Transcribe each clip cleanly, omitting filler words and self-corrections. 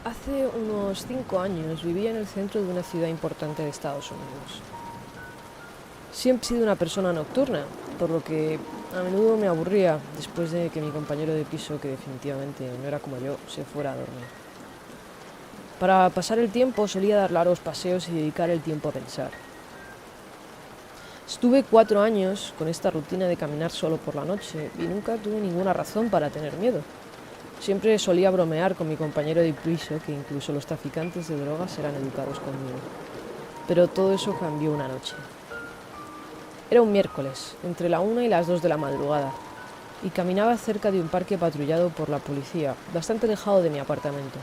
Hace unos 5 años vivía en el centro de una ciudad importante de Estados Unidos. Siempre he sido una persona nocturna, por lo que a menudo me aburría después de que mi compañero de piso, que definitivamente no era como yo, se fuera a dormir. Para pasar el tiempo solía dar largos paseos y dedicar el tiempo a pensar. Estuve 4 años con esta rutina de caminar solo por la noche y nunca tuve ninguna razón para tener miedo. Siempre solía bromear con mi compañero de piso que incluso los traficantes de drogas eran educados conmigo. Pero todo eso cambió una noche. Era un miércoles, entre la 1 y las 2 de la madrugada, y caminaba cerca de un parque patrullado por la policía, bastante alejado de mi apartamento.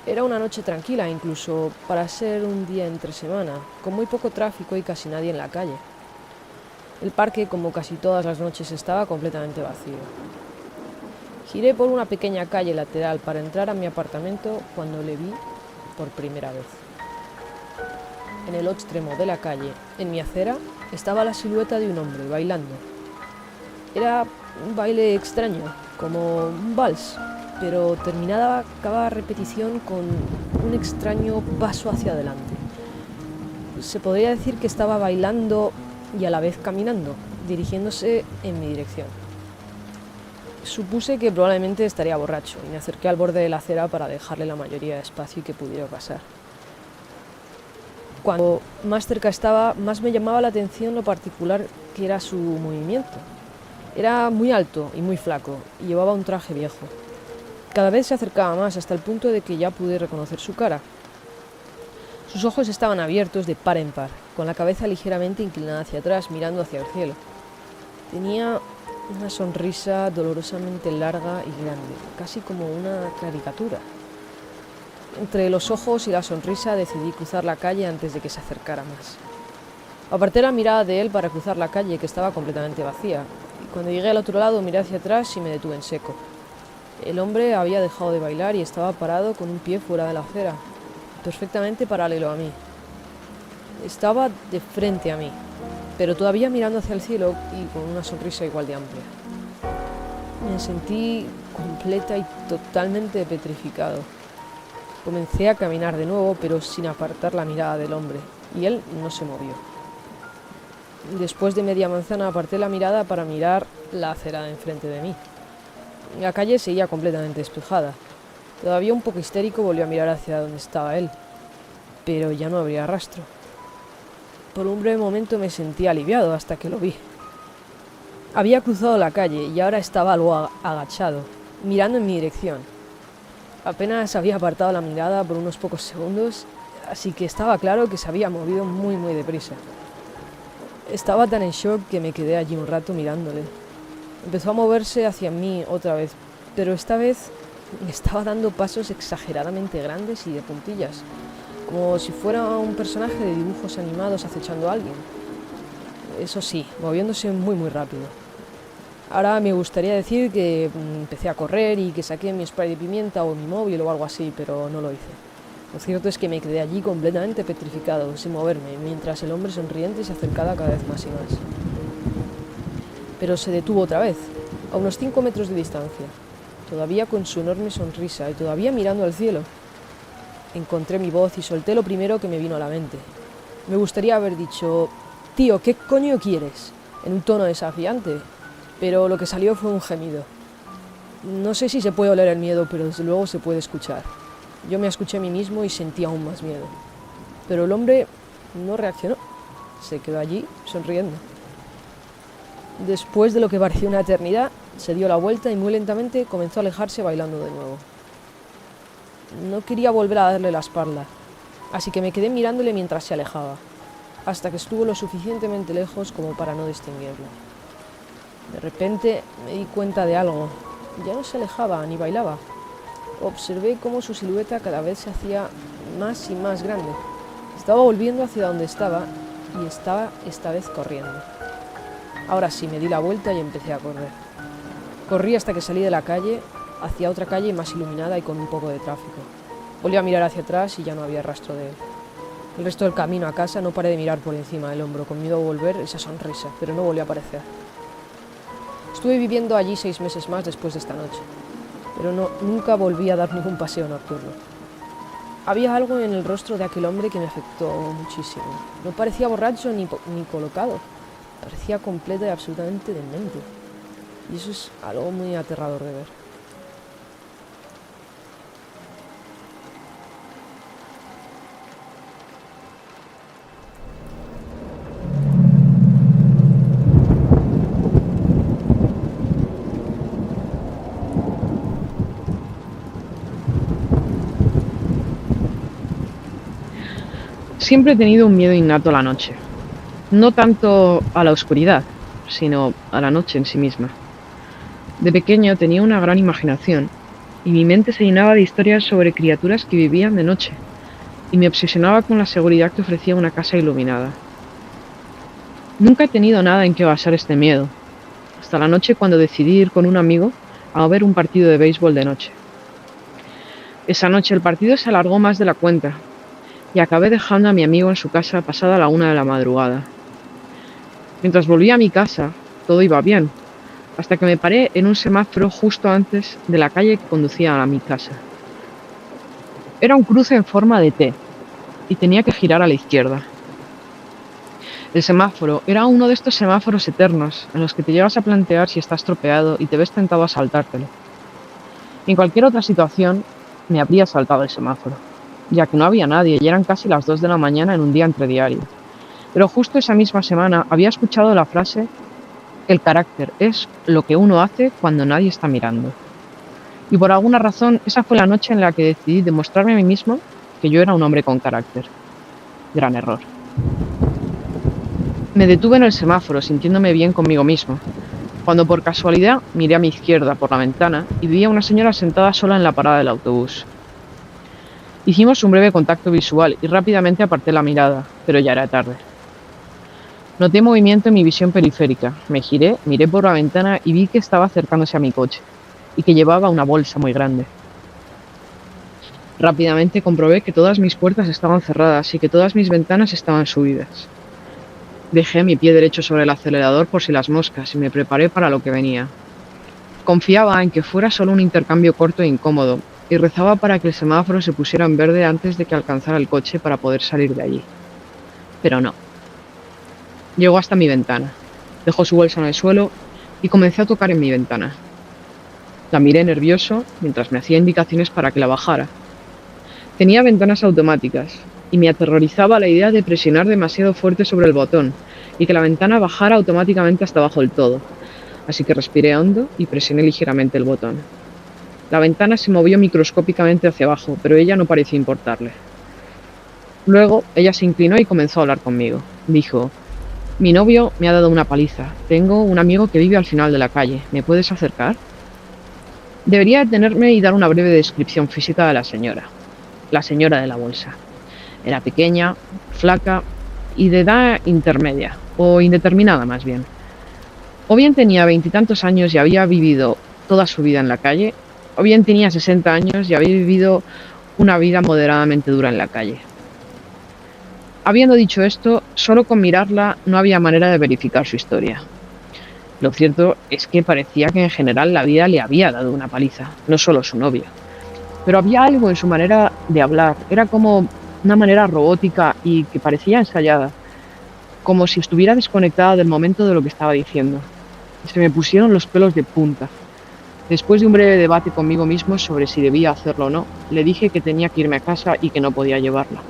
Era una noche tranquila, incluso para ser un día entre semana, con muy poco tráfico y casi nadie en la calle. El parque, como casi todas las noches, estaba completamente vacío. Giré por una pequeña calle lateral para entrar a mi apartamento cuando le vi por primera vez. En el otro extremo de la calle, en mi acera, estaba la silueta de un hombre bailando. Era un baile extraño, como un vals, pero terminaba cada repetición con un extraño paso hacia adelante. Se podría decir que estaba bailando y a la vez caminando, dirigiéndose en mi dirección. Supuse que probablemente estaría borracho y me acerqué al borde de la acera para dejarle la mayoría de espacio que pudiera pasar. Cuando más cerca estaba, más me llamaba la atención lo particular que era su movimiento. Era muy alto y muy flaco y llevaba un traje viejo. Cada vez se acercaba más hasta el punto de que ya pude reconocer su cara. Sus ojos estaban abiertos de par en par, con la cabeza ligeramente inclinada hacia atrás, mirando hacia el cielo. Tenía una sonrisa dolorosamente larga y grande, casi como una caricatura. Entre los ojos y la sonrisa decidí cruzar la calle antes de que se acercara más. Aparté la mirada de él para cruzar la calle, que estaba completamente vacía, y cuando llegué al otro lado miré hacia atrás y me detuve en seco. El hombre había dejado de bailar y estaba parado con un pie fuera de la acera, perfectamente paralelo a mí. Estaba de frente a mí, pero todavía mirando hacia el cielo y con una sonrisa igual de amplia. Me sentí completa y totalmente petrificado. Comencé a caminar de nuevo, pero sin apartar la mirada del hombre, y él no se movió. Después de media manzana aparté la mirada para mirar la acera de enfrente de mí. La calle seguía completamente despejada. Todavía un poco histérico volvió a mirar hacia donde estaba él, pero ya no habría rastro. Por un breve momento me sentí aliviado hasta que lo vi. Había cruzado la calle y ahora estaba algo agachado, mirando en mi dirección. Apenas había apartado la mirada por unos pocos segundos, así que estaba claro que se había movido muy deprisa. Estaba tan en shock que me quedé allí un rato mirándole. Empezó a moverse hacia mí otra vez, pero esta vez me estaba dando pasos exageradamente grandes y de puntillas, como si fuera un personaje de dibujos animados acechando a alguien. Eso sí, moviéndose muy rápido. Ahora me gustaría decir que empecé a correr y que saqué mi spray de pimienta o mi móvil o algo así, pero no lo hice. Lo cierto es que me quedé allí completamente petrificado, sin moverme, mientras el hombre sonriente se acercaba cada vez más y más. Pero se detuvo otra vez, a unos 5 metros de distancia, todavía con su enorme sonrisa y todavía mirando al cielo. Encontré mi voz y solté lo primero que me vino a la mente. Me gustaría haber dicho: «Tío, ¿qué coño quieres?», en un tono desafiante, pero lo que salió fue un gemido. No sé si se puede oler el miedo, pero desde luego se puede escuchar. Yo me escuché a mí mismo y sentí aún más miedo. Pero el hombre no reaccionó. Se quedó allí, sonriendo. Después de lo que pareció una eternidad, se dio la vuelta y muy lentamente comenzó a alejarse bailando de nuevo. No quería volver a darle la espalda, así que me quedé mirándole mientras se alejaba, hasta que estuvo lo suficientemente lejos como para no distinguirlo. De repente me di cuenta de algo. Ya no se alejaba ni bailaba. Observé cómo su silueta cada vez se hacía más y más grande. Estaba volviendo hacia donde estaba y estaba esta vez corriendo. Ahora sí, me di la vuelta y empecé a correr. Corrí hasta que salí de la calle, hacia otra calle más iluminada y con un poco de tráfico. Volví a mirar hacia atrás y ya no había rastro de él. El resto del camino a casa no paré de mirar por encima del hombro, con miedo a volver esa sonrisa, pero no volvió a aparecer. Estuve viviendo allí 6 meses más después de esta noche. pero nunca volví a dar ningún paseo nocturno. Había algo en el rostro de aquel hombre que me afectó muchísimo. No parecía borracho ni colocado, parecía completo y absolutamente demente. Y eso es algo muy aterrador de ver. Siempre he tenido un miedo innato a la noche. No tanto a la oscuridad, sino a la noche en sí misma. De pequeño tenía una gran imaginación y mi mente se llenaba de historias sobre criaturas que vivían de noche y me obsesionaba con la seguridad que ofrecía una casa iluminada. Nunca he tenido nada en qué basar este miedo, hasta la noche cuando decidí ir con un amigo a ver un partido de béisbol de noche. Esa noche el partido se alargó más de la cuenta y acabé dejando a mi amigo en su casa pasada la 1 de la madrugada. Mientras volvía a mi casa, todo iba bien, hasta que me paré en un semáforo justo antes de la calle que conducía a mi casa. Era un cruce en forma de T y tenía que girar a la izquierda. El semáforo era uno de estos semáforos eternos en los que te llegas a plantear si estás tropeado y te ves tentado a saltártelo. En cualquier otra situación me habría saltado el semáforo, ya que no había nadie y eran casi las 2 de la mañana en un día entrediario. Pero justo esa misma semana había escuchado la frase: el carácter es lo que uno hace cuando nadie está mirando. Y por alguna razón, esa fue la noche en la que decidí demostrarme a mí mismo que yo era un hombre con carácter. Gran error. Me detuve en el semáforo sintiéndome bien conmigo mismo, cuando por casualidad miré a mi izquierda por la ventana y vi a una señora sentada sola en la parada del autobús. Hicimos un breve contacto visual y rápidamente aparté la mirada, pero ya era tarde. Noté movimiento en mi visión periférica, me giré, miré por la ventana y vi que estaba acercándose a mi coche, y que llevaba una bolsa muy grande. Rápidamente comprobé que todas mis puertas estaban cerradas y que todas mis ventanas estaban subidas. Dejé mi pie derecho sobre el acelerador por si las moscas y me preparé para lo que venía. Confiaba en que fuera solo un intercambio corto e incómodo, y rezaba para que el semáforo se pusiera en verde antes de que alcanzara el coche para poder salir de allí. Pero no. Llegó hasta mi ventana, dejó su bolsa en el suelo y comencé a tocar en mi ventana. La miré nervioso mientras me hacía indicaciones para que la bajara. Tenía ventanas automáticas y me aterrorizaba la idea de presionar demasiado fuerte sobre el botón y que la ventana bajara automáticamente hasta abajo del todo, así que respiré hondo y presioné ligeramente el botón. La ventana se movió microscópicamente hacia abajo, pero ella no parecía importarle. Luego, ella se inclinó y comenzó a hablar conmigo. Dijo: mi novio me ha dado una paliza. Tengo un amigo que vive al final de la calle. ¿Me puedes acercar? Debería detenerme y dar una breve descripción física de la señora de la bolsa. Era pequeña, flaca y de edad intermedia, o indeterminada más bien. O bien tenía 20 y tantos años y había vivido toda su vida en la calle, o bien tenía 60 años y había vivido una vida moderadamente dura en la calle. Habiendo dicho esto, solo con mirarla no había manera de verificar su historia. Lo cierto es que parecía que en general la vida le había dado una paliza, no solo su novia. Pero había algo en su manera de hablar, era como una manera robótica y que parecía ensayada, como si estuviera desconectada del momento de lo que estaba diciendo. Se me pusieron los pelos de punta. Después de un breve debate conmigo mismo sobre si debía hacerlo o no, le dije que tenía que irme a casa y que no podía llevarla.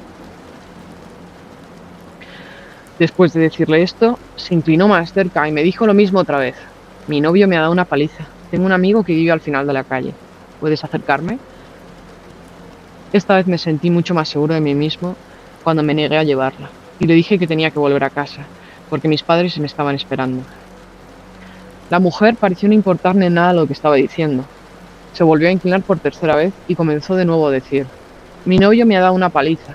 Después de decirle esto, se inclinó más cerca y me dijo lo mismo otra vez. Mi novio me ha dado una paliza. Tengo un amigo que vive al final de la calle. ¿Puedes acercarme? Esta vez me sentí mucho más seguro de mí mismo cuando me negué a llevarla y le dije que tenía que volver a casa, porque mis padres me estaban esperando. La mujer pareció no importarle nada lo que estaba diciendo. Se volvió a inclinar por tercera vez y comenzó de nuevo a decir: mi novio me ha dado una paliza.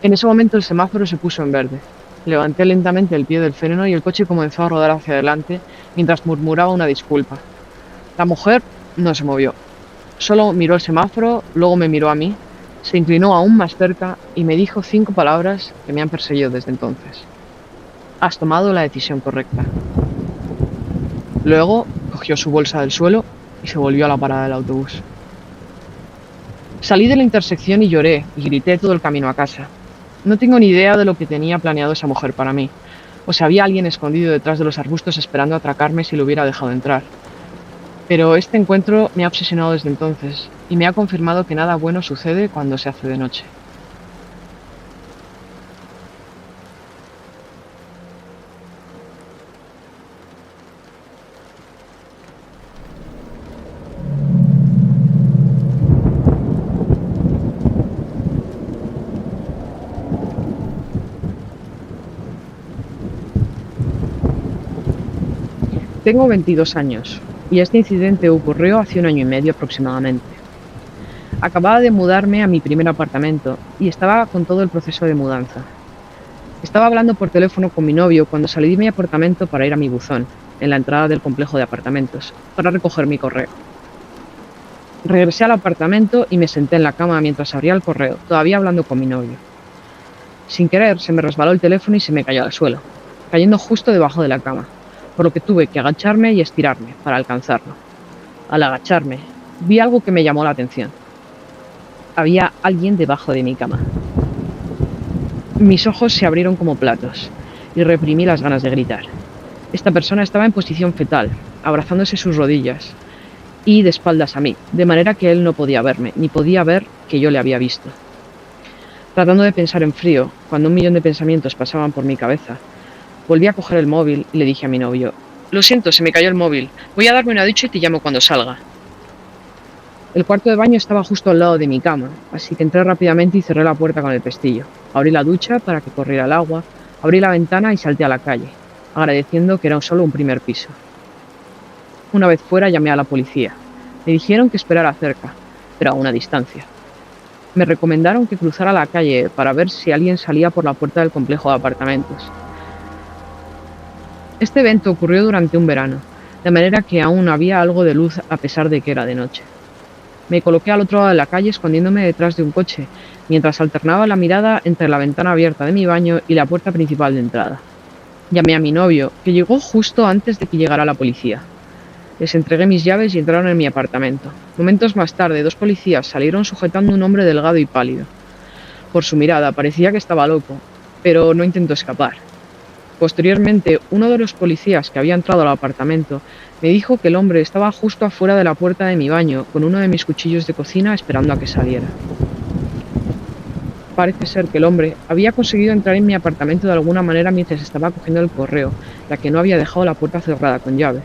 En ese momento el semáforo se puso en verde. Levanté lentamente el pie del freno y el coche comenzó a rodar hacia adelante mientras murmuraba una disculpa. La mujer no se movió. Solo miró el semáforo, luego me miró a mí, se inclinó aún más cerca y me dijo 5 palabras que me han perseguido desde entonces. Has tomado la decisión correcta. Luego cogió su bolsa del suelo y se volvió a la parada del autobús. Salí de la intersección y lloré y grité todo el camino a casa. No tengo ni idea de lo que tenía planeado esa mujer para mí, o si había alguien escondido detrás de los arbustos esperando atracarme si lo hubiera dejado entrar. Pero este encuentro me ha obsesionado desde entonces y me ha confirmado que nada bueno sucede cuando se hace de noche. Tengo 22 años y este incidente ocurrió hace 1 año y medio aproximadamente. Acababa de mudarme a mi primer apartamento y estaba con todo el proceso de mudanza. Estaba hablando por teléfono con mi novio cuando salí de mi apartamento para ir a mi buzón, en la entrada del complejo de apartamentos, para recoger mi correo. Regresé al apartamento y me senté en la cama mientras abría el correo, todavía hablando con mi novio. Sin querer, se me resbaló el teléfono y se me cayó al suelo, cayendo justo debajo de la cama, por lo que tuve que agacharme y estirarme para alcanzarlo. Al agacharme, vi algo que me llamó la atención. Había alguien debajo de mi cama. Mis ojos se abrieron como platos y reprimí las ganas de gritar. Esta persona estaba en posición fetal, abrazándose sus rodillas y de espaldas a mí, de manera que él no podía verme, ni podía ver que yo le había visto. Tratando de pensar en frío, cuando 1 millón de pensamientos pasaban por mi cabeza, volví a coger el móvil y le dije a mi novio: «Lo siento, se me cayó el móvil. Voy a darme una ducha y te llamo cuando salga». El cuarto de baño estaba justo al lado de mi cama, así que entré rápidamente y cerré la puerta con el pestillo. Abrí la ducha para que corriera el agua, abrí la ventana y salté a la calle, agradeciendo que era solo un primer piso. Una vez fuera llamé a la policía. Me dijeron que esperara cerca, pero a una distancia. Me recomendaron que cruzara la calle para ver si alguien salía por la puerta del complejo de apartamentos. Este evento ocurrió durante un verano, de manera que aún había algo de luz a pesar de que era de noche. Me coloqué al otro lado de la calle escondiéndome detrás de un coche, mientras alternaba la mirada entre la ventana abierta de mi baño y la puerta principal de entrada. Llamé a mi novio, que llegó justo antes de que llegara la policía. Les entregué mis llaves y entraron en mi apartamento. Momentos más tarde, 2 policías salieron sujetando a un hombre delgado y pálido. Por su mirada parecía que estaba loco, pero no intentó escapar. Posteriormente, uno de los policías que había entrado al apartamento me dijo que el hombre estaba justo afuera de la puerta de mi baño con uno de mis cuchillos de cocina esperando a que saliera. Parece ser que el hombre había conseguido entrar en mi apartamento de alguna manera mientras estaba cogiendo el correo, ya que no había dejado la puerta cerrada con llave.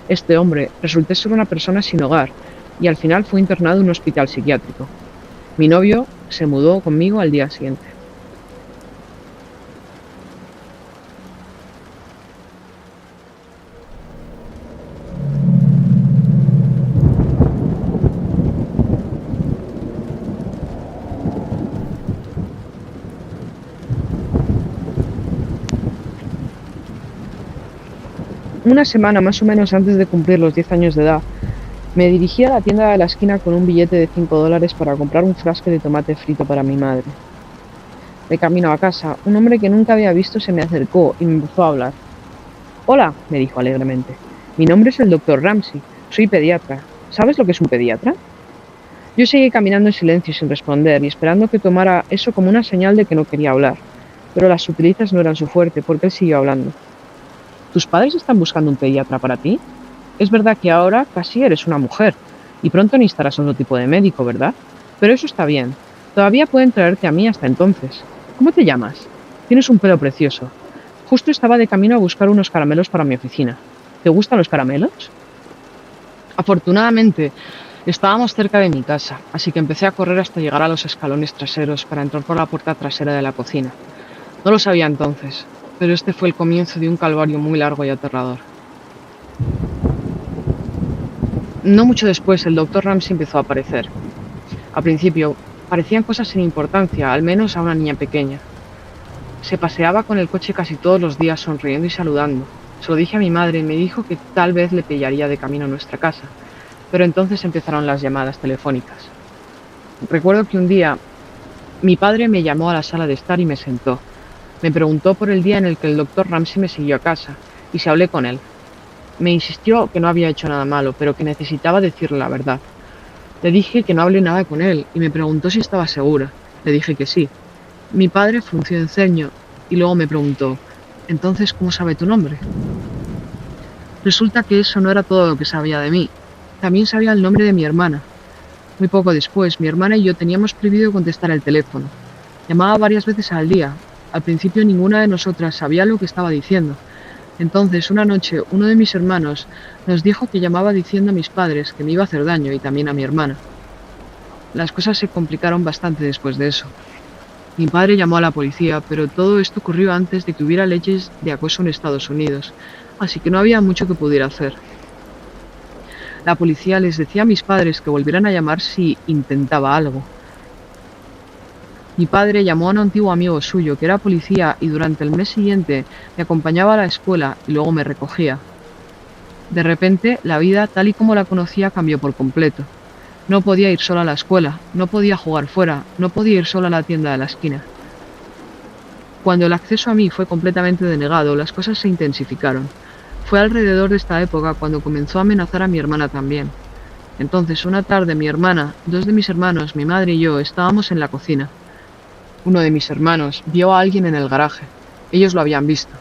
Este hombre resultó ser una persona sin hogar y al final fue internado en un hospital psiquiátrico. Mi novio se mudó conmigo al día siguiente. Una semana más o menos antes de cumplir los 10 años de edad, me dirigí a la tienda de la esquina con un billete de $5 para comprar un frasco de tomate frito para mi madre. De camino a casa, un hombre que nunca había visto se me acercó y me empezó a hablar. «Hola», me dijo alegremente. «Mi nombre es el Dr. Ramsey. Soy pediatra. ¿Sabes lo que es un pediatra?» Yo seguí caminando en silencio sin responder y esperando que tomara eso como una señal de que no quería hablar. Pero las sutilezas no eran su fuerte porque él siguió hablando. «¿Tus padres están buscando un pediatra para ti? Es verdad que ahora casi eres una mujer y pronto necesitarás otro tipo de médico, ¿verdad? Pero eso está bien. Todavía pueden traerte a mí hasta entonces. ¿Cómo te llamas? Tienes un pelo precioso. Justo estaba de camino a buscar unos caramelos para mi oficina. ¿Te gustan los caramelos?» Afortunadamente, estábamos cerca de mi casa, así que empecé a correr hasta llegar a los escalones traseros para entrar por la puerta trasera de la cocina. No lo sabía entonces, pero este fue el comienzo de un calvario muy largo y aterrador. No mucho después, el Dr. Ramsey empezó a aparecer. Al principio, parecían cosas sin importancia, al menos a una niña pequeña. Se paseaba con el coche casi todos los días sonriendo y saludando. Se lo dije a mi madre y me dijo que tal vez le pillaría de camino a nuestra casa, pero entonces empezaron las llamadas telefónicas. Recuerdo que un día mi padre me llamó a la sala de estar y me sentó. Me preguntó por el día en el que el Dr. Ramsey me siguió a casa y se hablé con él. Me insistió que no había hecho nada malo, pero que necesitaba decirle la verdad. Le dije que no hablé nada con él y me preguntó si estaba segura. Le dije que sí. Mi padre frunció el ceño y luego me preguntó: «¿Entonces cómo sabe tu nombre?». Resulta que eso no era todo lo que sabía de mí. También sabía el nombre de mi hermana. Muy poco después, mi hermana y yo teníamos prohibido contestar el teléfono. Llamaba varias veces al día. Al principio ninguna de nosotras sabía lo que estaba diciendo. Entonces, una noche, uno de mis hermanos nos dijo que llamaba diciendo a mis padres que me iba a hacer daño y también a mi hermana. Las cosas se complicaron bastante después de eso. Mi padre llamó a la policía, pero todo esto ocurrió antes de que hubiera leyes de acoso en Estados Unidos, así que no había mucho que pudiera hacer. La policía les decía a mis padres que volvieran a llamar si intentaba algo. Mi padre llamó a un antiguo amigo suyo que era policía y durante el mes siguiente me acompañaba a la escuela y luego me recogía. De repente, la vida tal y como la conocía cambió por completo. No podía ir sola a la escuela, no podía jugar fuera, no podía ir sola a la tienda de la esquina. Cuando el acceso a mí fue completamente denegado, las cosas se intensificaron. Fue alrededor de esta época cuando comenzó a amenazar a mi hermana también. Entonces, una tarde mi hermana, dos de mis hermanos, mi madre y yo estábamos en la cocina. Uno de mis hermanos vio a alguien en el garaje. Ellos lo habían visto.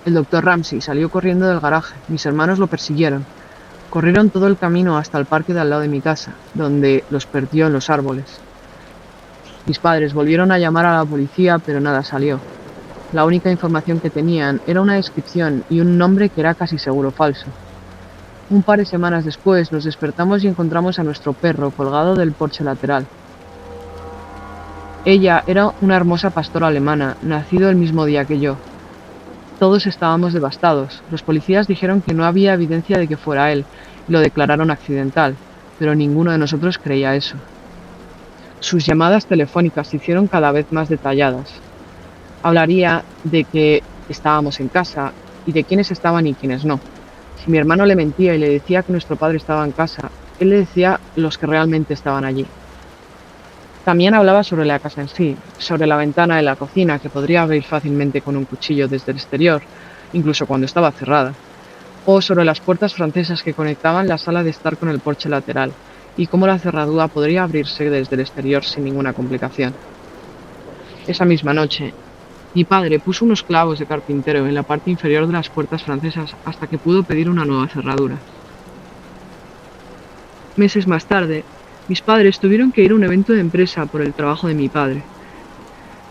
El doctor Ramsey salió corriendo del garaje. Mis hermanos lo persiguieron. Corrieron todo el camino hasta el parque de al lado de mi casa, donde los perdió en los árboles. Mis padres volvieron a llamar a la policía, pero nada salió. La única información que tenían era una descripción y un nombre que era casi seguro falso. Un par de semanas después nos despertamos y encontramos a nuestro perro colgado del porche lateral. Ella era una hermosa pastora alemana, nacido el mismo día que yo. Todos estábamos devastados. Los policías dijeron que no había evidencia de que fuera él, y lo declararon accidental, pero ninguno de nosotros creía eso. Sus llamadas telefónicas se hicieron cada vez más detalladas. Hablaría de que estábamos en casa, y de quiénes estaban y quiénes no. Si mi hermano le mentía y le decía que nuestro padre estaba en casa, él le decía los que realmente estaban allí. También hablaba sobre la casa en sí, sobre la ventana de la cocina que podría abrir fácilmente con un cuchillo desde el exterior, incluso cuando estaba cerrada, o sobre las puertas francesas que conectaban la sala de estar con el porche lateral, y cómo la cerradura podría abrirse desde el exterior sin ninguna complicación. Esa misma noche, mi padre puso unos clavos de carpintero en la parte inferior de las puertas francesas hasta que pudo pedir una nueva cerradura. Meses más tarde, mis padres tuvieron que ir a un evento de empresa por el trabajo de mi padre.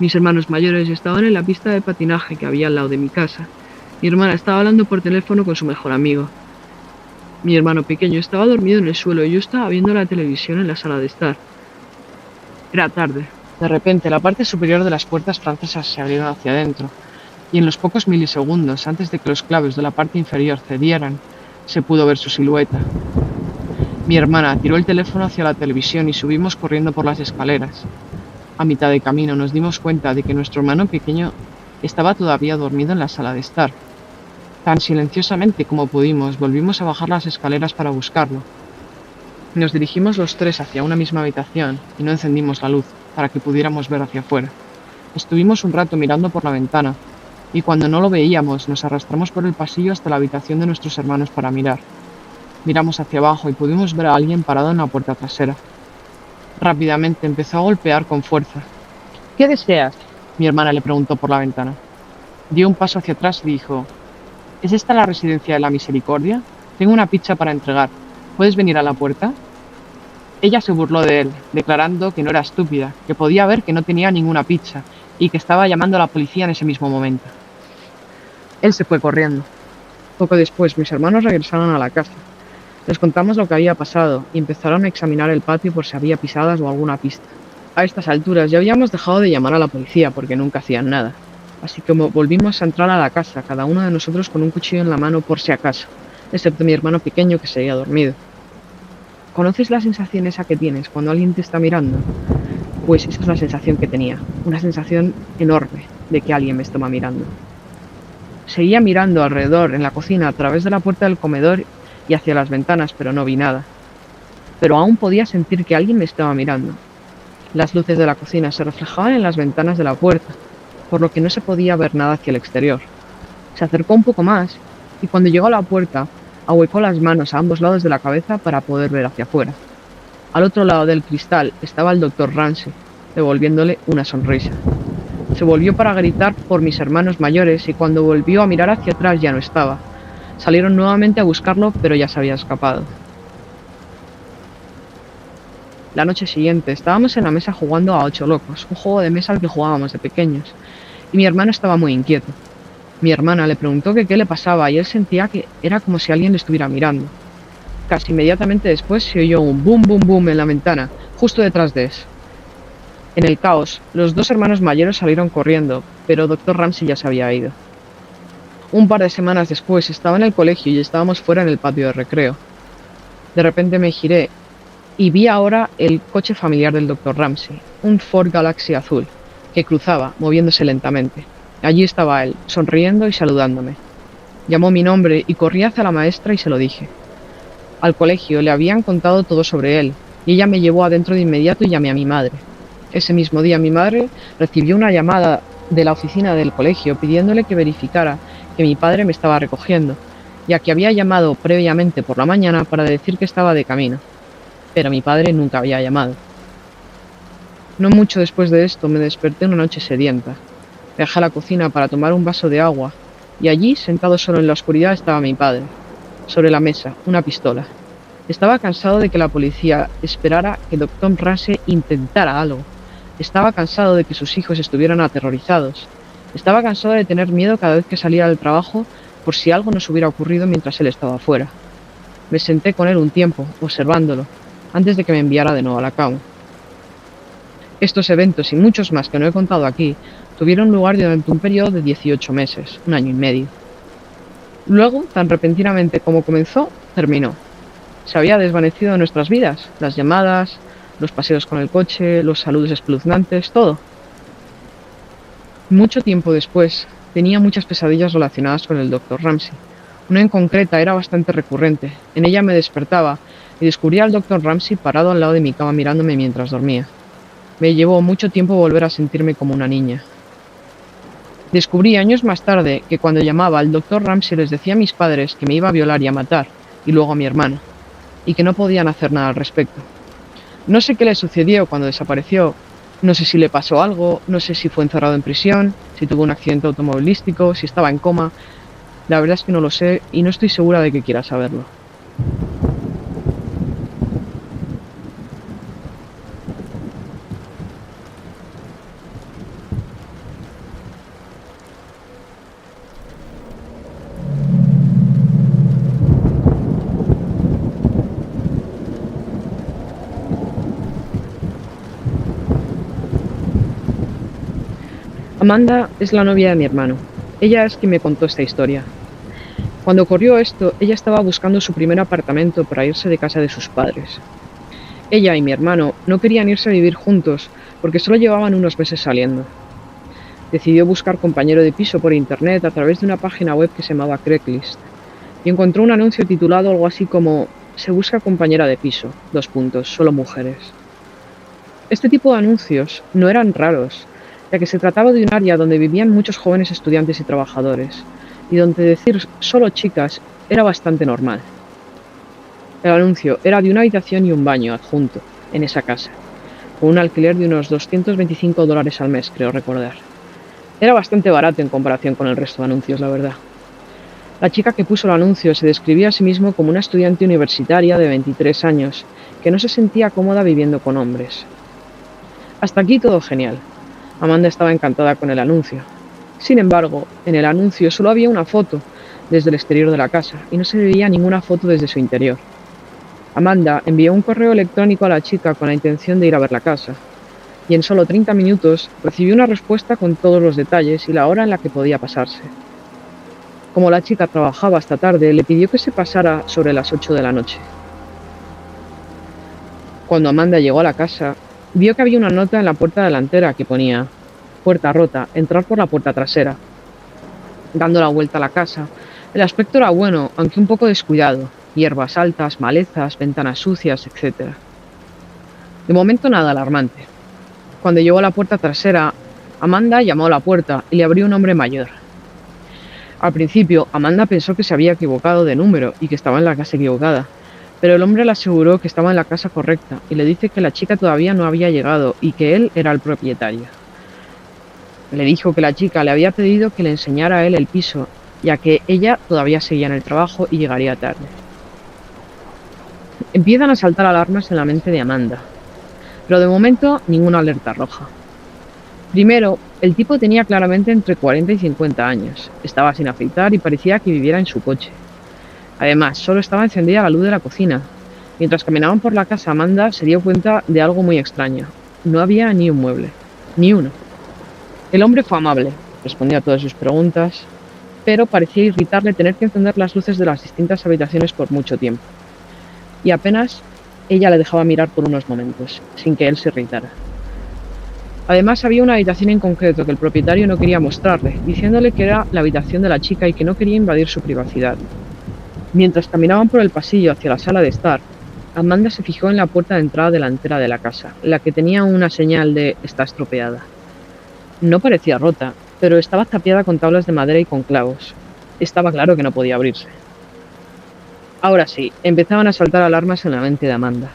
Mis hermanos mayores estaban en la pista de patinaje que había al lado de mi casa. Mi hermana estaba hablando por teléfono con su mejor amigo. Mi hermano pequeño estaba dormido en el suelo y yo estaba viendo la televisión en la sala de estar. Era tarde. De repente, la parte superior de las puertas francesas se abrieron hacia adentro, y en los pocos milisegundos antes de que los clavos de la parte inferior cedieran, se pudo ver su silueta. Mi hermana tiró el teléfono hacia la televisión y subimos corriendo por las escaleras. A mitad de camino nos dimos cuenta de que nuestro hermano pequeño estaba todavía dormido en la sala de estar. Tan silenciosamente como pudimos, volvimos a bajar las escaleras para buscarlo. Nos dirigimos los tres hacia una misma habitación y no encendimos la luz para que pudiéramos ver hacia afuera. Estuvimos un rato mirando por la ventana y cuando no lo veíamos nos arrastramos por el pasillo hasta la habitación de nuestros hermanos para mirar. Miramos hacia abajo y pudimos ver a alguien parado en la puerta trasera. Rápidamente empezó a golpear con fuerza. «¿Qué deseas?», mi hermana le preguntó por la ventana. Dio un paso hacia atrás y dijo: «¿Es esta la residencia de la misericordia? Tengo una pizza para entregar. ¿Puedes venir a la puerta?». Ella se burló de él, declarando que no era estúpida, que podía ver que no tenía ninguna pizza y que estaba llamando a la policía en ese mismo momento. Él se fue corriendo. Poco después, mis hermanos regresaron a la casa. Les contamos lo que había pasado y empezaron a examinar el patio por si había pisadas o alguna pista. A estas alturas ya habíamos dejado de llamar a la policía porque nunca hacían nada. Así que volvimos a entrar a la casa, cada uno de nosotros con un cuchillo en la mano por si acaso, excepto mi hermano pequeño que seguía dormido. ¿Conoces la sensación esa que tienes cuando alguien te está mirando? Pues esa es la sensación que tenía, una sensación enorme de que alguien me estaba mirando. Seguía mirando alrededor en la cocina a través de la puerta del comedor y hacia las ventanas, pero no vi nada. Pero aún podía sentir que alguien me estaba mirando. Las luces de la cocina se reflejaban en las ventanas de la puerta, por lo que no se podía ver nada hacia el exterior. Se acercó un poco más y cuando llegó a la puerta, ahuecó las manos a ambos lados de la cabeza para poder ver hacia afuera. Al otro lado del cristal estaba el doctor Ramsey, devolviéndole una sonrisa. Se volvió para gritar por mis hermanos mayores y cuando volvió a mirar hacia atrás ya no estaba. Salieron nuevamente a buscarlo, pero ya se había escapado. La noche siguiente estábamos en la mesa jugando a 8 locos, un juego de mesa al que jugábamos de pequeños, y mi hermano estaba muy inquieto. Mi hermana le preguntó que qué le pasaba y él sentía que era como si alguien le estuviera mirando. Casi inmediatamente después se oyó un boom boom boom en la ventana, justo detrás de eso. En el caos, los 2 hermanos mayores salieron corriendo, pero Dr. Ramsey ya se había ido. Un par de semanas después estaba en el colegio y estábamos fuera en el patio de recreo. De repente me giré y vi ahora el coche familiar del Dr. Ramsey, un Ford Galaxy azul, que cruzaba, moviéndose lentamente. Allí estaba él, sonriendo y saludándome. Llamó mi nombre y corrí hacia la maestra y se lo dije. Al colegio le habían contado todo sobre él, y ella me llevó adentro de inmediato y llamé a mi madre. Ese mismo día mi madre recibió una llamada de la oficina del colegio pidiéndole que verificara que mi padre me estaba recogiendo, ya que había llamado previamente por la mañana para decir que estaba de camino, pero mi padre nunca había llamado. No mucho después de esto me desperté una noche sedienta. Viajé a la cocina para tomar un vaso de agua y allí, sentado solo en la oscuridad, estaba mi padre. Sobre la mesa, una pistola. Estaba cansado de que la policía esperara que Dr. Ramsey intentara algo. Estaba cansado de que sus hijos estuvieran aterrorizados. Estaba cansado de tener miedo cada vez que salía del trabajo por si algo nos hubiera ocurrido mientras él estaba fuera. Me senté con él un tiempo, observándolo, antes de que me enviara de nuevo a la cama. Estos eventos y muchos más que no he contado aquí tuvieron lugar durante un periodo de 18 meses, un año y medio. Luego, tan repentinamente como comenzó, terminó. Se había desvanecido de nuestras vidas, las llamadas, los paseos con el coche, los saludos espeluznantes, todo. Mucho tiempo después, tenía muchas pesadillas relacionadas con el Dr. Ramsey. Una en concreta era bastante recurrente. En ella me despertaba y descubría al Dr. Ramsey parado al lado de mi cama mirándome mientras dormía. Me llevó mucho tiempo volver a sentirme como una niña. Descubrí años más tarde que cuando llamaba al Dr. Ramsey les decía a mis padres que me iba a violar y a matar, y luego a mi hermana, y que no podían hacer nada al respecto. No sé qué le sucedió cuando desapareció, no sé si le pasó algo, no sé si fue encerrado en prisión, si tuvo un accidente automovilístico, si estaba en coma. La verdad es que no lo sé y no estoy segura de que quiera saberlo. Amanda es la novia de mi hermano. Ella es quien me contó esta historia. Cuando ocurrió esto, ella estaba buscando su primer apartamento para irse de casa de sus padres. Ella y mi hermano no querían irse a vivir juntos porque solo llevaban unos meses saliendo. Decidió buscar compañero de piso por internet a través de una página web que se llamaba Craigslist y encontró un anuncio titulado algo así como "Se busca compañera de piso, solo mujeres". Este tipo de anuncios no eran raros, ya que se trataba de un área donde vivían muchos jóvenes estudiantes y trabajadores, y donde decir solo chicas era bastante normal. El anuncio era de una habitación y un baño adjunto en esa casa, con un alquiler de unos $225 al mes, creo recordar. Era bastante barato en comparación con el resto de anuncios, la verdad. La chica que puso el anuncio se describía a sí misma como una estudiante universitaria de 23 años, que no se sentía cómoda viviendo con hombres. Hasta aquí todo genial. Amanda estaba encantada con el anuncio. Sin embargo, en el anuncio solo había una foto desde el exterior de la casa y no se veía ninguna foto desde su interior. Amanda envió un correo electrónico a la chica con la intención de ir a ver la casa, y en solo 30 minutos recibió una respuesta con todos los detalles y la hora en la que podía pasarse. Como la chica trabajaba hasta tarde, le pidió que se pasara sobre las 8 de la noche. Cuando Amanda llegó a la casa, vio que había una nota en la puerta delantera que ponía: "Puerta rota, entrar por la puerta trasera". Dando la vuelta a la casa, el aspecto era bueno, aunque un poco descuidado: hierbas altas, malezas, ventanas sucias, etc. De momento nada alarmante. Cuando llegó a la puerta trasera, Amanda llamó a la puerta y le abrió un hombre mayor. Al principio, Amanda pensó que se había equivocado de número y que estaba en la casa equivocada, pero el hombre le aseguró que estaba en la casa correcta y le dice que la chica todavía no había llegado y que él era el propietario. Le dijo que la chica le había pedido que le enseñara a él el piso, ya que ella todavía seguía en el trabajo y llegaría tarde. Empiezan a saltar alarmas en la mente de Amanda, pero de momento ninguna alerta roja. Primero, el tipo tenía claramente entre 40 y 50 años, estaba sin afeitar y parecía que viviera en su coche. Además, solo estaba encendida la luz de la cocina. Mientras caminaban por la casa, Amanda se dio cuenta de algo muy extraño. No había ni un mueble, ni uno. El hombre fue amable, respondió a todas sus preguntas, pero parecía irritarle tener que encender las luces de las distintas habitaciones por mucho tiempo. Y apenas ella le dejaba mirar por unos momentos, sin que él se irritara. Además, había una habitación en concreto que el propietario no quería mostrarle, diciéndole que era la habitación de la chica y que no quería invadir su privacidad. Mientras caminaban por el pasillo hacia la sala de estar, Amanda se fijó en la puerta de entrada delantera de la casa, la que tenía una señal de "está estropeada". No parecía rota, pero estaba tapiada con tablas de madera y con clavos. Estaba claro que no podía abrirse. Ahora sí, empezaban a saltar alarmas en la mente de Amanda,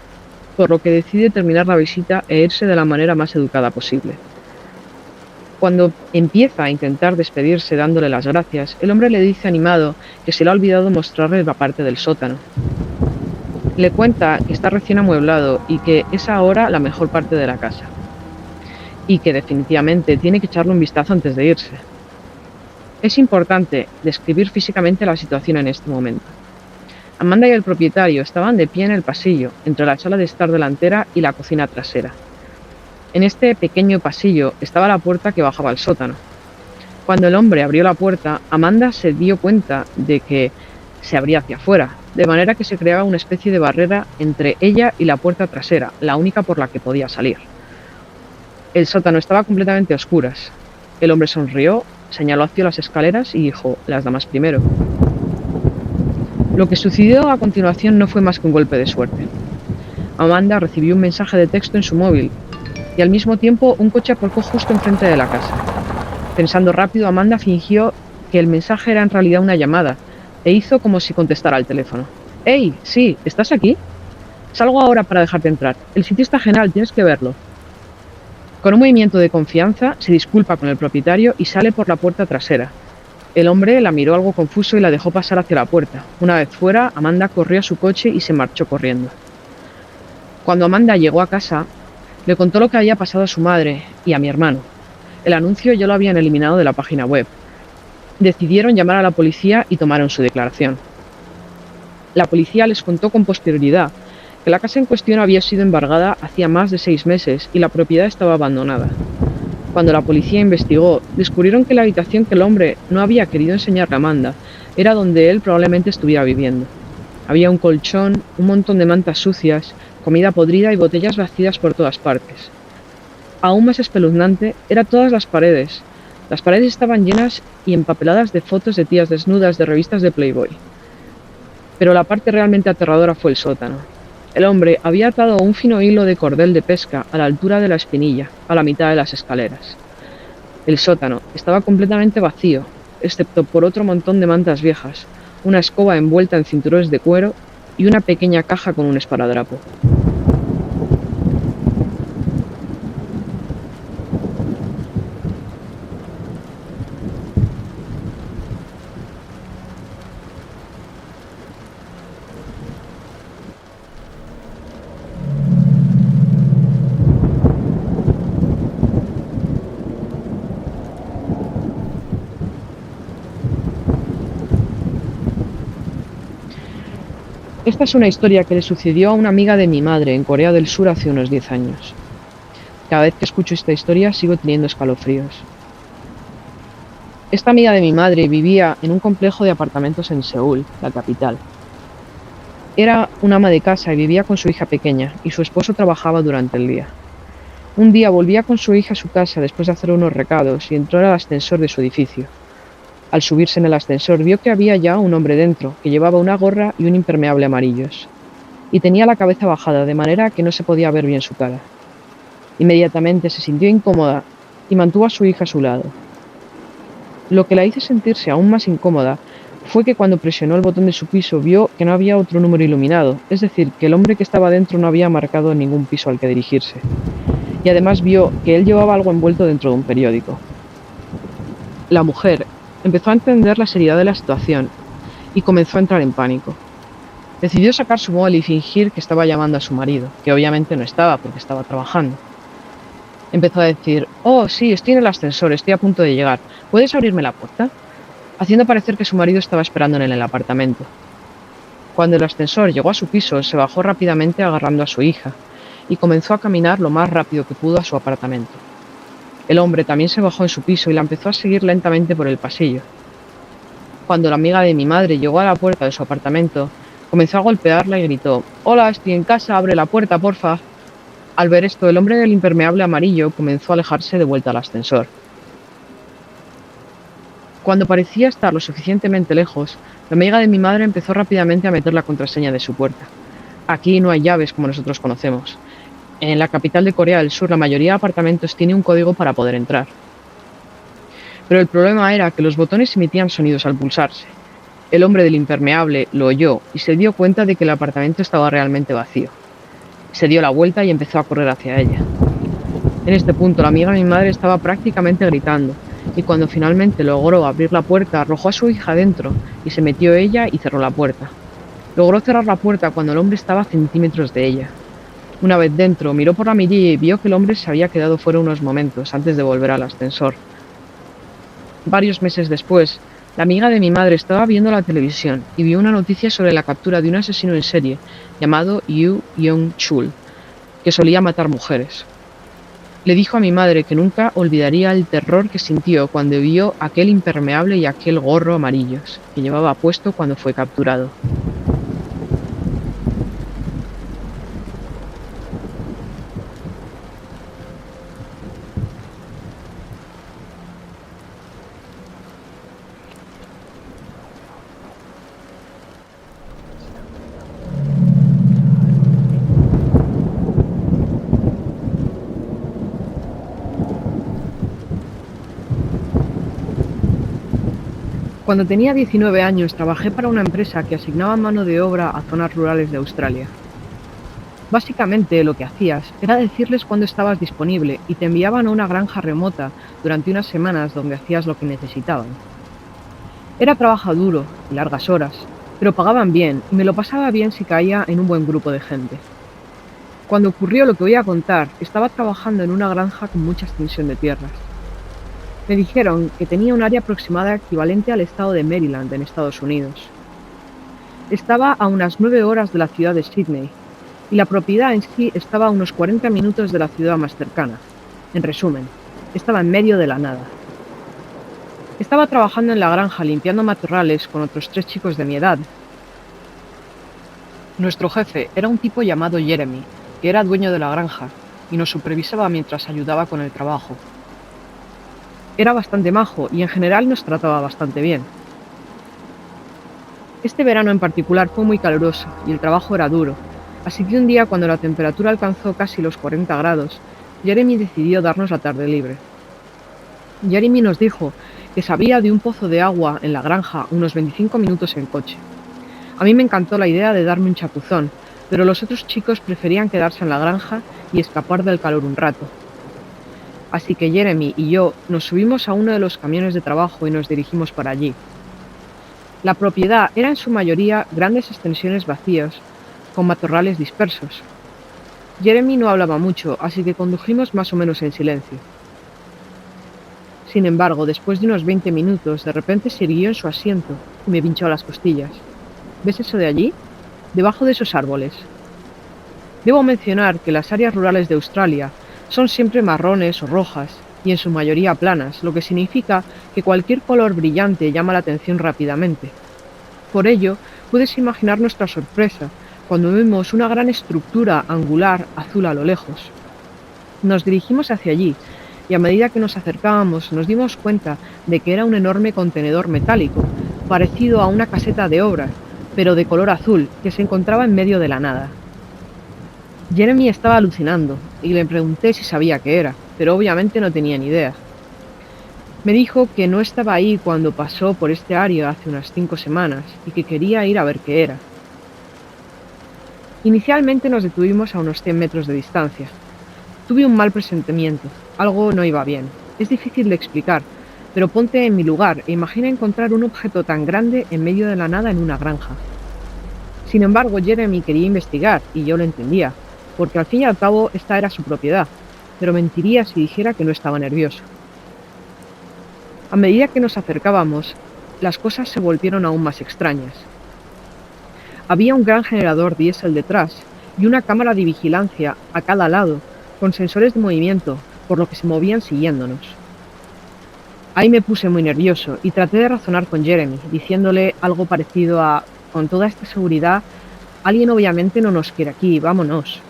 por lo que decide terminar la visita e irse de la manera más educada posible. Cuando empieza a intentar despedirse dándole las gracias, el hombre le dice animado que se le ha olvidado mostrarle la parte del sótano. Le cuenta que está recién amueblado y que es ahora la mejor parte de la casa, y que definitivamente tiene que echarle un vistazo antes de irse. Es importante describir físicamente la situación en este momento. Amanda y el propietario estaban de pie en el pasillo, entre la sala de estar delantera y la cocina trasera. En este pequeño pasillo estaba la puerta que bajaba al sótano. Cuando el hombre abrió la puerta, Amanda se dio cuenta de que se abría hacia afuera, de manera que se creaba una especie de barrera entre ella y la puerta trasera, la única por la que podía salir. El sótano estaba completamente a oscuras. El hombre sonrió, señaló hacia las escaleras y dijo: "Las damas primero". Lo que sucedió a continuación no fue más que un golpe de suerte. Amanda recibió un mensaje de texto en su móvil y al mismo tiempo un coche aparcó justo enfrente de la casa. Pensando rápido, Amanda fingió que el mensaje era en realidad una llamada e hizo como si contestara al teléfono. «Hey, sí, ¿estás aquí? Salgo ahora para dejarte entrar. El sitio está genial, tienes que verlo». Con un movimiento de confianza, se disculpa con el propietario y sale por la puerta trasera. El hombre la miró algo confuso y la dejó pasar hacia la puerta. Una vez fuera, Amanda corrió a su coche y se marchó corriendo. Cuando Amanda llegó a casa, le contó lo que había pasado a su madre y a mi hermano. El anuncio ya lo habían eliminado de la página web. Decidieron llamar a la policía y tomaron su declaración. La policía les contó con posterioridad que la casa en cuestión había sido embargada hacía más de 6 meses y la propiedad estaba abandonada. Cuando la policía investigó, descubrieron que la habitación que el hombre no había querido enseñarle a Amanda era donde él probablemente estuviera viviendo. Había un colchón, un montón de mantas sucias, comida podrida y botellas vacías por todas partes. Aún más espeluznante eran todas las paredes. Las paredes estaban llenas y empapeladas de fotos de tías desnudas de revistas de Playboy. Pero la parte realmente aterradora fue el sótano. El hombre había atado un fino hilo de cordel de pesca a la altura de la espinilla, a la mitad de las escaleras. El sótano estaba completamente vacío, excepto por otro montón de mantas viejas, una escoba envuelta en cinturones de cuero y una pequeña caja con un esparadrapo. Esta es una historia que le sucedió a una amiga de mi madre en Corea del Sur hace unos 10 años. Cada vez que escucho esta historia sigo teniendo escalofríos. Esta amiga de mi madre vivía en un complejo de apartamentos en Seúl, la capital. Era una ama de casa y vivía con su hija pequeña, y su esposo trabajaba durante el día. Un día volvía con su hija a su casa después de hacer unos recados y entró al ascensor de su edificio. Al subirse en el ascensor vio que había ya un hombre dentro, que llevaba una gorra y un impermeable amarillos, y tenía la cabeza bajada de manera que no se podía ver bien su cara. Inmediatamente se sintió incómoda y mantuvo a su hija a su lado. Lo que la hizo sentirse aún más incómoda fue que cuando presionó el botón de su piso vio que no había otro número iluminado, es decir, que el hombre que estaba dentro no había marcado ningún piso al que dirigirse. Y además vio que él llevaba algo envuelto dentro de un periódico. La mujer empezó a entender la seriedad de la situación y comenzó a entrar en pánico. Decidió sacar su móvil y fingir que estaba llamando a su marido, que obviamente no estaba porque estaba trabajando. Empezó a decir: «Oh, sí, estoy en el ascensor, estoy a punto de llegar. ¿Puedes abrirme la puerta?», haciendo parecer que su marido estaba esperando en el apartamento. Cuando el ascensor llegó a su piso, se bajó rápidamente agarrando a su hija y comenzó a caminar lo más rápido que pudo a su apartamento. El hombre también se bajó en su piso y la empezó a seguir lentamente por el pasillo. Cuando la amiga de mi madre llegó a la puerta de su apartamento, comenzó a golpearla y gritó: «Hola, estoy en casa, abre la puerta, porfa». Al ver esto, el hombre del impermeable amarillo comenzó a alejarse de vuelta al ascensor. Cuando parecía estar lo suficientemente lejos, la amiga de mi madre empezó rápidamente a meter la contraseña de su puerta. Aquí no hay llaves como nosotros conocemos. En la capital de Corea del Sur, la mayoría de apartamentos tiene un código para poder entrar. Pero el problema era que los botones emitían sonidos al pulsarse. El hombre del impermeable lo oyó y se dio cuenta de que el apartamento estaba realmente vacío. Se dio la vuelta y empezó a correr hacia ella. En este punto, la amiga de mi madre estaba prácticamente gritando, y cuando finalmente logró abrir la puerta, arrojó a su hija dentro y se metió ella y cerró la puerta. Logró cerrar la puerta cuando el hombre estaba a centímetros de ella. Una vez dentro, miró por la mirilla y vio que el hombre se había quedado fuera unos momentos antes de volver al ascensor. Varios meses después, la amiga de mi madre estaba viendo la televisión y vio una noticia sobre la captura de un asesino en serie llamado Yoo Young-chul, que solía matar mujeres. Le dijo a mi madre que nunca olvidaría el terror que sintió cuando vio aquel impermeable y aquel gorro amarillos que llevaba puesto cuando fue capturado. Cuando tenía 19 años trabajé para una empresa que asignaba mano de obra a zonas rurales de Australia. Básicamente lo que hacías era decirles cuándo estabas disponible y te enviaban a una granja remota durante unas semanas donde hacías lo que necesitaban. Era trabajo duro y largas horas, pero pagaban bien y me lo pasaba bien si caía en un buen grupo de gente. Cuando ocurrió lo que voy a contar, estaba trabajando en una granja con mucha extensión de tierras. Me dijeron que tenía un área aproximada equivalente al estado de Maryland en Estados Unidos. Estaba a unas 9 horas de la ciudad de Sydney, y la propiedad en sí estaba a unos 40 minutos de la ciudad más cercana. En resumen, estaba en medio de la nada. Estaba trabajando en la granja limpiando matorrales con otros 3 chicos de mi edad. Nuestro jefe era un tipo llamado Jeremy, que era dueño de la granja, y nos supervisaba mientras ayudaba con el trabajo. Era bastante majo y en general nos trataba bastante bien. Este verano en particular fue muy caluroso y el trabajo era duro, así que un día cuando la temperatura alcanzó casi los 40 grados, Jeremy decidió darnos la tarde libre. Jeremy nos dijo que sabía de un pozo de agua en la granja unos 25 minutos en coche. A mí me encantó la idea de darme un chapuzón, pero los otros chicos preferían quedarse en la granja y escapar del calor un rato. Así que Jeremy y yo nos subimos a uno de los camiones de trabajo y nos dirigimos para allí. La propiedad era en su mayoría grandes extensiones vacías, con matorrales dispersos. Jeremy no hablaba mucho, así que condujimos más o menos en silencio. Sin embargo, después de unos 20 minutos, de repente se irguió en su asiento y me pinchó las costillas. ¿Ves eso de allí? Debajo de esos árboles. Debo mencionar que las áreas rurales de Australia son siempre marrones o rojas, y en su mayoría planas, lo que significa que cualquier color brillante llama la atención rápidamente. Por ello, puedes imaginar nuestra sorpresa cuando vimos una gran estructura angular azul a lo lejos. Nos dirigimos hacia allí, y a medida que nos acercábamos nos dimos cuenta de que era un enorme contenedor metálico, parecido a una caseta de obra, pero de color azul, que se encontraba en medio de la nada. Jeremy estaba alucinando, y le pregunté si sabía qué era, pero obviamente no tenía ni idea. Me dijo que no estaba ahí cuando pasó por este área hace unas 5 semanas y que quería ir a ver qué era. Inicialmente nos detuvimos a unos 100 metros de distancia. Tuve un mal presentimiento, algo no iba bien. Es difícil de explicar, pero ponte en mi lugar e imagina encontrar un objeto tan grande en medio de la nada en una granja. Sin embargo, Jeremy quería investigar y yo lo entendía, porque al fin y al cabo esta era su propiedad, pero mentiría si dijera que no estaba nervioso. A medida que nos acercábamos, las cosas se volvieron aún más extrañas. Había un gran generador diésel detrás y una cámara de vigilancia a cada lado, con sensores de movimiento, por lo que se movían siguiéndonos. Ahí me puse muy nervioso y traté de razonar con Jeremy, diciéndole algo parecido a: con toda esta seguridad, alguien obviamente no nos quiere aquí, vámonos.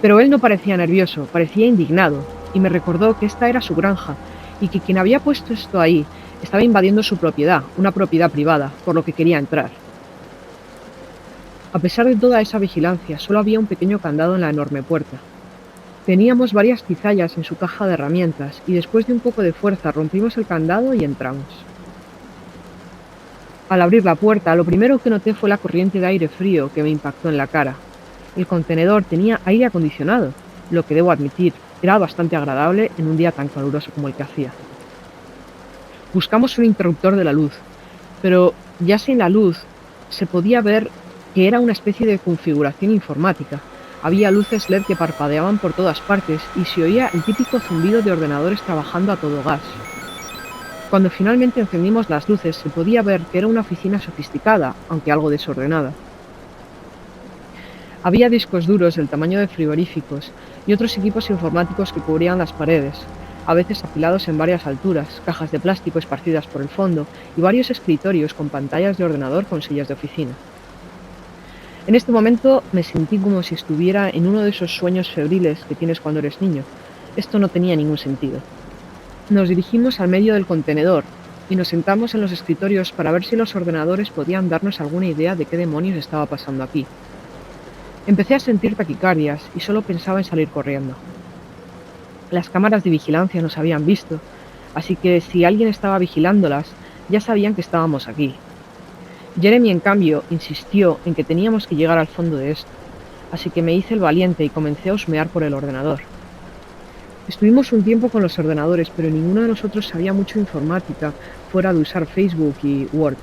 Pero él no parecía nervioso, parecía indignado, y me recordó que esta era su granja, y que quien había puesto esto ahí estaba invadiendo su propiedad, una propiedad privada, por lo que quería entrar. A pesar de toda esa vigilancia, solo había un pequeño candado en la enorme puerta. Teníamos varias cizallas en su caja de herramientas, y después de un poco de fuerza rompimos el candado y entramos. Al abrir la puerta, lo primero que noté fue la corriente de aire frío que me impactó en la cara. El contenedor tenía aire acondicionado, lo que debo admitir, era bastante agradable en un día tan caluroso como el que hacía. Buscamos un interruptor de la luz, pero ya sin la luz se podía ver que era una especie de configuración informática. Había luces LED que parpadeaban por todas partes y se oía el típico zumbido de ordenadores trabajando a todo gas. Cuando finalmente encendimos las luces se podía ver que era una oficina sofisticada, aunque algo desordenada. Había discos duros del tamaño de frigoríficos y otros equipos informáticos que cubrían las paredes, a veces apilados en varias alturas, cajas de plástico esparcidas por el fondo y varios escritorios con pantallas de ordenador con sillas de oficina. En este momento me sentí como si estuviera en uno de esos sueños febriles que tienes cuando eres niño. Esto no tenía ningún sentido. Nos dirigimos al medio del contenedor y nos sentamos en los escritorios para ver si los ordenadores podían darnos alguna idea de qué demonios estaba pasando aquí. Empecé a sentir taquicardias y solo pensaba en salir corriendo. Las cámaras de vigilancia nos habían visto, así que si alguien estaba vigilándolas, ya sabían que estábamos aquí. Jeremy, en cambio, insistió en que teníamos que llegar al fondo de esto, así que me hice el valiente y comencé a husmear por el ordenador. Estuvimos un tiempo con los ordenadores, pero ninguno de nosotros sabía mucho de informática fuera de usar Facebook y Word.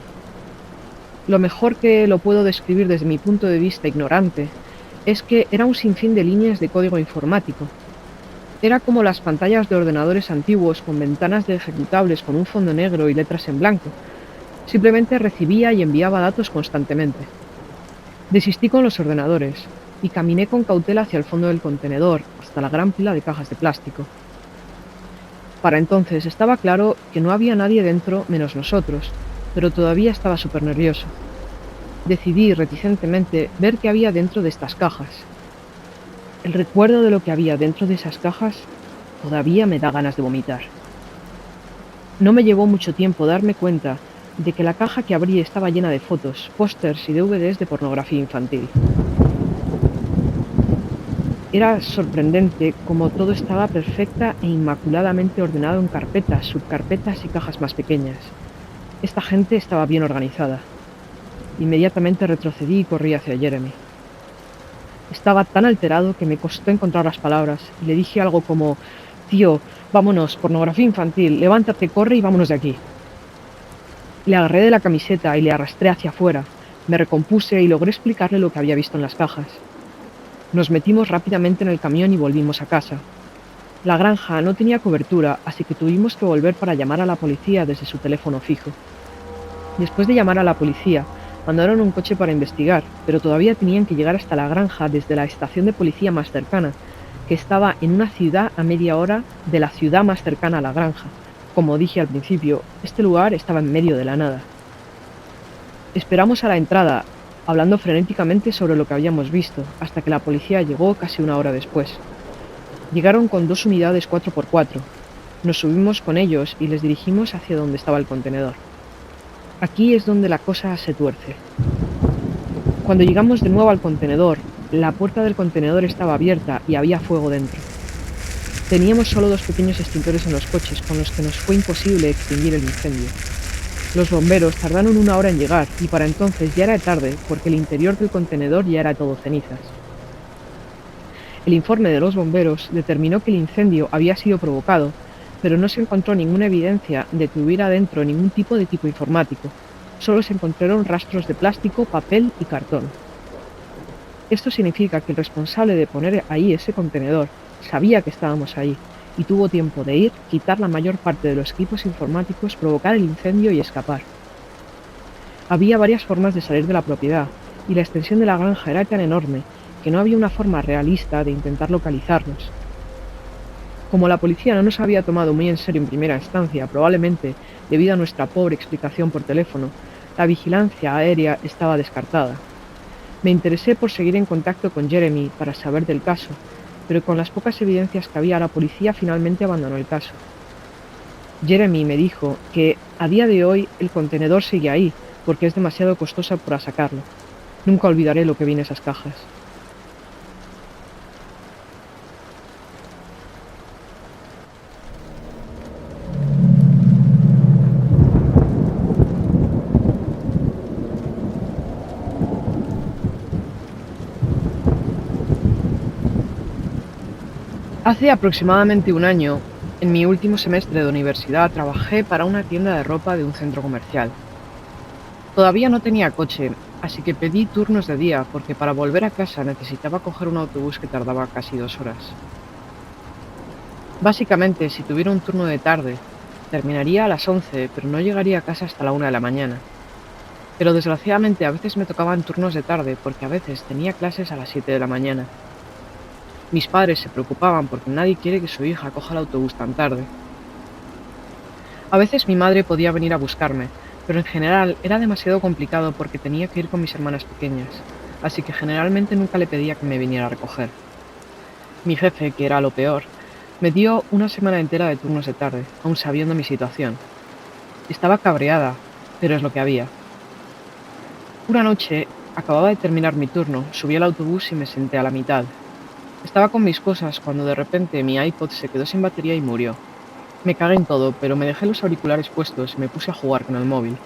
Lo mejor que lo puedo describir desde mi punto de vista ignorante es que era un sinfín de líneas de código informático. Era como las pantallas de ordenadores antiguos con ventanas de ejecutables con un fondo negro y letras en blanco. Simplemente recibía y enviaba datos constantemente. Desistí con los ordenadores y caminé con cautela hacia el fondo del contenedor, hasta la gran pila de cajas de plástico. Para entonces estaba claro que no había nadie dentro menos nosotros, pero todavía estaba súper nervioso. Decidí reticentemente ver qué había dentro de estas cajas. El recuerdo de lo que había dentro de esas cajas todavía me da ganas de vomitar. No me llevó mucho tiempo darme cuenta de que la caja que abrí estaba llena de fotos, pósters y DVDs de pornografía infantil. Era sorprendente cómo todo estaba perfecta e inmaculadamente ordenado en carpetas, subcarpetas y cajas más pequeñas. Esta gente estaba bien organizada. Inmediatamente retrocedí y corrí hacia Jeremy. Estaba tan alterado que me costó encontrar las palabras y le dije algo como: «Tío, vámonos, pornografía infantil, levántate, corre y vámonos de aquí». Le agarré de la camiseta y le arrastré hacia afuera. Me recompuse y logré explicarle lo que había visto en las cajas. Nos metimos rápidamente en el camión y volvimos a casa. La granja no tenía cobertura, así que tuvimos que volver para llamar a la policía desde su teléfono fijo. Después de llamar a la policía, mandaron un coche para investigar, pero todavía tenían que llegar hasta la granja desde la estación de policía más cercana, que estaba en una ciudad a media hora de la ciudad más cercana a la granja. Como dije al principio, este lugar estaba en medio de la nada. Esperamos a la entrada, hablando frenéticamente sobre lo que habíamos visto, hasta que la policía llegó casi una hora después. Llegaron con 2 unidades 4x4. Nos subimos con ellos y les dirigimos hacia donde estaba el contenedor. Aquí es donde la cosa se tuerce. Cuando llegamos de nuevo al contenedor, la puerta del contenedor estaba abierta y había fuego dentro. Teníamos solo 2 pequeños extintores en los coches, con los que nos fue imposible extinguir el incendio. Los bomberos tardaron 1 hora en llegar, y para entonces ya era tarde, porque el interior del contenedor ya era todo cenizas. El informe de los bomberos determinó que el incendio había sido provocado, pero no se encontró ninguna evidencia de que hubiera dentro ningún tipo de equipo informático. Solo se encontraron rastros de plástico, papel y cartón. Esto significa que el responsable de poner ahí ese contenedor sabía que estábamos ahí y tuvo tiempo de ir, quitar la mayor parte de los equipos informáticos, provocar el incendio y escapar. Había varias formas de salir de la propiedad, y la extensión de la granja era tan enorme que no había una forma realista de intentar localizarnos. Como la policía no nos había tomado muy en serio en primera instancia, probablemente debido a nuestra pobre explicación por teléfono, la vigilancia aérea estaba descartada. Me interesé por seguir en contacto con Jeremy para saber del caso, pero con las pocas evidencias que había, la policía finalmente abandonó el caso. Jeremy me dijo que a día de hoy el contenedor sigue ahí, porque es demasiado costoso para sacarlo. Nunca olvidaré lo que vi en esas cajas. Hace aproximadamente 1 año, en mi último semestre de universidad, trabajé para una tienda de ropa de un centro comercial. Todavía no tenía coche, así que pedí turnos de día porque para volver a casa necesitaba coger un autobús que tardaba casi 2 horas. Básicamente, si tuviera un turno de tarde, terminaría a las 11, pero no llegaría a casa hasta la 1 de la mañana. Pero desgraciadamente a veces me tocaban turnos de tarde porque a veces tenía clases a las 7 de la mañana. Mis padres se preocupaban porque nadie quiere que su hija coja el autobús tan tarde. A veces mi madre podía venir a buscarme, pero en general era demasiado complicado porque tenía que ir con mis hermanas pequeñas, así que generalmente nunca le pedía que me viniera a recoger. Mi jefe, que era lo peor, me dio una semana entera de turnos de tarde, aun sabiendo mi situación. Estaba cabreada, pero es lo que había. Una noche, acababa de terminar mi turno, subí al autobús y me senté a la mitad. Estaba con mis cosas cuando de repente mi iPod se quedó sin batería y murió. Me cagué en todo, pero me dejé los auriculares puestos y me puse a jugar con el móvil.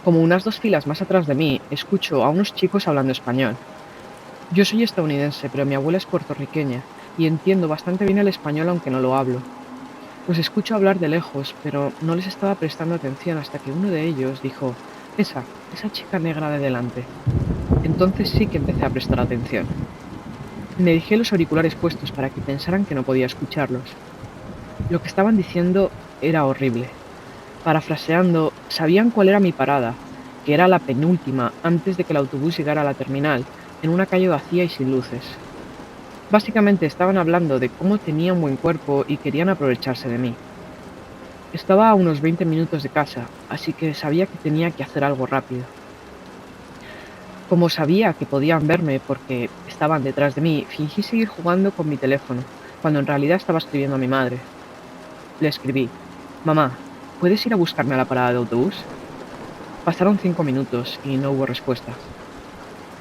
Como unas 2 filas más atrás de mí, escucho a unos chicos hablando español. Yo soy estadounidense, pero mi abuela es puertorriqueña, y entiendo bastante bien el español aunque no lo hablo. Los escucho hablar de lejos, pero no les estaba prestando atención hasta que uno de ellos dijo: esa chica negra de delante. Entonces sí que empecé a prestar atención. Me dejé los auriculares puestos para que pensaran que no podía escucharlos. Lo que estaban diciendo era horrible. Parafraseando, sabían cuál era mi parada, que era la penúltima antes de que el autobús llegara a la terminal, en una calle vacía y sin luces. Básicamente estaban hablando de cómo tenía un buen cuerpo y querían aprovecharse de mí. Estaba a unos 20 minutos de casa, así que sabía que tenía que hacer algo rápido. Como sabía que podían verme porque estaban detrás de mí, fingí seguir jugando con mi teléfono, cuando en realidad estaba escribiendo a mi madre. Le escribí: mamá, ¿puedes ir a buscarme a la parada de autobús? Pasaron 5 minutos y no hubo respuesta.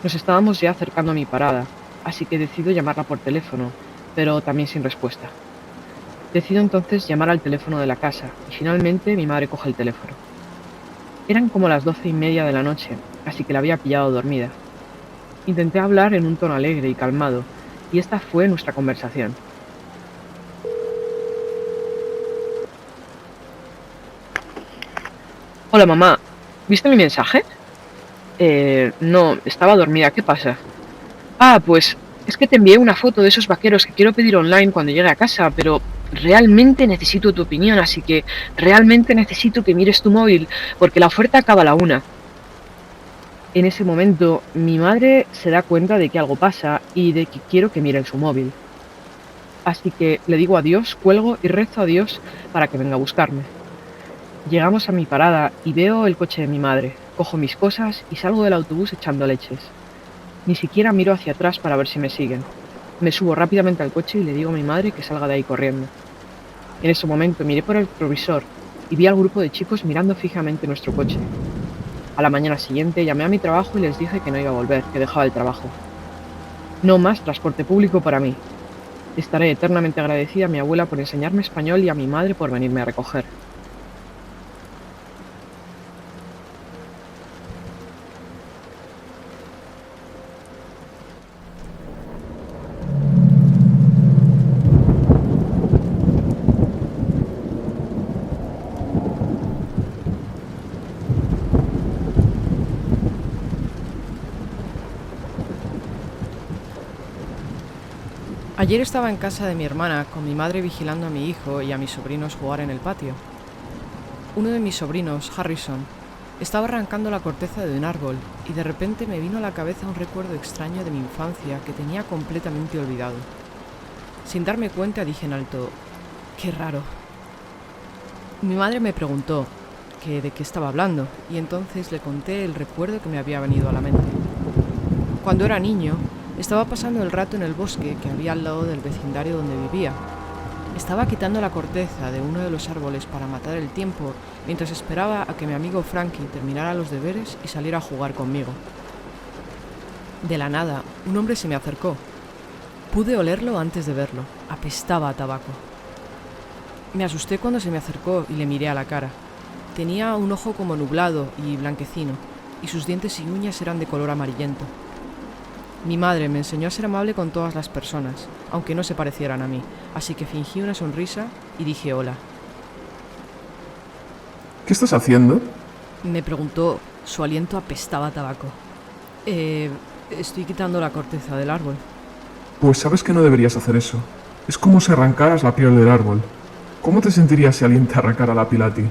Nos estábamos ya acercando a mi parada, así que decido llamarla por teléfono, pero también sin respuesta. Decido entonces llamar al teléfono de la casa y finalmente mi madre coge el teléfono. Eran como las 12:30 de la noche, así que la había pillado dormida. Intenté hablar en un tono alegre y calmado, y esta fue nuestra conversación. Hola mamá, ¿viste mi mensaje? No, estaba dormida, ¿qué pasa? Ah, pues es que te envié una foto de esos vaqueros que quiero pedir online cuando llegue a casa, pero realmente necesito tu opinión, así que realmente necesito que mires tu móvil, porque la oferta acaba a la 1. En ese momento, mi madre se da cuenta de que algo pasa y de que quiero que mire en su móvil. Así que le digo adiós, cuelgo y rezo a Dios para que venga a buscarme. Llegamos a mi parada y veo el coche de mi madre. Cojo mis cosas y salgo del autobús echando leches. Ni siquiera miro hacia atrás para ver si me siguen. Me subo rápidamente al coche y le digo a mi madre que salga de ahí corriendo. En ese momento miré por el retrovisor y vi al grupo de chicos mirando fijamente nuestro coche. A la mañana siguiente llamé a mi trabajo y les dije que no iba a volver, que dejaba el trabajo. No más transporte público para mí. Estaré eternamente agradecida a mi abuela por enseñarme español y a mi madre por venirme a recoger. Ayer estaba en casa de mi hermana con mi madre vigilando a mi hijo y a mis sobrinos jugar en el patio. Uno de mis sobrinos, Harrison, estaba arrancando la corteza de un árbol y de repente me vino a la cabeza un recuerdo extraño de mi infancia que tenía completamente olvidado. Sin darme cuenta dije en alto, ¡qué raro! Mi madre me preguntó que de qué estaba hablando y entonces le conté el recuerdo que me había venido a la mente. Cuando era niño, estaba pasando el rato en el bosque que había al lado del vecindario donde vivía. Estaba quitando la corteza de uno de los árboles para matar el tiempo mientras esperaba a que mi amigo Frankie terminara los deberes y saliera a jugar conmigo. De la nada, un hombre se me acercó. Pude olerlo antes de verlo. Apestaba a tabaco. Me asusté cuando se me acercó y le miré a la cara. Tenía un ojo como nublado y blanquecino, y sus dientes y uñas eran de color amarillento. Mi madre me enseñó a ser amable con todas las personas, aunque no se parecieran a mí, así que fingí una sonrisa y dije hola. ¿Qué estás haciendo? Me preguntó, su aliento apestaba a tabaco. Estoy quitando la corteza del árbol. Pues sabes que no deberías hacer eso. Es como si arrancaras la piel del árbol. ¿Cómo te sentirías si alguien te arrancara la piel a ti?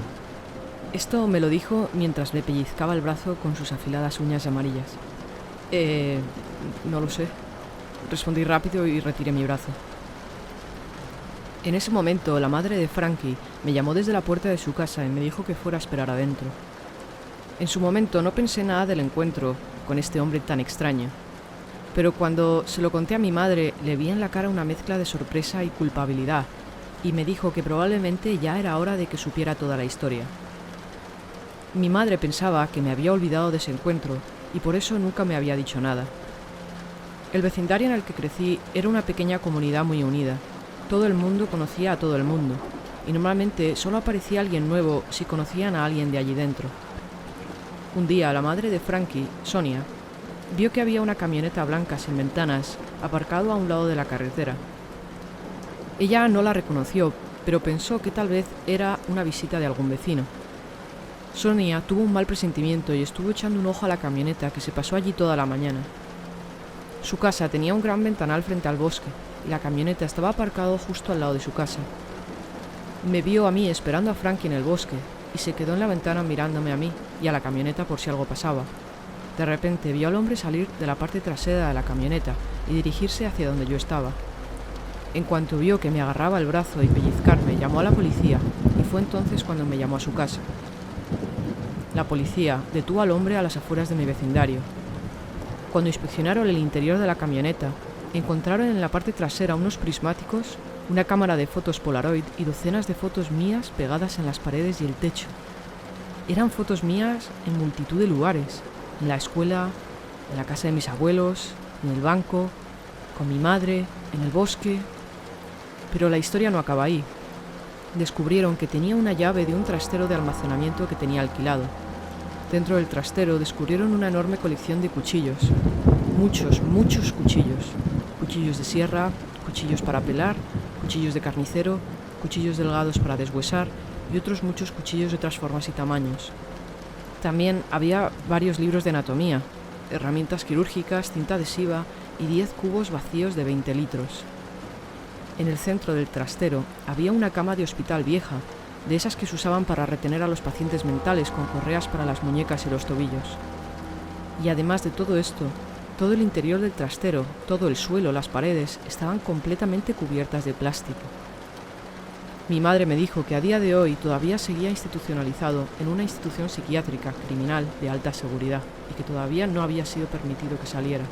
Esto me lo dijo mientras me pellizcaba el brazo con sus afiladas uñas amarillas. No lo sé. Respondí rápido y retiré mi brazo. En ese momento, la madre de Frankie me llamó desde la puerta de su casa y me dijo que fuera a esperar adentro. En su momento no pensé nada del encuentro con este hombre tan extraño, pero cuando se lo conté a mi madre le vi en la cara una mezcla de sorpresa y culpabilidad, y me dijo que probablemente ya era hora de que supiera toda la historia. Mi madre pensaba que me había olvidado de ese encuentro y por eso nunca me había dicho nada. El vecindario en el que crecí era una pequeña comunidad muy unida. Todo el mundo conocía a todo el mundo, y normalmente solo aparecía alguien nuevo si conocían a alguien de allí dentro. Un día la madre de Frankie, Sonia, vio que había una camioneta blanca sin ventanas aparcado a un lado de la carretera. Ella no la reconoció, pero pensó que tal vez era una visita de algún vecino. Sonia tuvo un mal presentimiento y estuvo echando un ojo a la camioneta que se pasó allí toda la mañana. Su casa tenía un gran ventanal frente al bosque y la camioneta estaba aparcado justo al lado de su casa. Me vio a mí esperando a Frankie en el bosque y se quedó en la ventana mirándome a mí y a la camioneta por si algo pasaba. De repente vio al hombre salir de la parte trasera de la camioneta y dirigirse hacia donde yo estaba. En cuanto vio que me agarraba el brazo y pellizcarme, llamó a la policía y fue entonces cuando me llamó a su casa. La policía detuvo al hombre a las afueras de mi vecindario. Cuando inspeccionaron el interior de la camioneta, encontraron en la parte trasera unos prismáticos, una cámara de fotos Polaroid y docenas de fotos mías pegadas en las paredes y el techo. Eran fotos mías en multitud de lugares, en la escuela, en la casa de mis abuelos, en el banco, con mi madre, en el bosque. Pero la historia no acaba ahí. Descubrieron que tenía una llave de un trastero de almacenamiento que tenía alquilado. Dentro del trastero descubrieron una enorme colección de cuchillos. Muchos cuchillos. Cuchillos de sierra, cuchillos para pelar, cuchillos de carnicero, cuchillos delgados para deshuesar y otros muchos cuchillos de otras formas y tamaños. También había varios libros de anatomía, herramientas quirúrgicas, cinta adhesiva y 10 cubos vacíos de 20 litros. En el centro del trastero había una cama de hospital vieja, de esas que se usaban para retener a los pacientes mentales con correas para las muñecas y los tobillos. Y además de todo esto, todo el interior del trastero, todo el suelo, las paredes, estaban completamente cubiertas de plástico. Mi madre me dijo que a día de hoy todavía seguía institucionalizado en una institución psiquiátrica criminal de alta seguridad y que todavía no había sido permitido que saliera.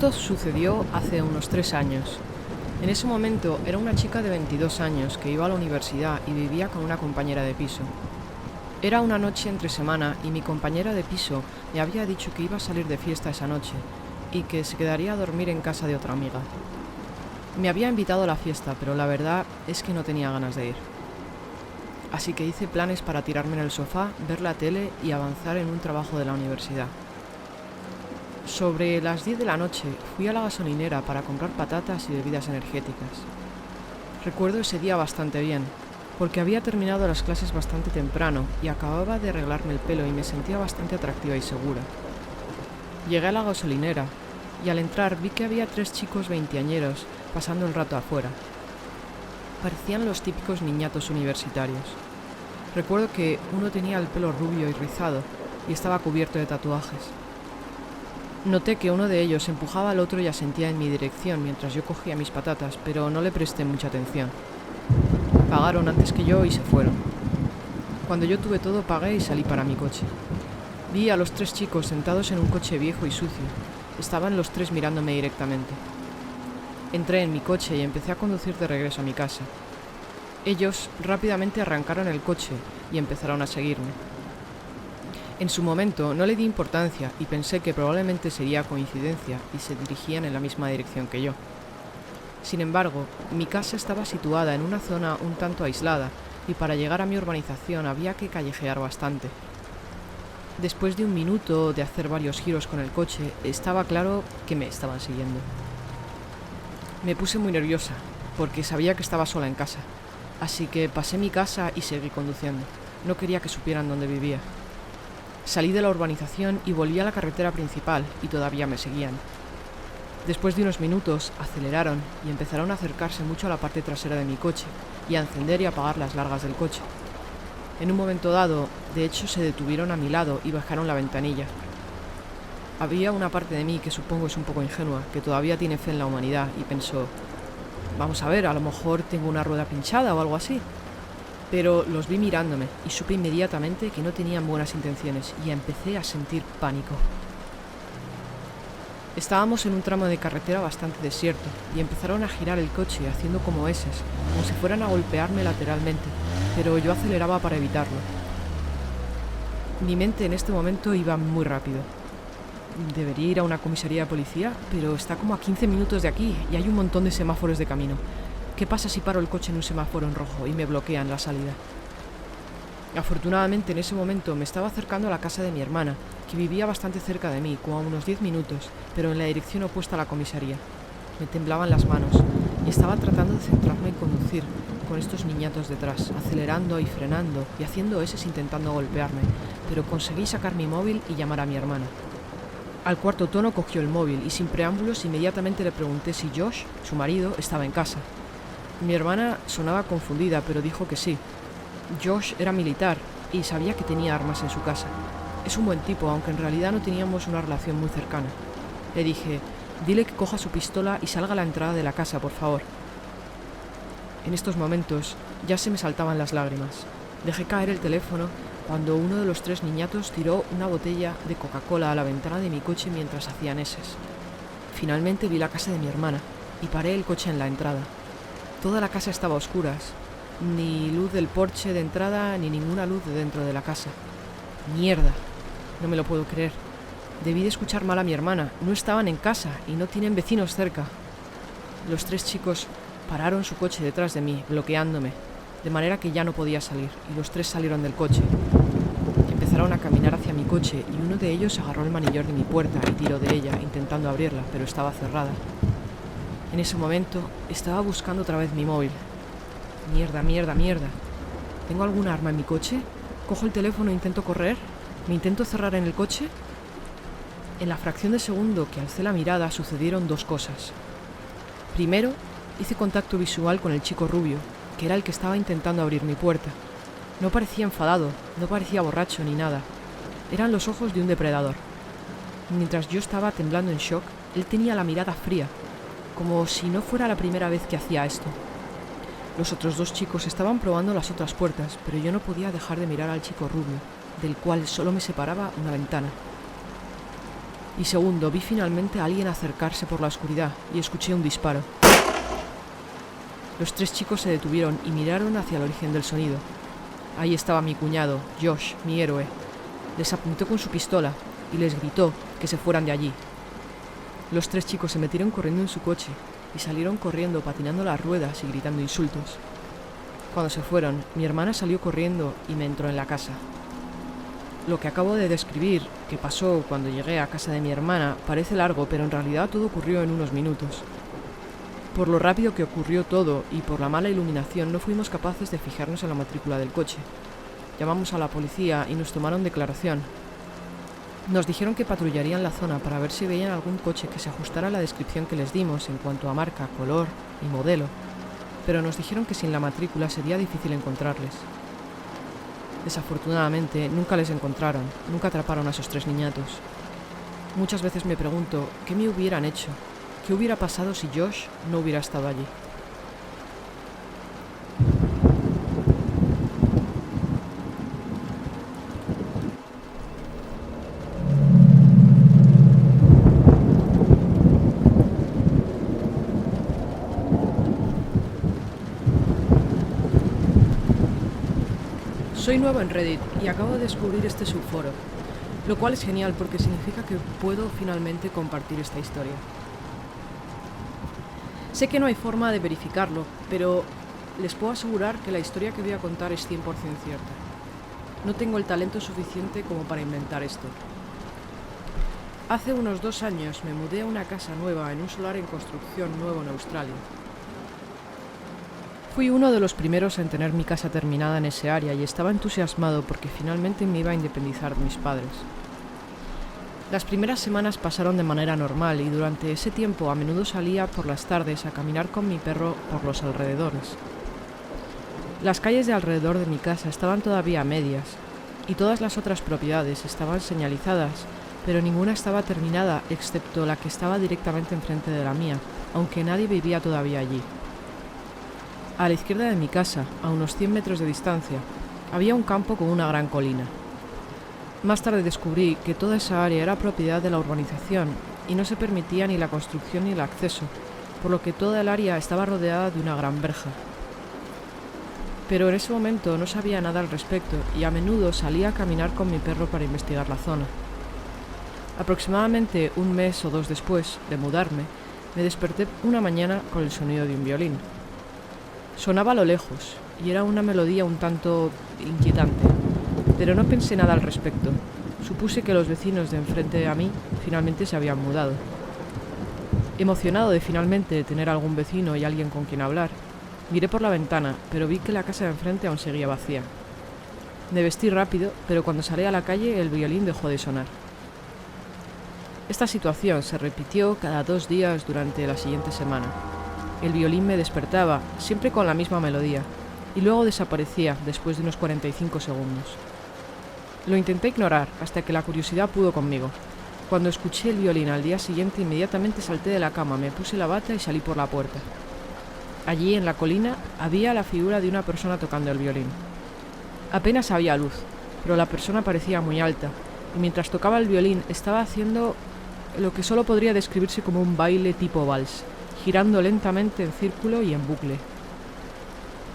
Esto sucedió hace unos 3 años. En ese momento era una chica de 22 años que iba a la universidad y vivía con una compañera de piso. Era una noche entre semana y mi compañera de piso me había dicho que iba a salir de fiesta esa noche y que se quedaría a dormir en casa de otra amiga. Me había invitado a la fiesta, pero la verdad es que no tenía ganas de ir. Así que hice planes para tirarme en el sofá, ver la tele y avanzar en un trabajo de la universidad. Sobre las 10 de la noche fui a la gasolinera para comprar patatas y bebidas energéticas. Recuerdo ese día bastante bien, porque había terminado las clases bastante temprano y acababa de arreglarme el pelo y me sentía bastante atractiva y segura. Llegué a la gasolinera y al entrar vi que había 3 chicos veinteañeros pasando el rato afuera. Parecían los típicos niñatos universitarios. Recuerdo que uno tenía el pelo rubio y rizado y estaba cubierto de tatuajes. Noté que uno de ellos empujaba al otro y asentía en mi dirección mientras yo cogía mis patatas, pero no le presté mucha atención. Pagaron antes que yo y se fueron. Cuando yo tuve todo, pagué y salí para mi coche. Vi a los 3 chicos sentados en un coche viejo y sucio. Estaban los 3 mirándome directamente. Entré en mi coche y empecé a conducir de regreso a mi casa. Ellos rápidamente arrancaron el coche y empezaron a seguirme. En su momento no le di importancia y pensé que probablemente sería coincidencia y se dirigían en la misma dirección que yo. Sin embargo, mi casa estaba situada en una zona un tanto aislada y para llegar a mi urbanización había que callejear bastante. Después de un minuto de hacer varios giros con el coche, estaba claro que me estaban siguiendo. Me puse muy nerviosa, porque sabía que estaba sola en casa, así que pasé mi casa y seguí conduciendo. No quería que supieran dónde vivía. Salí de la urbanización y volví a la carretera principal y todavía me seguían. Después de unos minutos, aceleraron y empezaron a acercarse mucho a la parte trasera de mi coche y a encender y apagar las largas del coche. En un momento dado, de hecho, se detuvieron a mi lado y bajaron la ventanilla. Había una parte de mí que supongo es un poco ingenua, que todavía tiene fe en la humanidad y pensó, vamos a ver, a lo mejor tengo una rueda pinchada o algo así. Pero los vi mirándome y supe inmediatamente que no tenían buenas intenciones y empecé a sentir pánico. Estábamos en un tramo de carretera bastante desierto y empezaron a girar el coche haciendo como eses, como si fueran a golpearme lateralmente, pero yo aceleraba para evitarlo. Mi mente en este momento iba muy rápido. Debería ir a una comisaría de policía, pero está como a 15 minutos de aquí y hay un montón de semáforos de camino. ¿Qué pasa si paro el coche en un semáforo en rojo y me bloquean la salida? Afortunadamente en ese momento me estaba acercando a la casa de mi hermana, que vivía bastante cerca de mí, como a unos 10 minutos, pero en la dirección opuesta a la comisaría. Me temblaban las manos y estaba tratando de centrarme en conducir, con estos niñatos detrás, acelerando y frenando y haciendo eses intentando golpearme, pero conseguí sacar mi móvil y llamar a mi hermana. Al cuarto tono cogió el móvil y sin preámbulos inmediatamente le pregunté si Josh, su marido, estaba en casa. Mi hermana sonaba confundida, pero dijo que sí. Josh era militar y sabía que tenía armas en su casa. Es un buen tipo, aunque en realidad no teníamos una relación muy cercana. Le dije, dile que coja su pistola y salga a la entrada de la casa, por favor. En estos momentos ya se me saltaban las lágrimas. Dejé caer el teléfono cuando uno de los 3 niñatos tiró una botella de Coca-Cola a la ventana de mi coche mientras hacían eses. Finalmente vi la casa de mi hermana y paré el coche en la entrada. Toda la casa estaba a oscuras, ni luz del porche de entrada ni ninguna luz de dentro de la casa. ¡Mierda! No me lo puedo creer. Debí de escuchar mal a mi hermana. No estaban en casa y no tienen vecinos cerca. Los 3 chicos pararon su coche detrás de mí, bloqueándome, de manera que ya no podía salir, y los 3 salieron del coche. Empezaron a caminar hacia mi coche y uno de ellos agarró el manillar de mi puerta y tiró de ella, intentando abrirla, pero estaba cerrada. En ese momento estaba buscando otra vez mi móvil. Mierda, mierda, mierda. ¿Tengo alguna arma en mi coche? Cojo el teléfono e intento correr. ¿Me intento cerrar en el coche? En la fracción de segundo que alcé la mirada sucedieron 2 cosas. Primero, hice contacto visual con el chico rubio, que era el que estaba intentando abrir mi puerta. No parecía enfadado, no parecía borracho ni nada. Eran los ojos de un depredador. Mientras yo estaba temblando en shock, él tenía la mirada fría, como si no fuera la primera vez que hacía esto. Los otros 2 chicos estaban probando las otras puertas, pero yo no podía dejar de mirar al chico rubio, del cual solo me separaba una ventana. Y segundo, vi finalmente a alguien acercarse por la oscuridad y escuché un disparo. Los 3 chicos se detuvieron y miraron hacia el origen del sonido. Ahí estaba mi cuñado, Josh, mi héroe. Les apuntó con su pistola y les gritó que se fueran de allí. Los 3 chicos se metieron corriendo en su coche y salieron corriendo, patinando las ruedas y gritando insultos. Cuando se fueron, mi hermana salió corriendo y me entró en la casa. Lo que acabo de describir, que pasó cuando llegué a casa de mi hermana, parece largo, pero en realidad todo ocurrió en unos minutos. Por lo rápido que ocurrió todo y por la mala iluminación no fuimos capaces de fijarnos en la matrícula del coche. Llamamos a la policía y nos tomaron declaración. Nos dijeron que patrullarían la zona para ver si veían algún coche que se ajustara a la descripción que les dimos en cuanto a marca, color y modelo, pero nos dijeron que sin la matrícula sería difícil encontrarles. Desafortunadamente, nunca les encontraron, nunca atraparon a esos 3 niñatos. Muchas veces me pregunto qué me hubieran hecho, qué hubiera pasado si Josh no hubiera estado allí. Soy nuevo en Reddit y acabo de descubrir este subforo, lo cual es genial porque significa que puedo finalmente compartir esta historia. Sé que no hay forma de verificarlo, pero les puedo asegurar que la historia que voy a contar es 100% cierta. No tengo el talento suficiente como para inventar esto. Hace unos 2 años me mudé a una casa nueva en un solar en construcción nuevo en Australia. Fui uno de los primeros en tener mi casa terminada en ese área y estaba entusiasmado porque finalmente me iba a independizar de mis padres. Las primeras semanas pasaron de manera normal y durante ese tiempo a menudo salía por las tardes a caminar con mi perro por los alrededores. Las calles de alrededor de mi casa estaban todavía a medias y todas las otras propiedades estaban señalizadas, pero ninguna estaba terminada excepto la que estaba directamente enfrente de la mía, aunque nadie vivía todavía allí. A la izquierda de mi casa, a unos 100 metros de distancia, había un campo con una gran colina. Más tarde descubrí que toda esa área era propiedad de la urbanización y no se permitía ni la construcción ni el acceso, por lo que toda el área estaba rodeada de una gran verja. Pero en ese momento no sabía nada al respecto y a menudo salía a caminar con mi perro para investigar la zona. Aproximadamente 1 mes o 2 después de mudarme, me desperté una mañana con el sonido de un violín. Sonaba a lo lejos y era una melodía un tanto inquietante, pero no pensé nada al respecto. Supuse que los vecinos de enfrente a mí finalmente se habían mudado. Emocionado de finalmente tener algún vecino y alguien con quien hablar, miré por la ventana, pero vi que la casa de enfrente aún seguía vacía. Me vestí rápido, pero cuando salí a la calle el violín dejó de sonar. Esta situación se repitió cada 2 días durante la siguiente semana. El violín me despertaba, siempre con la misma melodía, y luego desaparecía después de unos 45 segundos. Lo intenté ignorar hasta que la curiosidad pudo conmigo. Cuando escuché el violín al día siguiente, inmediatamente salté de la cama, me puse la bata y salí por la puerta. Allí, en la colina, había la figura de una persona tocando el violín. Apenas había luz, pero la persona parecía muy alta, y mientras tocaba el violín estaba haciendo lo que solo podría describirse como un baile tipo vals, girando lentamente en círculo y en bucle.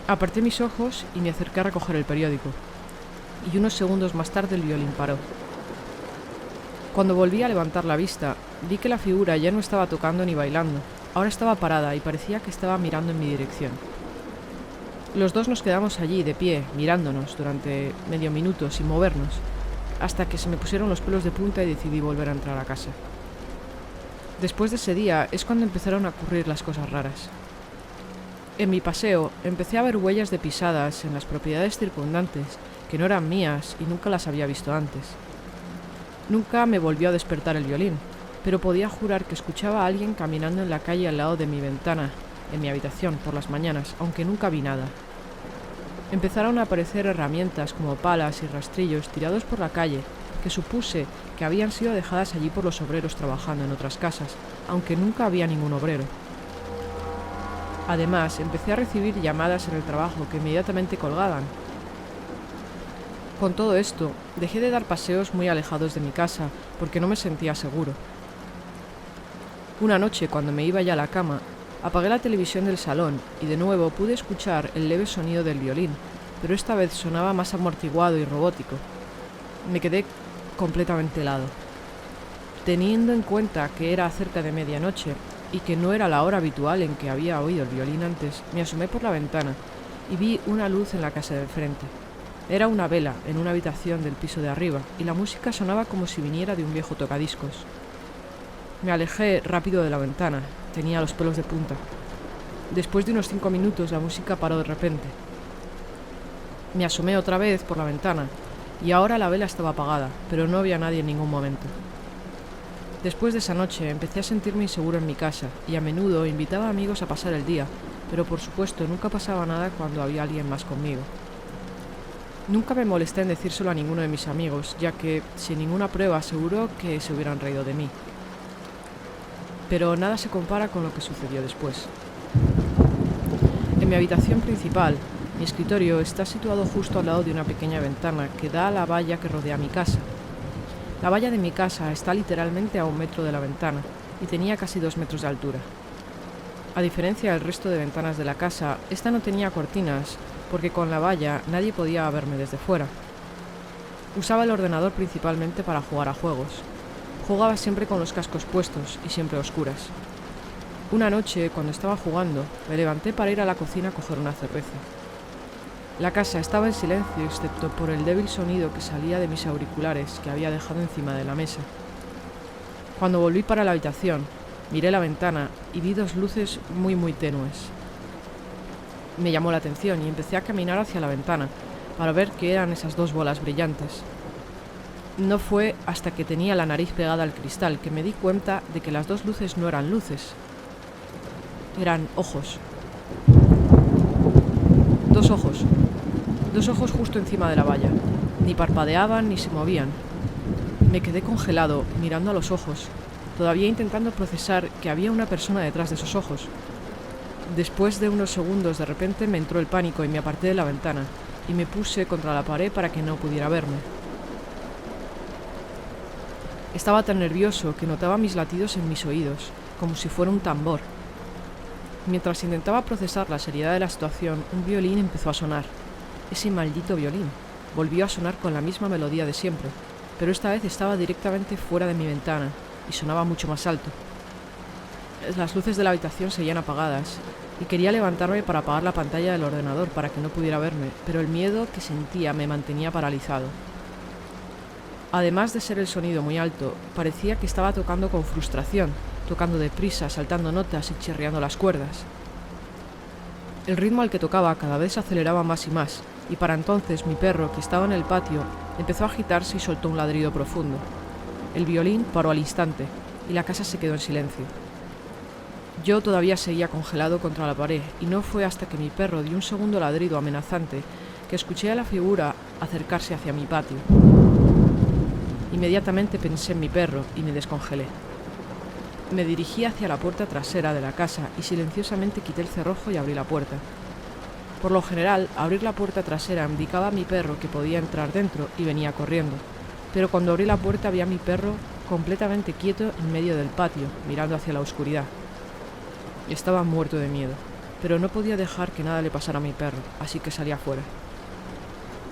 Aparté mis ojos y me acerqué a recoger el periódico, y unos segundos más tarde el violín paró. Cuando volví a levantar la vista, vi que la figura ya no estaba tocando ni bailando, ahora estaba parada y parecía que estaba mirando en mi dirección. Los dos nos quedamos allí de pie, mirándonos durante medio minuto sin movernos, hasta que se me pusieron los pelos de punta y decidí volver a entrar a casa. Después de ese día es cuando empezaron a ocurrir las cosas raras. En mi paseo empecé a ver huellas de pisadas en las propiedades circundantes que no eran mías y nunca las había visto antes. Nunca me volvió a despertar el violín, pero podía jurar que escuchaba a alguien caminando en la calle al lado de mi ventana, en mi habitación, por las mañanas, aunque nunca vi nada. Empezaron a aparecer herramientas como palas y rastrillos tirados por la calle, que supuse que habían sido dejadas allí por los obreros trabajando en otras casas, aunque nunca había ningún obrero. Además, empecé a recibir llamadas en el trabajo que inmediatamente colgaban. Con todo esto, dejé de dar paseos muy alejados de mi casa porque no me sentía seguro. Una noche, cuando me iba ya a la cama, apagué la televisión del salón y de nuevo pude escuchar el leve sonido del violín, pero esta vez sonaba más amortiguado y robótico. Me quedé completamente helado. Teniendo en cuenta que era cerca de medianoche y que no era la hora habitual en que había oído el violín antes, me asomé por la ventana y vi una luz en la casa de enfrente. Era una vela en una habitación del piso de arriba y la música sonaba como si viniera de un viejo tocadiscos. Me alejé rápido de la ventana, tenía los pelos de punta. Después de unos 5 minutos la música paró de repente. Me asomé otra vez por la ventana y ahora la vela estaba apagada, pero no había nadie en ningún momento. Después de esa noche empecé a sentirme inseguro en mi casa y a menudo invitaba a amigos a pasar el día, pero por supuesto nunca pasaba nada cuando había alguien más conmigo. Nunca me molesté en decírselo a ninguno de mis amigos, ya que, sin ninguna prueba, seguro que se hubieran reído de mí. Pero nada se compara con lo que sucedió después. En mi habitación principal, mi escritorio está situado justo al lado de una pequeña ventana que da a la valla que rodea mi casa. La valla de mi casa está literalmente a 1 metro de la ventana y tenía casi 2 metros de altura. A diferencia del resto de ventanas de la casa, esta no tenía cortinas, porque con la valla nadie podía verme desde fuera. Usaba el ordenador principalmente para jugar a juegos. Jugaba siempre con los cascos puestos y siempre a oscuras. Una noche, cuando estaba jugando, me levanté para ir a la cocina a coger una cerveza. La casa estaba en silencio excepto por el débil sonido que salía de mis auriculares que había dejado encima de la mesa. Cuando volví para la habitación, miré la ventana y vi 2 luces muy tenues. Me llamó la atención y empecé a caminar hacia la ventana para ver qué eran esas 2 bolas brillantes. No fue hasta que tenía la nariz pegada al cristal que me di cuenta de que las 2 luces no eran luces. Eran ojos. 2 ojos. 2 ojos justo encima de la valla. Ni parpadeaban ni se movían. Me quedé congelado mirando a los ojos, todavía intentando procesar que había una persona detrás de esos ojos. Después de unos segundos de repente me entró el pánico y me aparté de la ventana y me puse contra la pared para que no pudiera verme. Estaba tan nervioso que notaba mis latidos en mis oídos, como si fuera un tambor. Mientras intentaba procesar la seriedad de la situación, un violín empezó a sonar. Ese maldito violín volvió a sonar con la misma melodía de siempre, pero esta vez estaba directamente fuera de mi ventana y sonaba mucho más alto. Las luces de la habitación seguían apagadas y quería levantarme para apagar la pantalla del ordenador para que no pudiera verme, pero el miedo que sentía me mantenía paralizado. Además de ser el sonido muy alto, parecía que estaba tocando con frustración, tocando deprisa, saltando notas y chirriando las cuerdas. El ritmo al que tocaba cada vez se aceleraba más y más, y para entonces mi perro, que estaba en el patio, empezó a agitarse y soltó un ladrido profundo. El violín paró al instante, y la casa se quedó en silencio. Yo todavía seguía congelado contra la pared, y no fue hasta que mi perro dio un segundo ladrido amenazante que escuché a la figura acercarse hacia mi patio. Inmediatamente pensé en mi perro y me descongelé. Me dirigí hacia la puerta trasera de la casa y silenciosamente quité el cerrojo y abrí la puerta. Por lo general, abrir la puerta trasera indicaba a mi perro que podía entrar dentro y venía corriendo, pero cuando abrí la puerta vi a mi perro completamente quieto en medio del patio, mirando hacia la oscuridad. Estaba muerto de miedo, pero no podía dejar que nada le pasara a mi perro, así que salí afuera.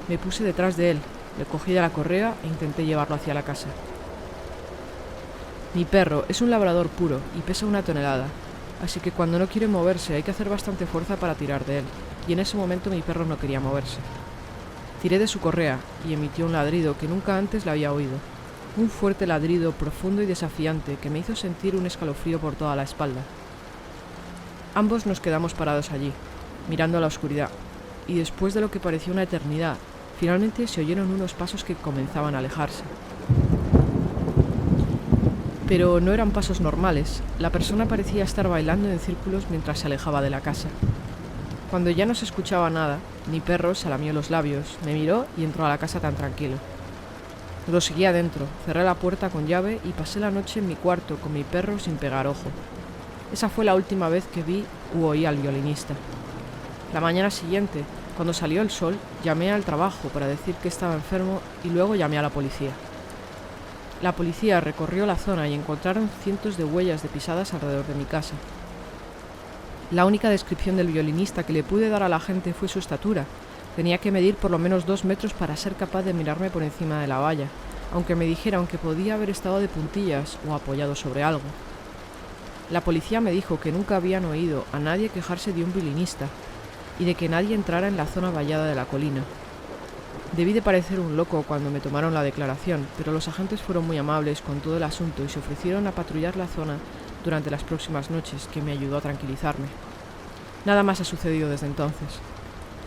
Me puse detrás de él, le cogí de la correa e intenté llevarlo hacia la casa. Mi perro es un labrador puro y pesa 1 tonelada, así que cuando no quiere moverse hay que hacer bastante fuerza para tirar de él, y en ese momento mi perro no quería moverse. Tiré de su correa y emitió un ladrido que nunca antes le había oído. Un fuerte ladrido profundo y desafiante que me hizo sentir un escalofrío por toda la espalda. Ambos nos quedamos parados allí, mirando a la oscuridad, y después de lo que pareció una eternidad, finalmente se oyeron unos pasos que comenzaban a alejarse. Pero no eran pasos normales, la persona parecía estar bailando en círculos mientras se alejaba de la casa. Cuando ya no se escuchaba nada, mi perro se lamió los labios, me miró y entró a la casa tan tranquilo. Lo seguí adentro, cerré la puerta con llave y pasé la noche en mi cuarto con mi perro sin pegar ojo. Esa fue la última vez que vi u oí al violinista. La mañana siguiente, Cuando salió el sol, llamé al trabajo para decir que estaba enfermo y luego llamé a la policía. La policía recorrió la zona y encontraron cientos de huellas de pisadas alrededor de mi casa. La única descripción del violinista que le pude dar a la gente fue su estatura. Tenía que medir por lo menos 2 metros para ser capaz de mirarme por encima de la valla, aunque me dijeron que podía haber estado de puntillas o apoyado sobre algo. La policía me dijo que nunca habían oído a nadie quejarse de un violinista y de que nadie entrara en la zona vallada de la colina. Debí de parecer un loco cuando me tomaron la declaración, pero los agentes fueron muy amables con todo el asunto y se ofrecieron a patrullar la zona durante las próximas noches, que me ayudó a tranquilizarme. Nada más ha sucedido desde entonces.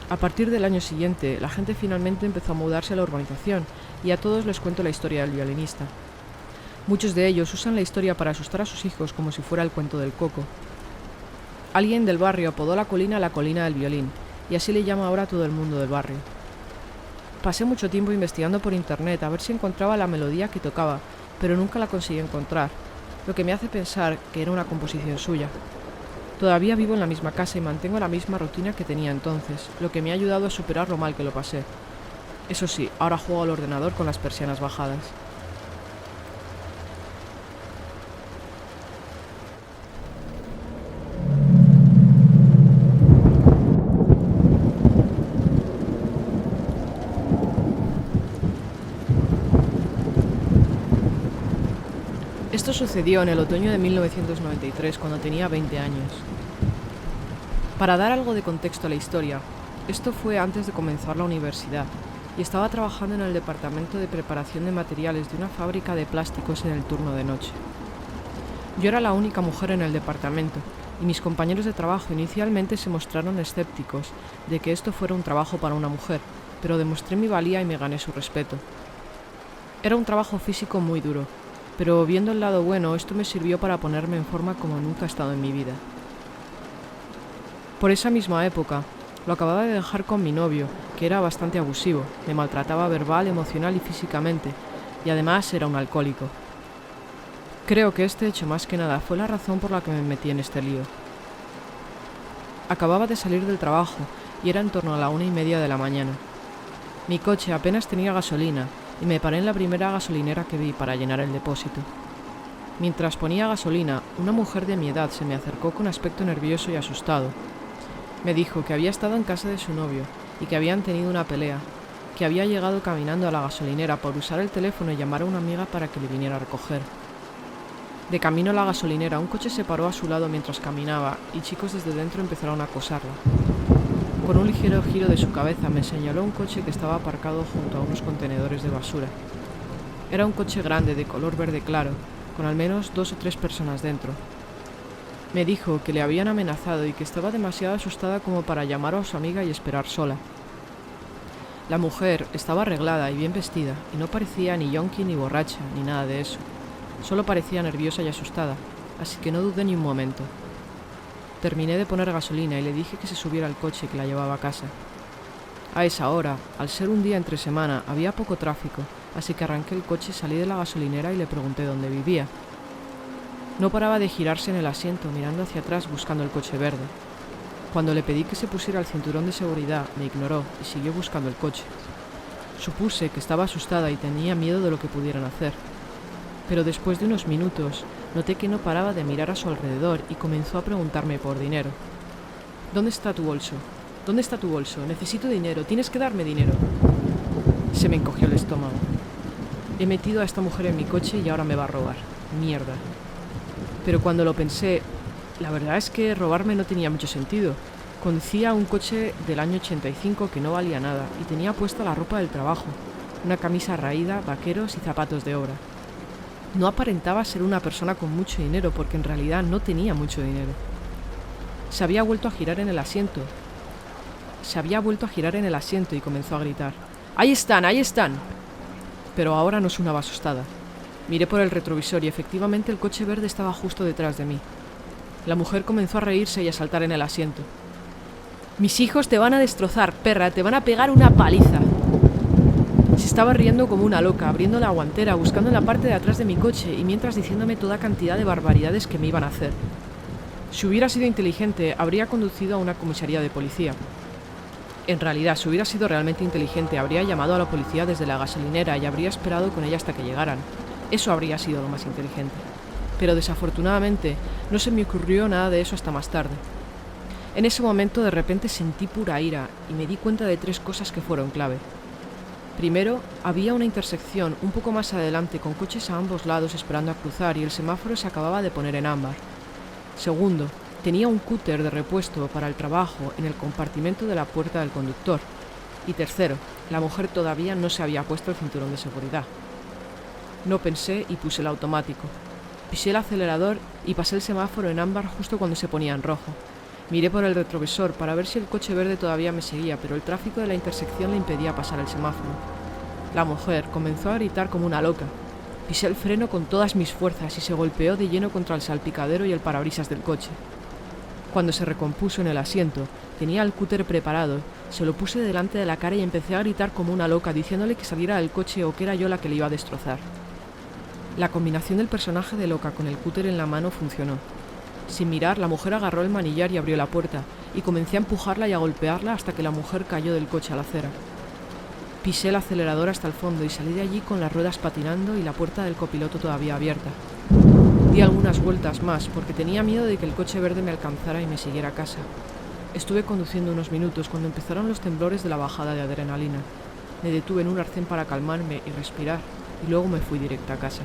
A partir del año siguiente, la gente finalmente empezó a mudarse a la urbanización y a todos les cuento la historia del violinista. Muchos de ellos usan la historia para asustar a sus hijos como si fuera el cuento del coco. Alguien del barrio apodó la colina del violín, y así le llama ahora a todo el mundo del barrio. Pasé mucho tiempo investigando por internet a ver si encontraba la melodía que tocaba, pero nunca la conseguí encontrar, lo que me hace pensar que era una composición suya. Todavía vivo en la misma casa y mantengo la misma rutina que tenía entonces, lo que me ha ayudado a superar lo mal que lo pasé. Eso sí, ahora juego al ordenador con las persianas bajadas. Esto sucedió en el otoño de 1993, cuando tenía 20 años. Para dar algo de contexto a la historia, esto fue antes de comenzar la universidad, y estaba trabajando en el departamento de preparación de materiales de una fábrica de plásticos en el turno de noche. Yo era la única mujer en el departamento, y mis compañeros de trabajo inicialmente se mostraron escépticos de que esto fuera un trabajo para una mujer, pero demostré mi valía y me gané su respeto. Era un trabajo físico muy duro, pero viendo el lado bueno, esto me sirvió para ponerme en forma como nunca he estado en mi vida. Por esa misma época, lo acababa de dejar con mi novio, que era bastante abusivo, me maltrataba verbal, emocional y físicamente, y además era un alcohólico. Creo que este hecho más que nada fue la razón por la que me metí en este lío. Acababa de salir del trabajo y era en torno a la 1:30 de la mañana. Mi coche apenas tenía gasolina y me paré en la primera gasolinera que vi para llenar el depósito. Mientras ponía gasolina, una mujer de mi edad se me acercó con aspecto nervioso y asustado. Me dijo que había estado en casa de su novio y que habían tenido una pelea, que había llegado caminando a la gasolinera por usar el teléfono y llamar a una amiga para que le viniera a recoger. De camino a la gasolinera, un coche se paró a su lado mientras caminaba y chicos desde dentro empezaron a acosarla. Con un ligero giro de su cabeza me señaló un coche que estaba aparcado junto a unos contenedores de basura. Era un coche grande de color verde claro, con al menos 2 o 3 personas dentro. Me dijo que le habían amenazado y que estaba demasiado asustada como para llamar a su amiga y esperar sola. La mujer estaba arreglada y bien vestida, y no parecía ni yonki ni borracha, ni nada de eso. Solo parecía nerviosa y asustada, así que no dudé ni un momento. Terminé de poner gasolina y le dije que se subiera al coche que la llevaba a casa. A esa hora, al ser un día entre semana, había poco tráfico, así que arranqué el coche, salí de la gasolinera y le pregunté dónde vivía. No paraba de girarse en el asiento, mirando hacia atrás buscando el coche verde. Cuando le pedí que se pusiera el cinturón de seguridad, me ignoró y siguió buscando el coche. Supuse que estaba asustada y tenía miedo de lo que pudieran hacer. Pero después de unos minutos, noté que no paraba de mirar a su alrededor y comenzó a preguntarme por dinero. ¿Dónde está tu bolso? ¿Dónde está tu bolso? Necesito dinero, tienes que darme dinero. Se me encogió el estómago. He metido a esta mujer en mi coche y ahora me va a robar. Mierda. Pero cuando lo pensé, la verdad es que robarme no tenía mucho sentido. Conducía un coche del año 85 que no valía nada y tenía puesta la ropa del trabajo, una camisa raída, vaqueros y zapatos de obra. No aparentaba ser una persona con mucho dinero porque en realidad no tenía mucho dinero. Se había vuelto a girar en el asiento. Y comenzó a gritar. ¡Ahí están! ¡Ahí están! Pero ahora no sonaba asustada. Miré por el retrovisor y efectivamente el coche verde estaba justo detrás de mí. La mujer comenzó a reírse y a saltar en el asiento. «Mis hijos te van a destrozar, perra, te van a pegar una paliza». Se estaba riendo como una loca, abriendo la guantera, buscando en la parte de atrás de mi coche y mientras diciéndome toda cantidad de barbaridades que me iban a hacer. Si hubiera sido inteligente, habría conducido a una comisaría de policía. En realidad, si hubiera sido realmente inteligente, habría llamado a la policía desde la gasolinera y habría esperado con ella hasta que llegaran. Eso habría sido lo más inteligente. Pero desafortunadamente, no se me ocurrió nada de eso hasta más tarde. En ese momento, de repente sentí pura ira y me di cuenta de 3 cosas que fueron clave. Primero, había una intersección un poco más adelante con coches a ambos lados esperando a cruzar y el semáforo se acababa de poner en ámbar. Segundo, tenía un cúter de repuesto para el trabajo en el compartimento de la puerta del conductor. Y tercero, la mujer todavía no se había puesto el cinturón de seguridad. No pensé y puse el automático. Pisé el acelerador y pasé el semáforo en ámbar justo cuando se ponía en rojo. Miré por el retrovisor para ver si el coche verde todavía me seguía, pero el tráfico de la intersección le impedía pasar el semáforo. La mujer comenzó a gritar como una loca. Pisé el freno con todas mis fuerzas y se golpeó de lleno contra el salpicadero y el parabrisas del coche. Cuando se recompuso en el asiento, tenía el cúter preparado, se lo puse delante de la cara y empecé a gritar como una loca, diciéndole que saliera del coche o que era yo la que le iba a destrozar. La combinación del personaje de loca con el cúter en la mano funcionó. Sin mirar, la mujer agarró el manillar y abrió la puerta, y comencé a empujarla y a golpearla hasta que la mujer cayó del coche a la acera. Pisé el acelerador hasta el fondo y salí de allí con las ruedas patinando y la puerta del copiloto todavía abierta. Di algunas vueltas más porque tenía miedo de que el coche verde me alcanzara y me siguiera a casa. Estuve conduciendo unos minutos cuando empezaron los temblores de la bajada de adrenalina. Me detuve en un arcén para calmarme y respirar, y luego me fui directa a casa.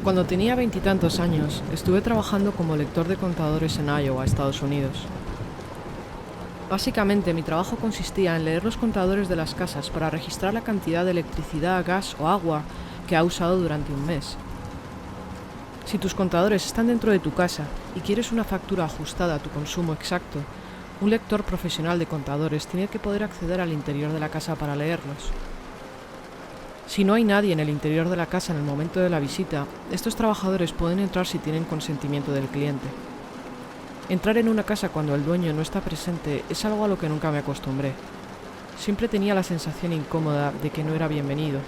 Cuando tenía 20 y tantos años, estuve trabajando como lector de contadores en Iowa, Estados Unidos. Básicamente, mi trabajo consistía en leer los contadores de las casas para registrar la cantidad de electricidad, gas o agua que ha usado durante un mes. Si tus contadores están dentro de tu casa y quieres una factura ajustada a tu consumo exacto, un lector profesional de contadores tiene que poder acceder al interior de la casa para leerlos. Si no hay nadie en el interior de la casa en el momento de la visita, estos trabajadores pueden entrar si tienen consentimiento del cliente. Entrar en una casa cuando el dueño no está presente es algo a lo que nunca me acostumbré. Siempre tenía la sensación incómoda de que no era bienvenido.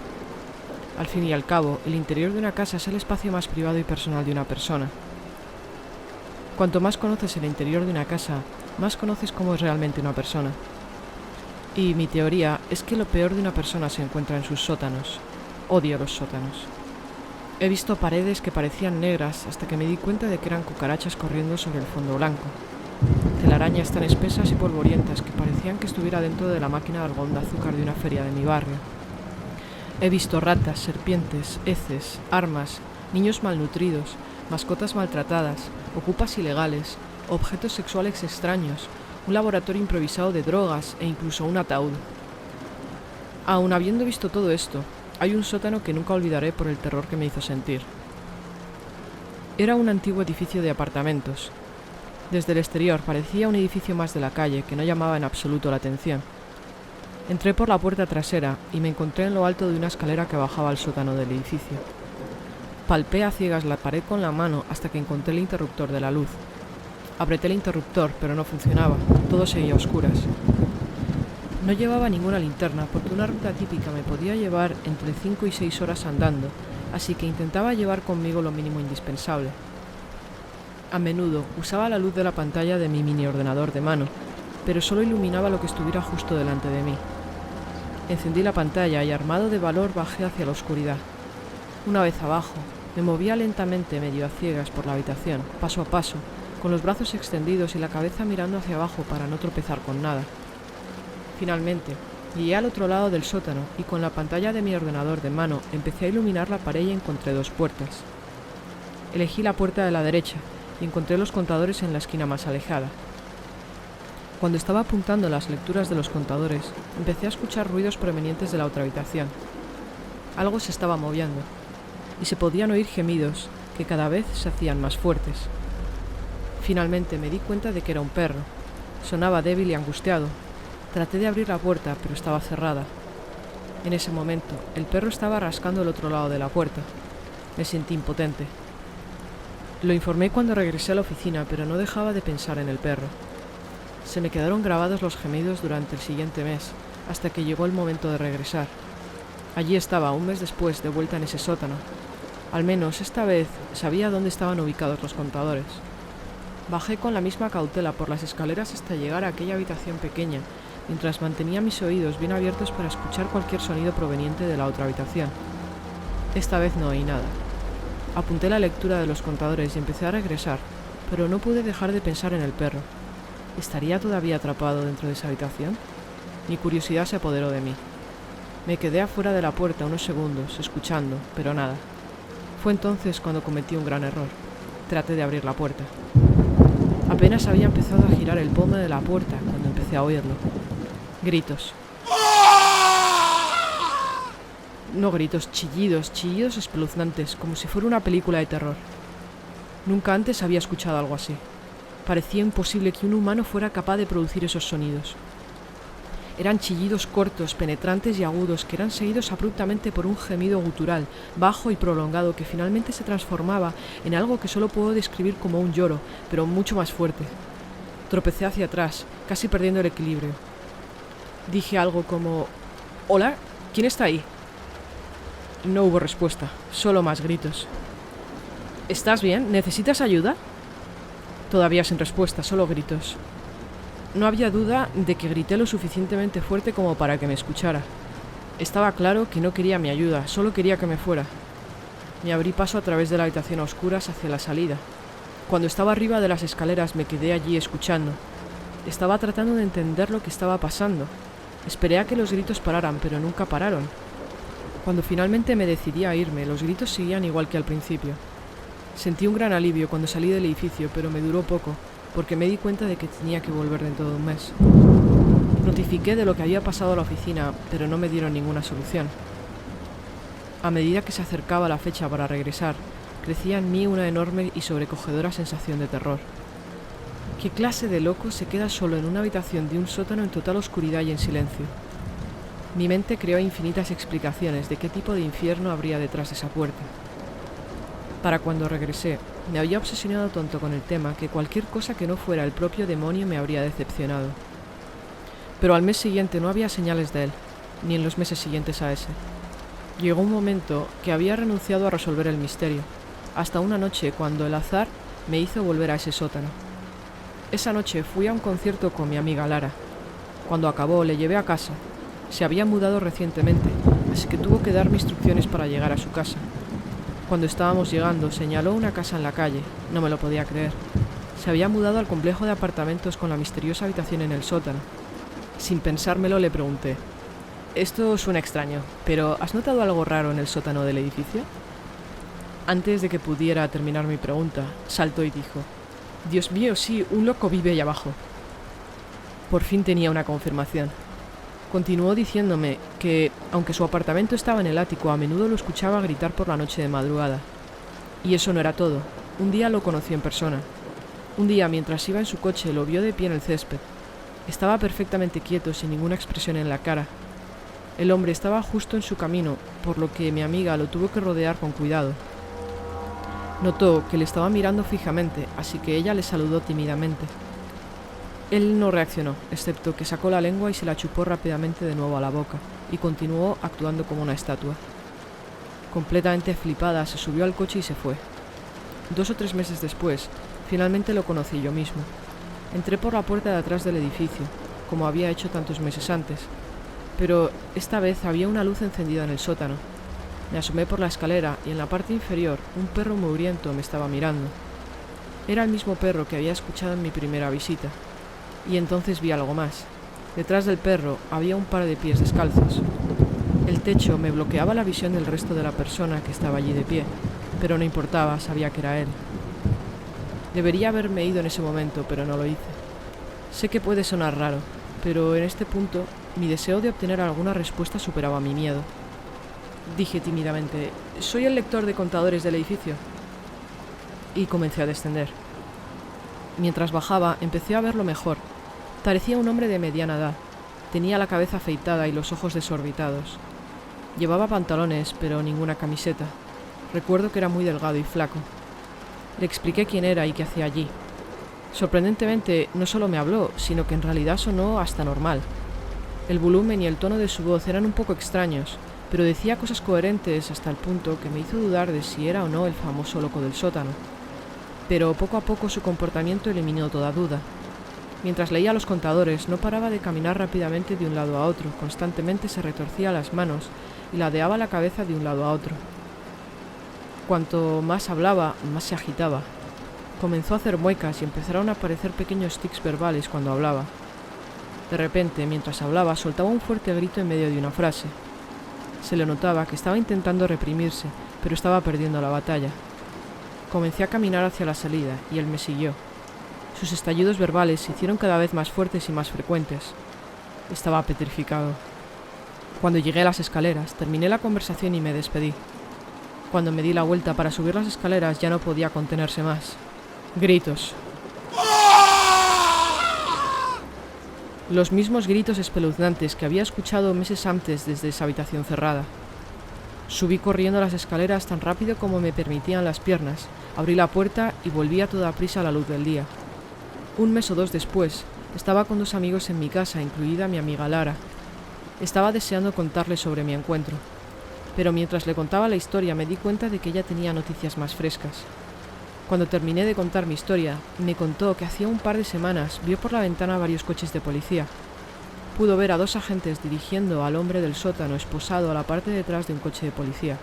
Al fin y al cabo, el interior de una casa es el espacio más privado y personal de una persona. Cuanto más conoces el interior de una casa, más conoces cómo es realmente una persona. Y mi teoría es que lo peor de una persona se encuentra en sus sótanos. Odio los sótanos. He visto paredes que parecían negras hasta que me di cuenta de que eran cucarachas corriendo sobre el fondo blanco. Telarañas tan espesas y polvorientas que parecían que estuviera dentro de la máquina de algodón de azúcar de una feria de mi barrio. He visto ratas, serpientes, heces, armas, niños malnutridos, mascotas maltratadas, ocupas ilegales, objetos sexuales extraños, un laboratorio improvisado de drogas e incluso un ataúd. Aun habiendo visto todo esto, hay un sótano que nunca olvidaré por el terror que me hizo sentir. Era un antiguo edificio de apartamentos. Desde el exterior parecía un edificio más de la calle que no llamaba en absoluto la atención. Entré por la puerta trasera y me encontré en lo alto de una escalera que bajaba al sótano del edificio. Palpé a ciegas la pared con la mano hasta que encontré el interruptor de la luz. Apreté el interruptor, pero no funcionaba. Todo seguía a oscuras. No llevaba ninguna linterna porque una ruta típica me podía llevar entre 5 y 6 horas andando, así que intentaba llevar conmigo lo mínimo indispensable. A menudo usaba la luz de la pantalla de mi mini ordenador de mano, pero solo iluminaba lo que estuviera justo delante de mí. Encendí la pantalla y armado de valor bajé hacia la oscuridad. Una vez abajo, me movía lentamente medio a ciegas por la habitación, paso a paso, con los brazos extendidos y la cabeza mirando hacia abajo para no tropezar con nada. Finalmente, llegué al otro lado del sótano y con la pantalla de mi ordenador de mano empecé a iluminar la pared y encontré 2 puertas. Elegí la puerta de la derecha y encontré los contadores en la esquina más alejada. Cuando estaba apuntando las lecturas de los contadores, empecé a escuchar ruidos provenientes de la otra habitación. Algo se estaba moviendo, y se podían oír gemidos que cada vez se hacían más fuertes. Finalmente me di cuenta de que era un perro. Sonaba débil y angustiado. Traté de abrir la puerta, pero estaba cerrada. En ese momento, el perro estaba rascando el otro lado de la puerta. Me sentí impotente. Lo informé cuando regresé a la oficina, pero no dejaba de pensar en el perro. Se me quedaron grabados los gemidos durante el siguiente mes, hasta que llegó el momento de regresar. Allí estaba, un mes después, de vuelta en ese sótano. Al menos, esta vez, sabía dónde estaban ubicados los contadores. Bajé con la misma cautela por las escaleras hasta llegar a aquella habitación pequeña, mientras mantenía mis oídos bien abiertos para escuchar cualquier sonido proveniente de la otra habitación. Esta vez no oí nada. Apunté la lectura de los contadores y empecé a regresar, pero no pude dejar de pensar en el perro. ¿Estaría todavía atrapado dentro de esa habitación? Mi curiosidad se apoderó de mí. Me quedé afuera de la puerta unos segundos, escuchando, pero nada. Fue entonces cuando cometí un gran error. Traté de abrir la puerta. Apenas había empezado a girar el pomo de la puerta cuando empecé a oírlo. Gritos. No gritos, chillidos espeluznantes, como si fuera una película de terror. Nunca antes había escuchado algo así. Parecía imposible que un humano fuera capaz de producir esos sonidos. Eran chillidos cortos, penetrantes y agudos que eran seguidos abruptamente por un gemido gutural, bajo y prolongado, que finalmente se transformaba en algo que solo puedo describir como un lloro, pero mucho más fuerte. Tropecé hacia atrás, casi perdiendo el equilibrio. Dije algo como: «¿Hola? ¿Quién está ahí?» No hubo respuesta, solo más gritos. «¿Estás bien? ¿Necesitas ayuda?» Todavía sin respuesta, solo gritos. No había duda de que grité lo suficientemente fuerte como para que me escuchara. Estaba claro que no quería mi ayuda, solo quería que me fuera. Me abrí paso a través de la habitación a oscuras hacia la salida. Cuando estaba arriba de las escaleras me quedé allí escuchando. Estaba tratando de entender lo que estaba pasando. Esperé a que los gritos pararan, pero nunca pararon. Cuando finalmente me decidí a irme, los gritos seguían igual que al principio. Sentí un gran alivio cuando salí del edificio, pero me duró poco, porque me di cuenta de que tenía que volver dentro de un mes. Notifiqué de lo que había pasado a la oficina, pero no me dieron ninguna solución. A medida que se acercaba la fecha para regresar, crecía en mí una enorme y sobrecogedora sensación de terror. ¿Qué clase de loco se queda solo en una habitación de un sótano en total oscuridad y en silencio? Mi mente creó infinitas explicaciones de qué tipo de infierno habría detrás de esa puerta. Para cuando regresé, me había obsesionado tanto con el tema que cualquier cosa que no fuera el propio demonio me habría decepcionado. Pero al mes siguiente no había señales de él, ni en los meses siguientes a ese. Llegó un momento que había renunciado a resolver el misterio, hasta una noche cuando el azar me hizo volver a ese sótano. Esa noche fui a un concierto con mi amiga Lara. Cuando acabó, le llevé a casa. Se había mudado recientemente, así que tuvo que darme instrucciones para llegar a su casa. Cuando estábamos llegando, señaló una casa en la calle. No me lo podía creer. Se había mudado al complejo de apartamentos con la misteriosa habitación en el sótano. Sin pensármelo, le pregunté: «Esto suena extraño, pero ¿has notado algo raro en el sótano del edificio?» Antes de que pudiera terminar mi pregunta, saltó y dijo: «Dios mío, sí, un loco vive ahí abajo». Por fin tenía una confirmación. Continuó diciéndome que, aunque su apartamento estaba en el ático, a menudo lo escuchaba gritar por la noche de madrugada. Y eso no era todo. Un día lo conocí en persona. Un día, mientras iba en su coche, lo vio de pie en el césped. Estaba perfectamente quieto, sin ninguna expresión en la cara. El hombre estaba justo en su camino, por lo que mi amiga lo tuvo que rodear con cuidado. Notó que le estaba mirando fijamente, así que ella le saludó tímidamente. Él no reaccionó, excepto que sacó la lengua y se la chupó rápidamente de nuevo a la boca, y continuó actuando como una estatua. Completamente flipada, se subió al coche y se fue. 2 o 3 meses después, finalmente lo conocí yo mismo. Entré por la puerta de atrás del edificio, como había hecho tantos meses antes, pero esta vez había una luz encendida en el sótano. Me asomé por la escalera y en la parte inferior un perro mugriento me estaba mirando. Era el mismo perro que había escuchado en mi primera visita. Y entonces vi algo más. Detrás del perro había un par de pies descalzos. El techo me bloqueaba la visión del resto de la persona que estaba allí de pie, pero no importaba, sabía que era él. Debería haberme ido en ese momento, pero no lo hice. Sé que puede sonar raro, pero en este punto mi deseo de obtener alguna respuesta superaba mi miedo. Dije tímidamente: «Soy el lector de contadores del edificio». Y comencé a descender. Mientras bajaba, empecé a verlo mejor. Parecía un hombre de mediana edad. Tenía la cabeza afeitada y los ojos desorbitados. Llevaba pantalones, pero ninguna camiseta. Recuerdo que era muy delgado y flaco. Le expliqué quién era y qué hacía allí. Sorprendentemente, no solo me habló, sino que en realidad sonó hasta normal. El volumen y el tono de su voz eran un poco extraños, pero decía cosas coherentes hasta el punto que me hizo dudar de si era o no el famoso loco del sótano. Pero poco a poco su comportamiento eliminó toda duda. Mientras leía los contadores, no paraba de caminar rápidamente de un lado a otro, constantemente se retorcía las manos y ladeaba la cabeza de un lado a otro. Cuanto más hablaba, más se agitaba. Comenzó a hacer muecas y empezaron a aparecer pequeños tics verbales cuando hablaba. De repente, mientras hablaba, soltaba un fuerte grito en medio de una frase. Se le notaba que estaba intentando reprimirse, pero estaba perdiendo la batalla. Comencé a caminar hacia la salida y él me siguió. Sus estallidos verbales se hicieron cada vez más fuertes y más frecuentes. Estaba petrificado. Cuando llegué a las escaleras, terminé la conversación y me despedí. Cuando me di la vuelta para subir las escaleras ya no podía contenerse más. Gritos. Los mismos gritos espeluznantes que había escuchado meses antes desde esa habitación cerrada. Subí corriendo las escaleras tan rápido como me permitían las piernas, abrí la puerta y volví a toda prisa a la luz del día. Un mes o dos después, estaba con 2 amigos en mi casa, incluida mi amiga Lara. Estaba deseando contarle sobre mi encuentro, pero mientras le contaba la historia me di cuenta de que ella tenía noticias más frescas. Cuando terminé de contar mi historia, me contó que hacía un par de semanas vio por la ventana varios coches de policía. Pudo ver a 2 agentes dirigiendo al hombre del sótano esposado a la parte de atrás de un coche de policía.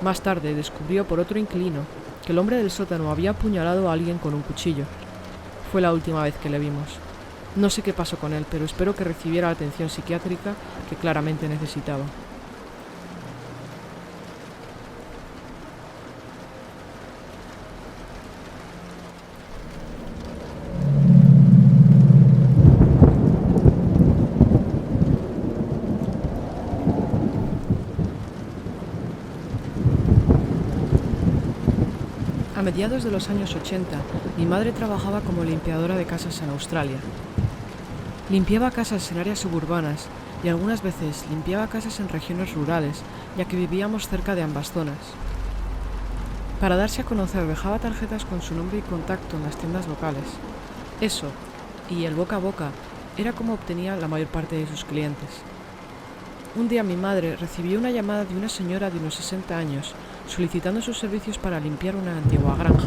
Más tarde descubrió por otro inquilino que el hombre del sótano había apuñalado a alguien con un cuchillo. Fue la última vez que le vimos. No sé qué pasó con él, pero espero que recibiera la atención psiquiátrica que claramente necesitaba. A mediados de los años 80, mi madre trabajaba como limpiadora de casas en Australia. Limpiaba casas en áreas suburbanas y algunas veces limpiaba casas en regiones rurales, ya que vivíamos cerca de ambas zonas. Para darse a conocer dejaba tarjetas con su nombre y contacto en las tiendas locales. Eso, y el boca a boca, era como obtenía la mayor parte de sus clientes. Un día mi madre recibió una llamada de una señora de unos 60 años solicitando sus servicios para limpiar una antigua granja.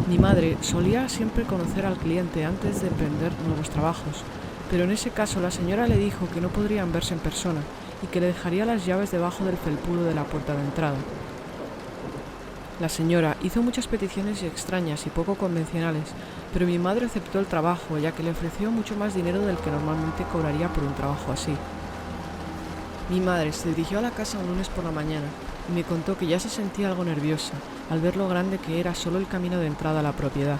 Mi madre solía siempre conocer al cliente antes de emprender nuevos trabajos, pero en ese caso la señora le dijo que no podrían verse en persona y que le dejaría las llaves debajo del felpudo de la puerta de entrada. La señora hizo muchas peticiones extrañas y poco convencionales, pero mi madre aceptó el trabajo ya que le ofreció mucho más dinero del que normalmente cobraría por un trabajo así. Mi madre se dirigió a la casa un lunes por la mañana y me contó que ya se sentía algo nerviosa al ver lo grande que era solo el camino de entrada a la propiedad.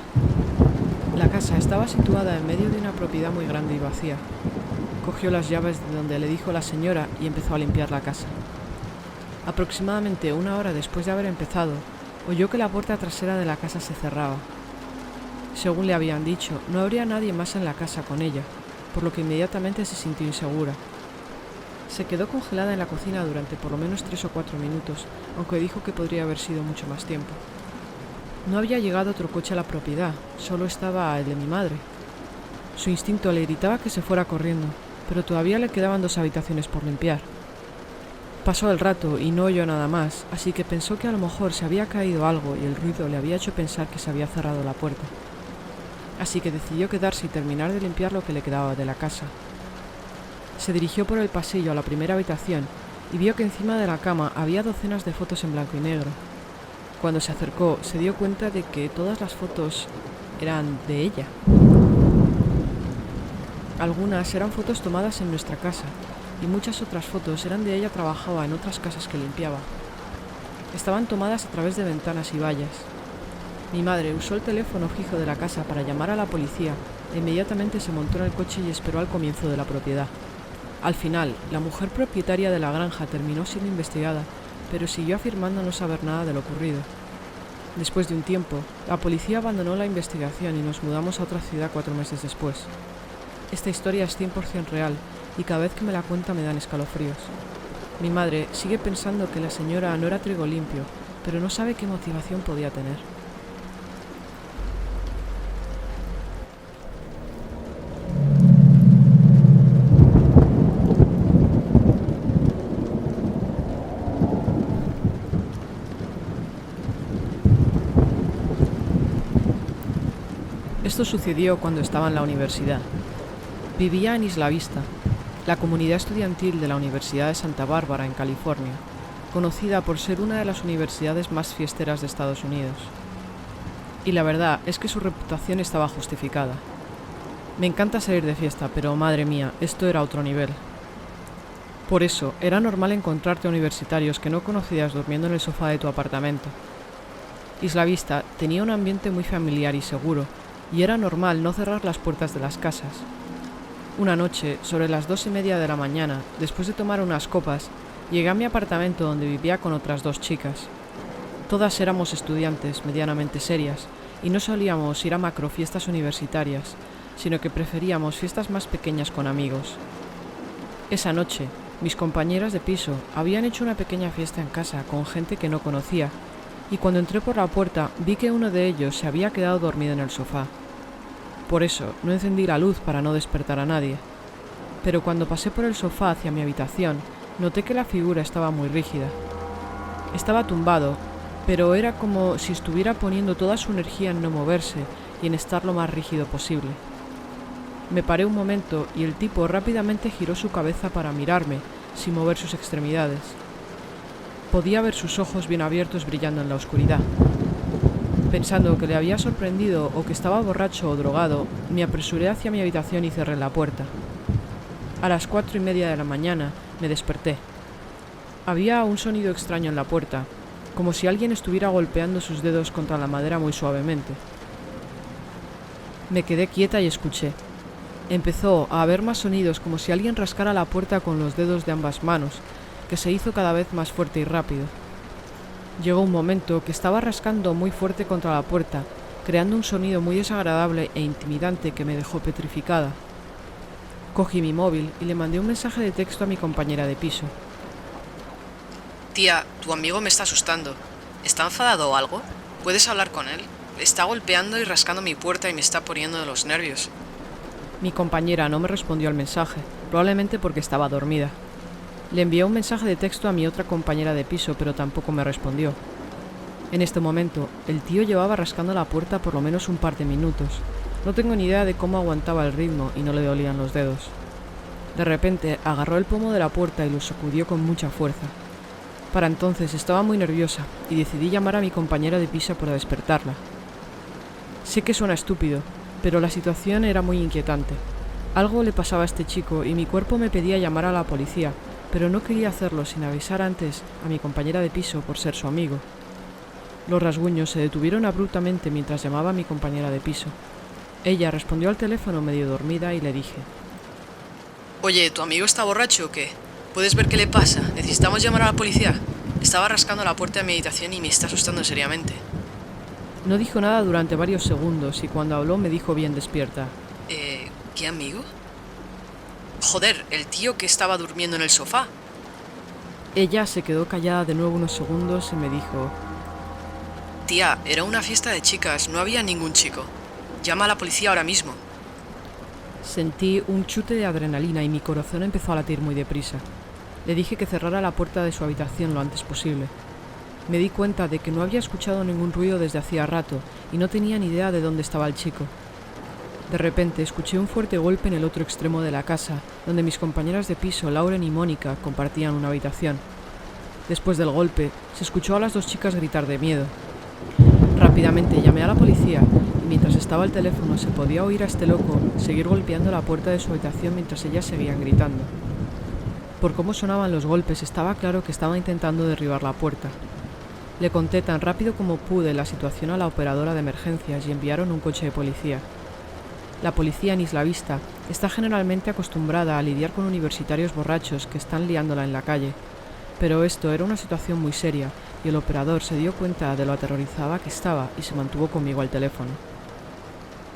La casa estaba situada en medio de una propiedad muy grande y vacía. Cogió las llaves de donde le dijo la señora y empezó a limpiar la casa. Aproximadamente 1 hora después de haber empezado, oyó que la puerta trasera de la casa se cerraba. Según le habían dicho, no habría nadie más en la casa con ella, por lo que inmediatamente se sintió insegura. Se quedó congelada en la cocina durante por lo menos 3 o 4 minutos, aunque dijo que podría haber sido mucho más tiempo. No había llegado otro coche a la propiedad, solo estaba el de mi madre. Su instinto le gritaba que se fuera corriendo, pero todavía le quedaban 2 habitaciones por limpiar. Pasó el rato y no oyó nada más, así que pensó que a lo mejor se había caído algo y el ruido le había hecho pensar que se había cerrado la puerta. Así que decidió quedarse y terminar de limpiar lo que le quedaba de la casa. Se dirigió por el pasillo a la primera habitación y vio que encima de la cama había docenas de fotos en blanco y negro. Cuando se acercó, se dio cuenta de que todas las fotos eran de ella. Algunas eran fotos tomadas en nuestra casa y muchas otras fotos eran de ella trabajaba en otras casas que limpiaba. Estaban tomadas a través de ventanas y vallas. Mi madre usó el teléfono fijo de la casa para llamar a la policía e inmediatamente se montó en el coche y esperó al comienzo de la propiedad. Al final, la mujer propietaria de la granja terminó siendo investigada, pero siguió afirmando no saber nada de lo ocurrido. Después de un tiempo, la policía abandonó la investigación y nos mudamos a otra ciudad 4 meses después. Esta historia es 100% real y cada vez que me la cuenta me dan escalofríos. Mi madre sigue pensando que la señora no era trigo limpio, pero no sabe qué motivación podía tener. Esto sucedió cuando estaba en la universidad. Vivía en Isla Vista, la comunidad estudiantil de la Universidad de Santa Bárbara en California, conocida por ser una de las universidades más fiesteras de Estados Unidos. Y la verdad es que su reputación estaba justificada. Me encanta salir de fiesta, pero madre mía, esto era otro nivel. Por eso, era normal encontrarte a universitarios que no conocías durmiendo en el sofá de tu apartamento. Isla Vista tenía un ambiente muy familiar y seguro, y era normal no cerrar las puertas de las casas. Una noche, sobre las 2:30 de la mañana, después de tomar unas copas, llegué a mi apartamento donde vivía con otras 2 chicas. Todas éramos estudiantes medianamente serias, y no solíamos ir a macrofiestas universitarias, sino que preferíamos fiestas más pequeñas con amigos. Esa noche, mis compañeras de piso habían hecho una pequeña fiesta en casa con gente que no conocía, y cuando entré por la puerta vi que uno de ellos se había quedado dormido en el sofá. Por eso no encendí la luz para no despertar a nadie. Pero cuando pasé por el sofá hacia mi habitación, noté que la figura estaba muy rígida. Estaba tumbado, pero era como si estuviera poniendo toda su energía en no moverse y en estar lo más rígido posible. Me paré un momento y el tipo rápidamente giró su cabeza para mirarme, sin mover sus extremidades. Podía ver sus ojos bien abiertos brillando en la oscuridad. Pensando que le había sorprendido o que estaba borracho o drogado, me apresuré hacia mi habitación y cerré la puerta. A las 4:30 de la mañana me desperté. Había un sonido extraño en la puerta, como si alguien estuviera golpeando sus dedos contra la madera muy suavemente. Me quedé quieta y escuché. Empezó a haber más sonidos como si alguien rascara la puerta con los dedos de ambas manos, que se hizo cada vez más fuerte y rápido. Llegó un momento que estaba rascando muy fuerte contra la puerta, creando un sonido muy desagradable e intimidante que me dejó petrificada. Cogí mi móvil y le mandé un mensaje de texto a mi compañera de piso. Tía, tu amigo me está asustando. ¿Está enfadado o algo? ¿Puedes hablar con él? Está golpeando y rascando mi puerta y me está poniendo de los nervios. Mi compañera no me respondió al mensaje, probablemente porque estaba dormida. Le envié un mensaje de texto a mi otra compañera de piso, pero tampoco me respondió. En este momento, el tío llevaba rascando la puerta por lo menos un par de minutos. No tengo ni idea de cómo aguantaba el ritmo y no le dolían los dedos. De repente, agarró el pomo de la puerta y lo sacudió con mucha fuerza. Para entonces estaba muy nerviosa y decidí llamar a mi compañera de piso para despertarla. Sé que suena estúpido, pero la situación era muy inquietante. Algo le pasaba a este chico y mi cuerpo me pedía llamar a la policía, pero no quería hacerlo sin avisar antes a mi compañera de piso por ser su amigo. Los rasguños se detuvieron abruptamente mientras llamaba a mi compañera de piso. Ella respondió al teléfono medio dormida y le dije: Oye, ¿tu amigo está borracho o qué? ¿Puedes ver qué le pasa? Necesitamos llamar a la policía. Estaba rascando la puerta de mi habitación y me está asustando seriamente. No dijo nada durante varios segundos y cuando habló me dijo bien despierta: ¿Qué amigo? Joder, el tío que estaba durmiendo en el sofá. Ella se quedó callada de nuevo unos segundos y me dijo: Tía, era una fiesta de chicas, no había ningún chico. Llama a la policía ahora mismo. Sentí un chute de adrenalina y mi corazón empezó a latir muy deprisa. Le dije que cerrara la puerta de su habitación lo antes posible. Me di cuenta de que no había escuchado ningún ruido desde hacía rato y no tenía ni idea de dónde estaba el chico. De repente escuché un fuerte golpe en el otro extremo de la casa, donde mis compañeras de piso, Lauren y Mónica, compartían una habitación. Después del golpe, se escuchó a las 2 chicas gritar de miedo. Rápidamente llamé a la policía y mientras estaba al teléfono se podía oír a este loco seguir golpeando la puerta de su habitación mientras ellas seguían gritando. Por cómo sonaban los golpes estaba claro que estaba intentando derribar la puerta. Le conté tan rápido como pude la situación a la operadora de emergencias y enviaron un coche de policía. La policía en Isla Vista está generalmente acostumbrada a lidiar con universitarios borrachos que están liándola en la calle, pero esto era una situación muy seria y el operador se dio cuenta de lo aterrorizada que estaba y se mantuvo conmigo al teléfono.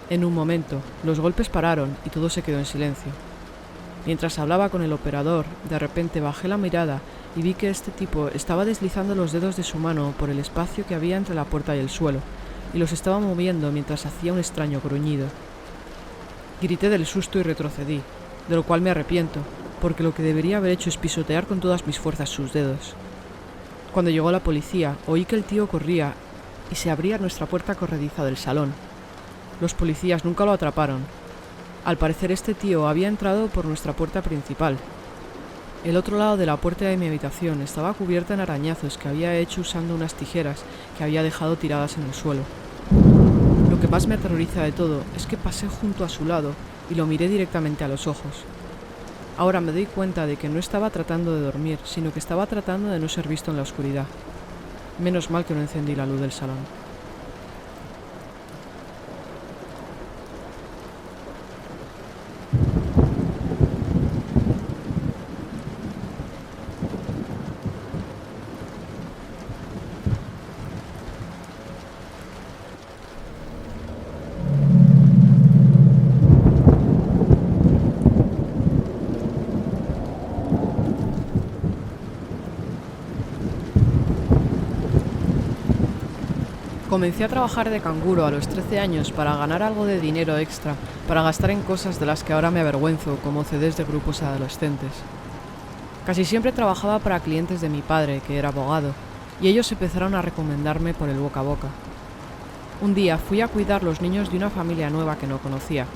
En un momento, los golpes pararon y todo se quedó en silencio. Mientras hablaba con el operador, de repente bajé la mirada y vi que este tipo estaba deslizando los dedos de su mano por el espacio que había entre la puerta y el suelo, y los estaba moviendo mientras hacía un extraño gruñido. Grité del susto y retrocedí, de lo cual me arrepiento, porque lo que debería haber hecho es pisotear con todas mis fuerzas sus dedos. Cuando llegó la policía, oí que el tío corría y se abría nuestra puerta corrediza del salón. Los policías nunca lo atraparon. Al parecer este tío había entrado por nuestra puerta principal. El otro lado de la puerta de mi habitación estaba cubierta en arañazos que había hecho usando unas tijeras que había dejado tiradas en el suelo. Lo que más me aterroriza de todo es que pasé junto a su lado y lo miré directamente a los ojos. Ahora me doy cuenta de que no estaba tratando de dormir, sino que estaba tratando de no ser visto en la oscuridad. Menos mal que no encendí la luz del salón. Comencé a trabajar de canguro a los 13 años para ganar algo de dinero extra, para gastar en cosas de las que ahora me avergüenzo, como CDs de grupos adolescentes. Casi siempre trabajaba para clientes de mi padre, que era abogado, y ellos empezaron a recomendarme por el boca a boca. Un día fui a cuidar los niños de una familia nueva que no conocía.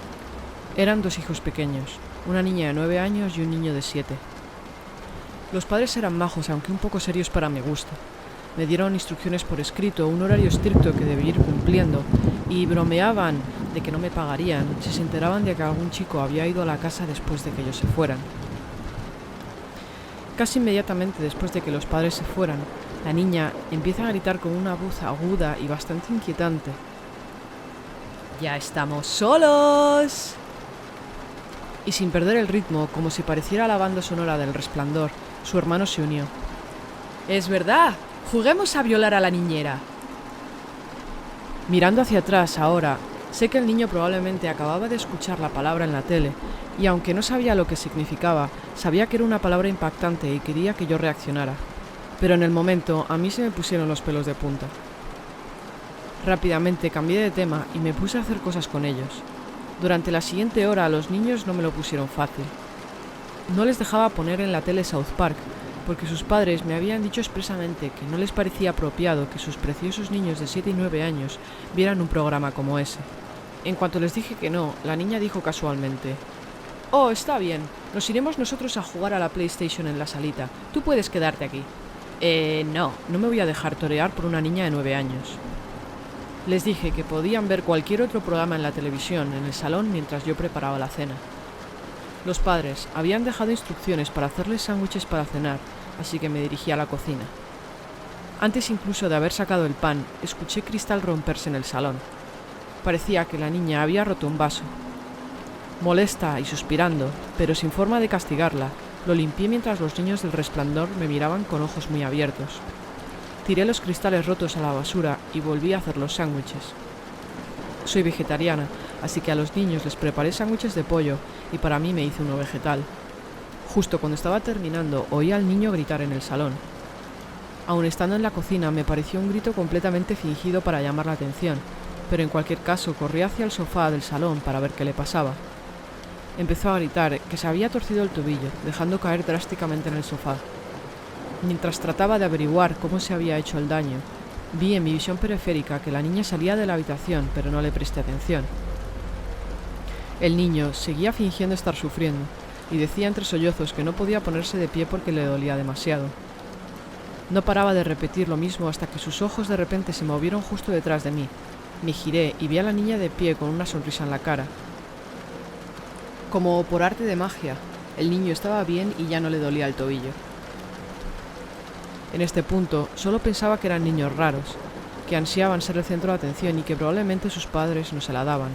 Eran 2 hijos pequeños, una niña de 9 años y un niño de 7. Los padres eran majos, aunque un poco serios para mi gusto. Me dieron instrucciones por escrito, un horario estricto que debía ir cumpliendo, y bromeaban de que no me pagarían si se enteraban de que algún chico había ido a la casa después de que ellos se fueran. Casi inmediatamente después de que los padres se fueran, la niña empieza a gritar con una voz aguda y bastante inquietante. ¡Ya estamos solos! Y sin perder el ritmo, como si pareciera la banda sonora del Resplandor, su hermano se unió. ¡Es verdad! ¡Juguemos a violar a la niñera! Mirando hacia atrás ahora, sé que el niño probablemente acababa de escuchar la palabra en la tele, y aunque no sabía lo que significaba, sabía que era una palabra impactante y quería que yo reaccionara. Pero en el momento, a mí se me pusieron los pelos de punta. Rápidamente cambié de tema y me puse a hacer cosas con ellos. Durante la siguiente hora, los niños no me lo pusieron fácil. No les dejaba poner en la tele South Park, porque sus padres me habían dicho expresamente que no les parecía apropiado que sus preciosos niños de 7 y 9 años vieran un programa como ese. En cuanto les dije que no, la niña dijo casualmente: «Oh, está bien, nos iremos nosotros a jugar a la PlayStation en la salita, tú puedes quedarte aquí». No me voy a dejar torear por una niña de 9 años. Les dije que podían ver cualquier otro programa en la televisión en el salón mientras yo preparaba la cena. Los padres habían dejado instrucciones para hacerles sándwiches para cenar, así que me dirigí a la cocina. Antes incluso de haber sacado el pan, escuché cristal romperse en el salón. Parecía que la niña había roto un vaso. Molesta y suspirando, pero sin forma de castigarla, lo limpié mientras los niños del Resplandor me miraban con ojos muy abiertos. Tiré los cristales rotos a la basura y volví a hacer los sándwiches. Soy vegetariana, así que a los niños les preparé sándwiches de pollo y para mí me hice uno vegetal. Justo cuando estaba terminando, oí al niño gritar en el salón. Aun estando en la cocina, me pareció un grito completamente fingido para llamar la atención, pero en cualquier caso corrí hacia el sofá del salón para ver qué le pasaba. Empezó a gritar que se había torcido el tobillo, dejando caer drásticamente en el sofá. Mientras trataba de averiguar cómo se había hecho el daño, vi en mi visión periférica que la niña salía de la habitación, pero no le presté atención. El niño seguía fingiendo estar sufriendo, y decía entre sollozos que no podía ponerse de pie porque le dolía demasiado. No paraba de repetir lo mismo hasta que sus ojos de repente se movieron justo detrás de mí. Me giré y vi a la niña de pie con una sonrisa en la cara. Como por arte de magia, el niño estaba bien y ya no le dolía el tobillo. En este punto, solo pensaba que eran niños raros, que ansiaban ser el centro de atención y que probablemente sus padres no se la daban.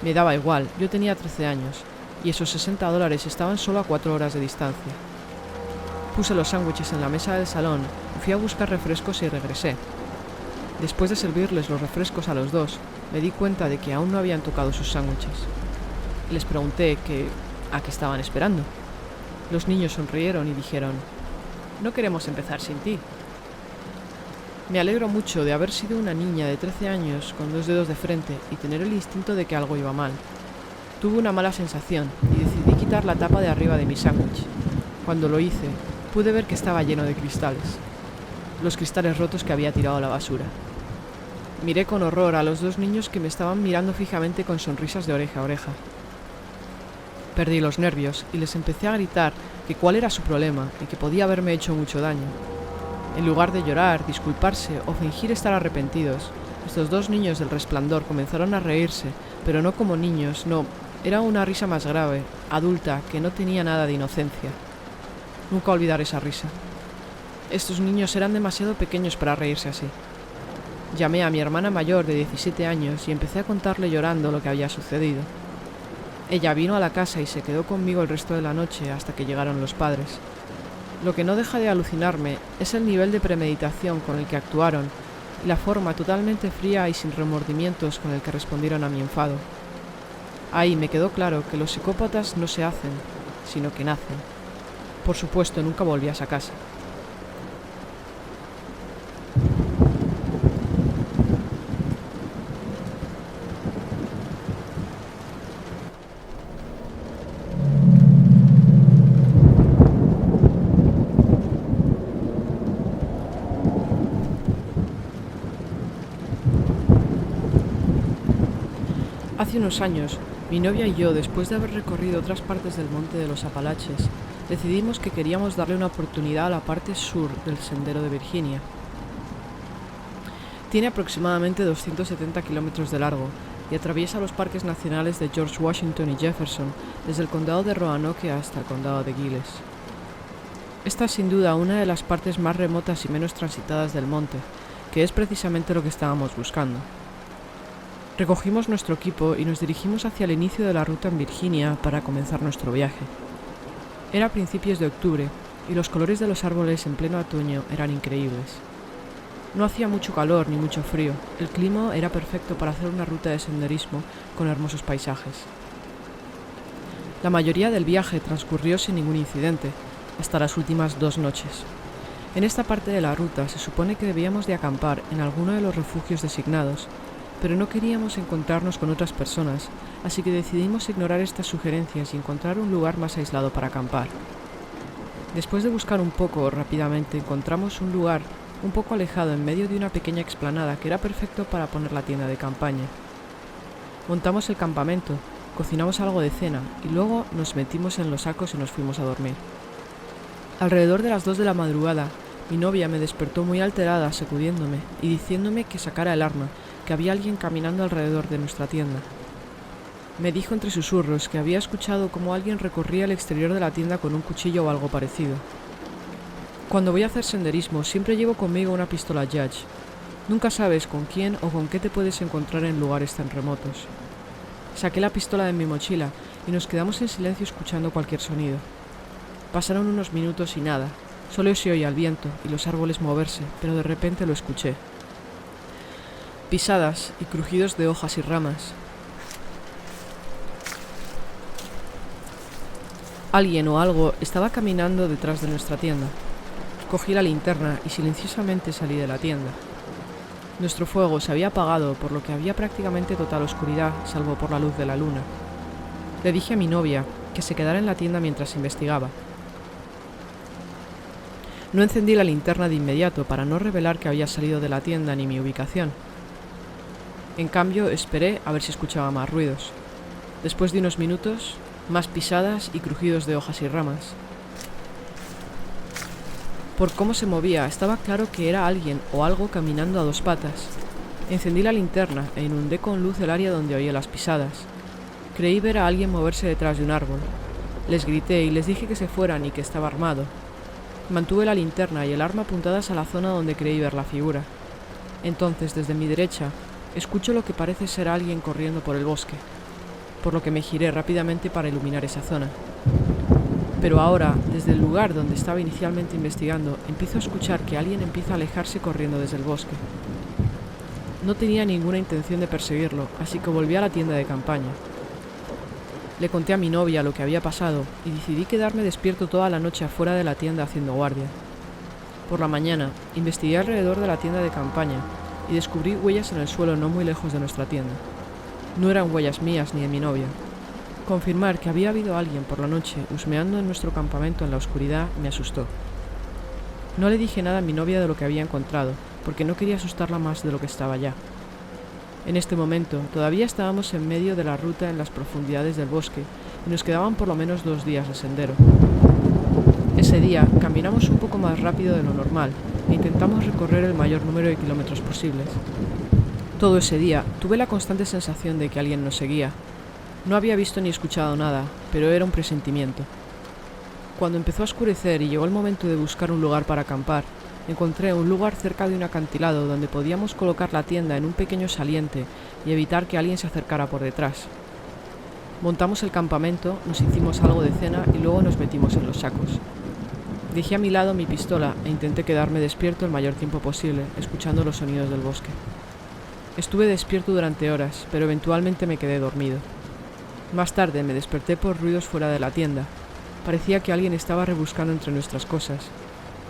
Me daba igual, yo tenía 13 años, y esos $60 estaban solo a 4 horas de distancia. Puse los sándwiches en la mesa del salón, fui a buscar refrescos y regresé. Después de servirles los refrescos a los dos, me di cuenta de que aún no habían tocado sus sándwiches. Les pregunté a qué estaban esperando. Los niños sonrieron y dijeron: «No queremos empezar sin ti». Me alegro mucho de haber sido una niña de 13 años con 2 dedos de frente y tener el instinto de que algo iba mal. Tuve una mala sensación y decidí quitar la tapa de arriba de mi sándwich. Cuando lo hice, pude ver que estaba lleno de cristales. Los cristales rotos que había tirado a la basura. Miré con horror a los dos niños que me estaban mirando fijamente con sonrisas de oreja a oreja. Perdí los nervios y les empecé a gritar que cuál era su problema y que podía haberme hecho mucho daño. En lugar de llorar, disculparse o fingir estar arrepentidos, estos dos niños del Resplandor comenzaron a reírse, pero no como niños, no, era una risa más grave, adulta, que no tenía nada de inocencia. Nunca olvidaré esa risa. Estos niños eran demasiado pequeños para reírse así. Llamé a mi hermana mayor de 17 años y empecé a contarle llorando lo que había sucedido. Ella vino a la casa y se quedó conmigo el resto de la noche hasta que llegaron los padres. Lo que no deja de alucinarme es el nivel de premeditación con el que actuaron y la forma totalmente fría y sin remordimientos con el que respondieron a mi enfado. Ahí me quedó claro que los psicópatas no se hacen, sino que nacen. Por supuesto, nunca volví a esa casa. Hace unos años, mi novia y yo, después de haber recorrido otras partes del monte de los Apalaches, decidimos que queríamos darle una oportunidad a la parte sur del Sendero de Virginia. Tiene aproximadamente 270 kilómetros de largo y atraviesa los parques nacionales de George Washington y Jefferson, desde el condado de Roanoke hasta el condado de Giles. Esta es sin duda una de las partes más remotas y menos transitadas del monte, que es precisamente lo que estábamos buscando. Recogimos nuestro equipo y nos dirigimos hacia el inicio de la ruta en Virginia para comenzar nuestro viaje. Era principios de octubre y los colores de los árboles en pleno otoño eran increíbles. No hacía mucho calor ni mucho frío, el clima era perfecto para hacer una ruta de senderismo con hermosos paisajes. La mayoría del viaje transcurrió sin ningún incidente, hasta las últimas 2 noches. En esta parte de la ruta se supone que debíamos de acampar en alguno de los refugios designados, pero no queríamos encontrarnos con otras personas, así que decidimos ignorar estas sugerencias y encontrar un lugar más aislado para acampar. Después de buscar un poco, rápidamente encontramos un lugar un poco alejado en medio de una pequeña explanada que era perfecto para poner la tienda de campaña. Montamos el campamento, cocinamos algo de cena y luego nos metimos en los sacos y nos fuimos a dormir. Alrededor de las 2 de la madrugada, mi novia me despertó muy alterada, sacudiéndome y diciéndome que sacara el arma, que había alguien caminando alrededor de nuestra tienda. Me dijo entre susurros que había escuchado cómo alguien recorría el exterior de la tienda con un cuchillo o algo parecido. Cuando voy a hacer senderismo siempre llevo conmigo una pistola Judge. Nunca sabes con quién o con qué te puedes encontrar en lugares tan remotos. Saqué la pistola de mi mochila y nos quedamos en silencio escuchando cualquier sonido. Pasaron unos minutos y nada, solo se oía el viento y los árboles moverse, pero de repente lo escuché. Pisadas y crujidos de hojas y ramas. Alguien o algo estaba caminando detrás de nuestra tienda. Cogí la linterna y silenciosamente salí de la tienda. Nuestro fuego se había apagado, por lo que había prácticamente total oscuridad, salvo por la luz de la luna. Le dije a mi novia que se quedara en la tienda mientras investigaba. No encendí la linterna de inmediato para no revelar que había salido de la tienda ni mi ubicación. En cambio, esperé a ver si escuchaba más ruidos. Después de unos minutos, más pisadas y crujidos de hojas y ramas. Por cómo se movía, estaba claro que era alguien o algo caminando a 2 patas. Encendí la linterna e inundé con luz el área donde oía las pisadas. Creí ver a alguien moverse detrás de un árbol. Les grité y les dije que se fueran y que estaba armado. Mantuve la linterna y el arma apuntadas a la zona donde creí ver la figura. Entonces, desde mi derecha, escucho lo que parece ser alguien corriendo por el bosque, por lo que me giré rápidamente para iluminar esa zona. Pero ahora, desde el lugar donde estaba inicialmente investigando, empiezo a escuchar que alguien empieza a alejarse corriendo desde el bosque. No tenía ninguna intención de perseguirlo, así que volví a la tienda de campaña. Le conté a mi novia lo que había pasado y decidí quedarme despierto toda la noche afuera de la tienda haciendo guardia. Por la mañana, investigué alrededor de la tienda de campaña y descubrí huellas en el suelo no muy lejos de nuestra tienda. No eran huellas mías ni de mi novia. Confirmar que había habido alguien por la noche husmeando en nuestro campamento en la oscuridad me asustó. No le dije nada a mi novia de lo que había encontrado, porque no quería asustarla más de lo que estaba ya. En este momento, todavía estábamos en medio de la ruta en las profundidades del bosque y nos quedaban por lo menos 2 días de sendero. Ese día caminamos un poco más rápido de lo normal e intentamos recorrer el mayor número de kilómetros posibles. Todo ese día tuve la constante sensación de que alguien nos seguía. No había visto ni escuchado nada, pero era un presentimiento. Cuando empezó a oscurecer y llegó el momento de buscar un lugar para acampar, encontré un lugar cerca de un acantilado donde podíamos colocar la tienda en un pequeño saliente y evitar que alguien se acercara por detrás. Montamos el campamento, nos hicimos algo de cena y luego nos metimos en los sacos. Dejé a mi lado mi pistola e intenté quedarme despierto el mayor tiempo posible, escuchando los sonidos del bosque. Estuve despierto durante horas, pero eventualmente me quedé dormido. Más tarde me desperté por ruidos fuera de la tienda. Parecía que alguien estaba rebuscando entre nuestras cosas.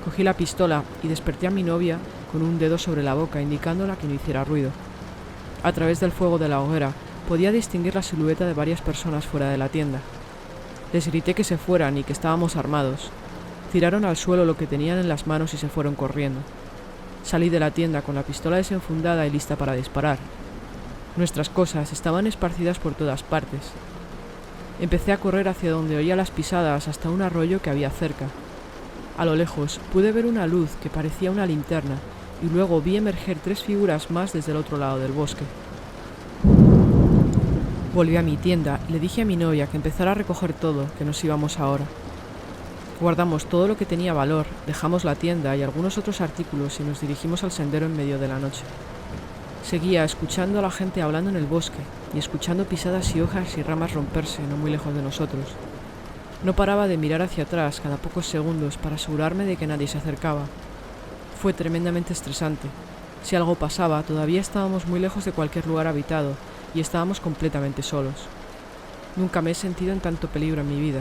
Cogí la pistola y desperté a mi novia con un dedo sobre la boca, indicándola que no hiciera ruido. A través del fuego de la hoguera podía distinguir la silueta de varias personas fuera de la tienda. Les grité que se fueran y que estábamos armados. Tiraron al suelo lo que tenían en las manos y se fueron corriendo. Salí de la tienda con la pistola desenfundada y lista para disparar. Nuestras cosas estaban esparcidas por todas partes. Empecé a correr hacia donde oía las pisadas hasta un arroyo que había cerca. A lo lejos pude ver una luz que parecía una linterna y luego vi emerger 3 figuras más desde el otro lado del bosque. Volví a mi tienda y le dije a mi novia que empezara a recoger todo, que nos íbamos ahora. Guardamos todo lo que tenía valor, dejamos la tienda y algunos otros artículos y nos dirigimos al sendero en medio de la noche. Seguía escuchando a la gente hablando en el bosque y escuchando pisadas y hojas y ramas romperse no muy lejos de nosotros. No paraba de mirar hacia atrás cada pocos segundos para asegurarme de que nadie se acercaba. Fue tremendamente estresante. Si algo pasaba, todavía estábamos muy lejos de cualquier lugar habitado y estábamos completamente solos. Nunca me he sentido en tanto peligro en mi vida.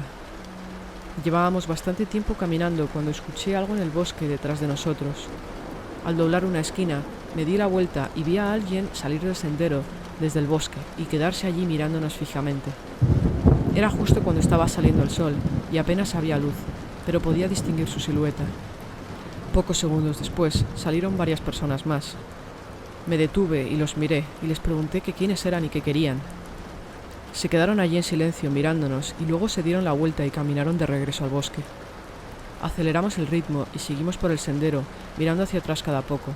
Llevábamos bastante tiempo caminando cuando escuché algo en el bosque detrás de nosotros. Al doblar una esquina, me di la vuelta y vi a alguien salir del sendero desde el bosque y quedarse allí mirándonos fijamente. Era justo cuando estaba saliendo el sol y apenas había luz, pero podía distinguir su silueta. Pocos segundos después salieron varias personas más. Me detuve y los miré y les pregunté que quiénes eran y qué querían. Se quedaron allí en silencio mirándonos y luego se dieron la vuelta y caminaron de regreso al bosque. Aceleramos el ritmo y seguimos por el sendero, mirando hacia atrás cada poco.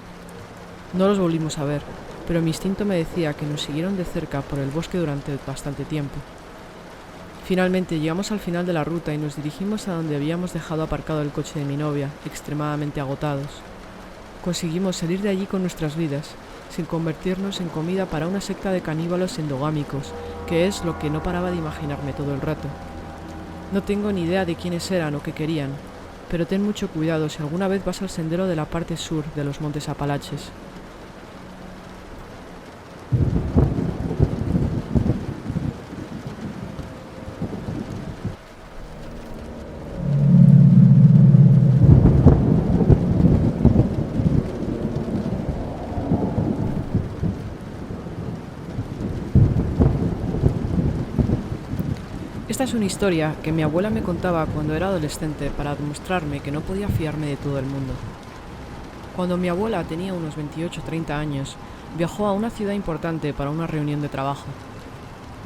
No los volvimos a ver, pero mi instinto me decía que nos siguieron de cerca por el bosque durante bastante tiempo. Finalmente llegamos al final de la ruta y nos dirigimos a donde habíamos dejado aparcado el coche de mi novia, extremadamente agotados. Conseguimos salir de allí con nuestras vidas, sin convertirnos en comida para una secta de caníbales endogámicos, que es lo que no paraba de imaginarme todo el rato. No tengo ni idea de quiénes eran o qué querían, pero ten mucho cuidado si alguna vez vas al sendero de la parte sur de los Montes Apalaches. Esta es una historia que mi abuela me contaba cuando era adolescente para demostrarme que no podía fiarme de todo el mundo. Cuando mi abuela tenía unos 28 o 30 años, viajó a una ciudad importante para una reunión de trabajo.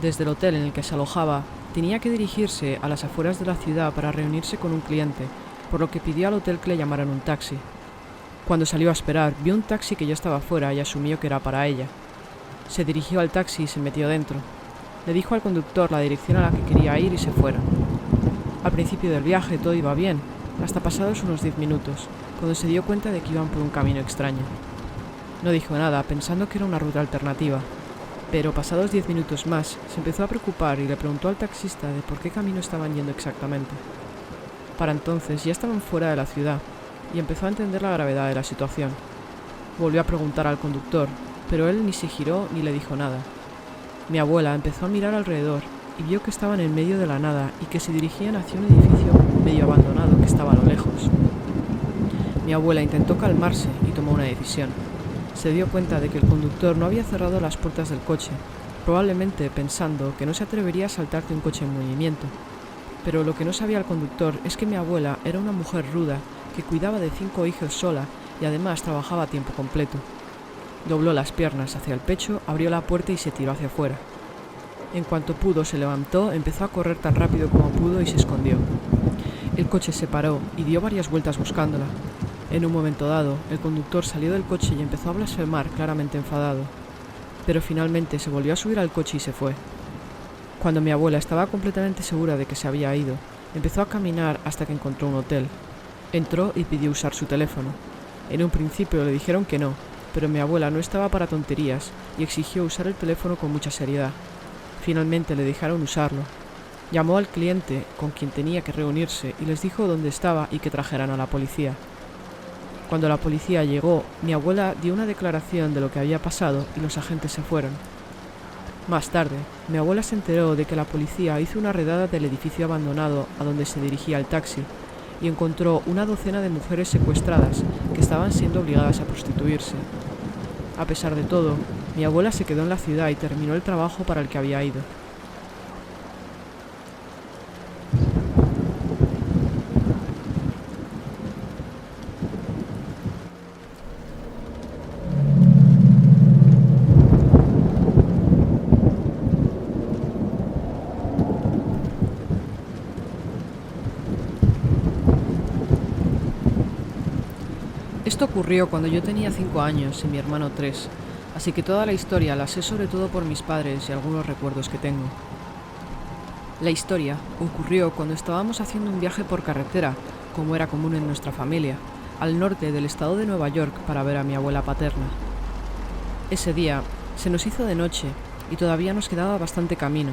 Desde el hotel en el que se alojaba, tenía que dirigirse a las afueras de la ciudad para reunirse con un cliente, por lo que pidió al hotel que le llamaran un taxi. Cuando salió a esperar, vio un taxi que ya estaba fuera y asumió que era para ella. Se dirigió al taxi y se metió dentro. Le dijo al conductor la dirección a la que quería ir y se fueron. Al principio del viaje todo iba bien, hasta pasados unos 10 minutos, cuando se dio cuenta de que iban por un camino extraño. No dijo nada, pensando que era una ruta alternativa, pero pasados 10 minutos más se empezó a preocupar y le preguntó al taxista de por qué camino estaban yendo exactamente. Para entonces ya estaban fuera de la ciudad y empezó a entender la gravedad de la situación. Volvió a preguntar al conductor, pero él ni se giró ni le dijo nada. Mi abuela empezó a mirar alrededor y vio que estaban en medio de la nada y que se dirigían hacia un edificio medio abandonado que estaba a lo lejos. Mi abuela intentó calmarse y tomó una decisión. Se dio cuenta de que el conductor no había cerrado las puertas del coche, probablemente pensando que no se atrevería a saltar de un coche en movimiento. Pero lo que no sabía el conductor es que mi abuela era una mujer ruda que cuidaba de 5 hijos sola y además trabajaba a tiempo completo. Dobló las piernas hacia el pecho, abrió la puerta y se tiró hacia afuera. En cuanto pudo, se levantó, empezó a correr tan rápido como pudo y se escondió. El coche se paró y dio varias vueltas buscándola. En un momento dado, el conductor salió del coche y empezó a blasfemar, claramente enfadado. Pero finalmente se volvió a subir al coche y se fue. Cuando mi abuela estaba completamente segura de que se había ido, empezó a caminar hasta que encontró un hotel. Entró y pidió usar su teléfono. En un principio le dijeron que no, pero mi abuela no estaba para tonterías y exigió usar el teléfono con mucha seriedad. Finalmente le dejaron usarlo. Llamó al cliente con quien tenía que reunirse y les dijo dónde estaba y que trajeran a la policía. Cuando la policía llegó, mi abuela dio una declaración de lo que había pasado y los agentes se fueron. Más tarde, mi abuela se enteró de que la policía hizo una redada del edificio abandonado a donde se dirigía el taxi y encontró una docena de mujeres secuestradas que estaban siendo obligadas a prostituirse. A pesar de todo, mi abuela se quedó en la ciudad y terminó el trabajo para el que había ido. Esto ocurrió cuando yo tenía 5 años y mi hermano 3, así que toda la historia la sé sobre todo por mis padres y algunos recuerdos que tengo. La historia ocurrió cuando estábamos haciendo un viaje por carretera, como era común en nuestra familia, al norte del estado de Nueva York para ver a mi abuela paterna. Ese día se nos hizo de noche y todavía nos quedaba bastante camino,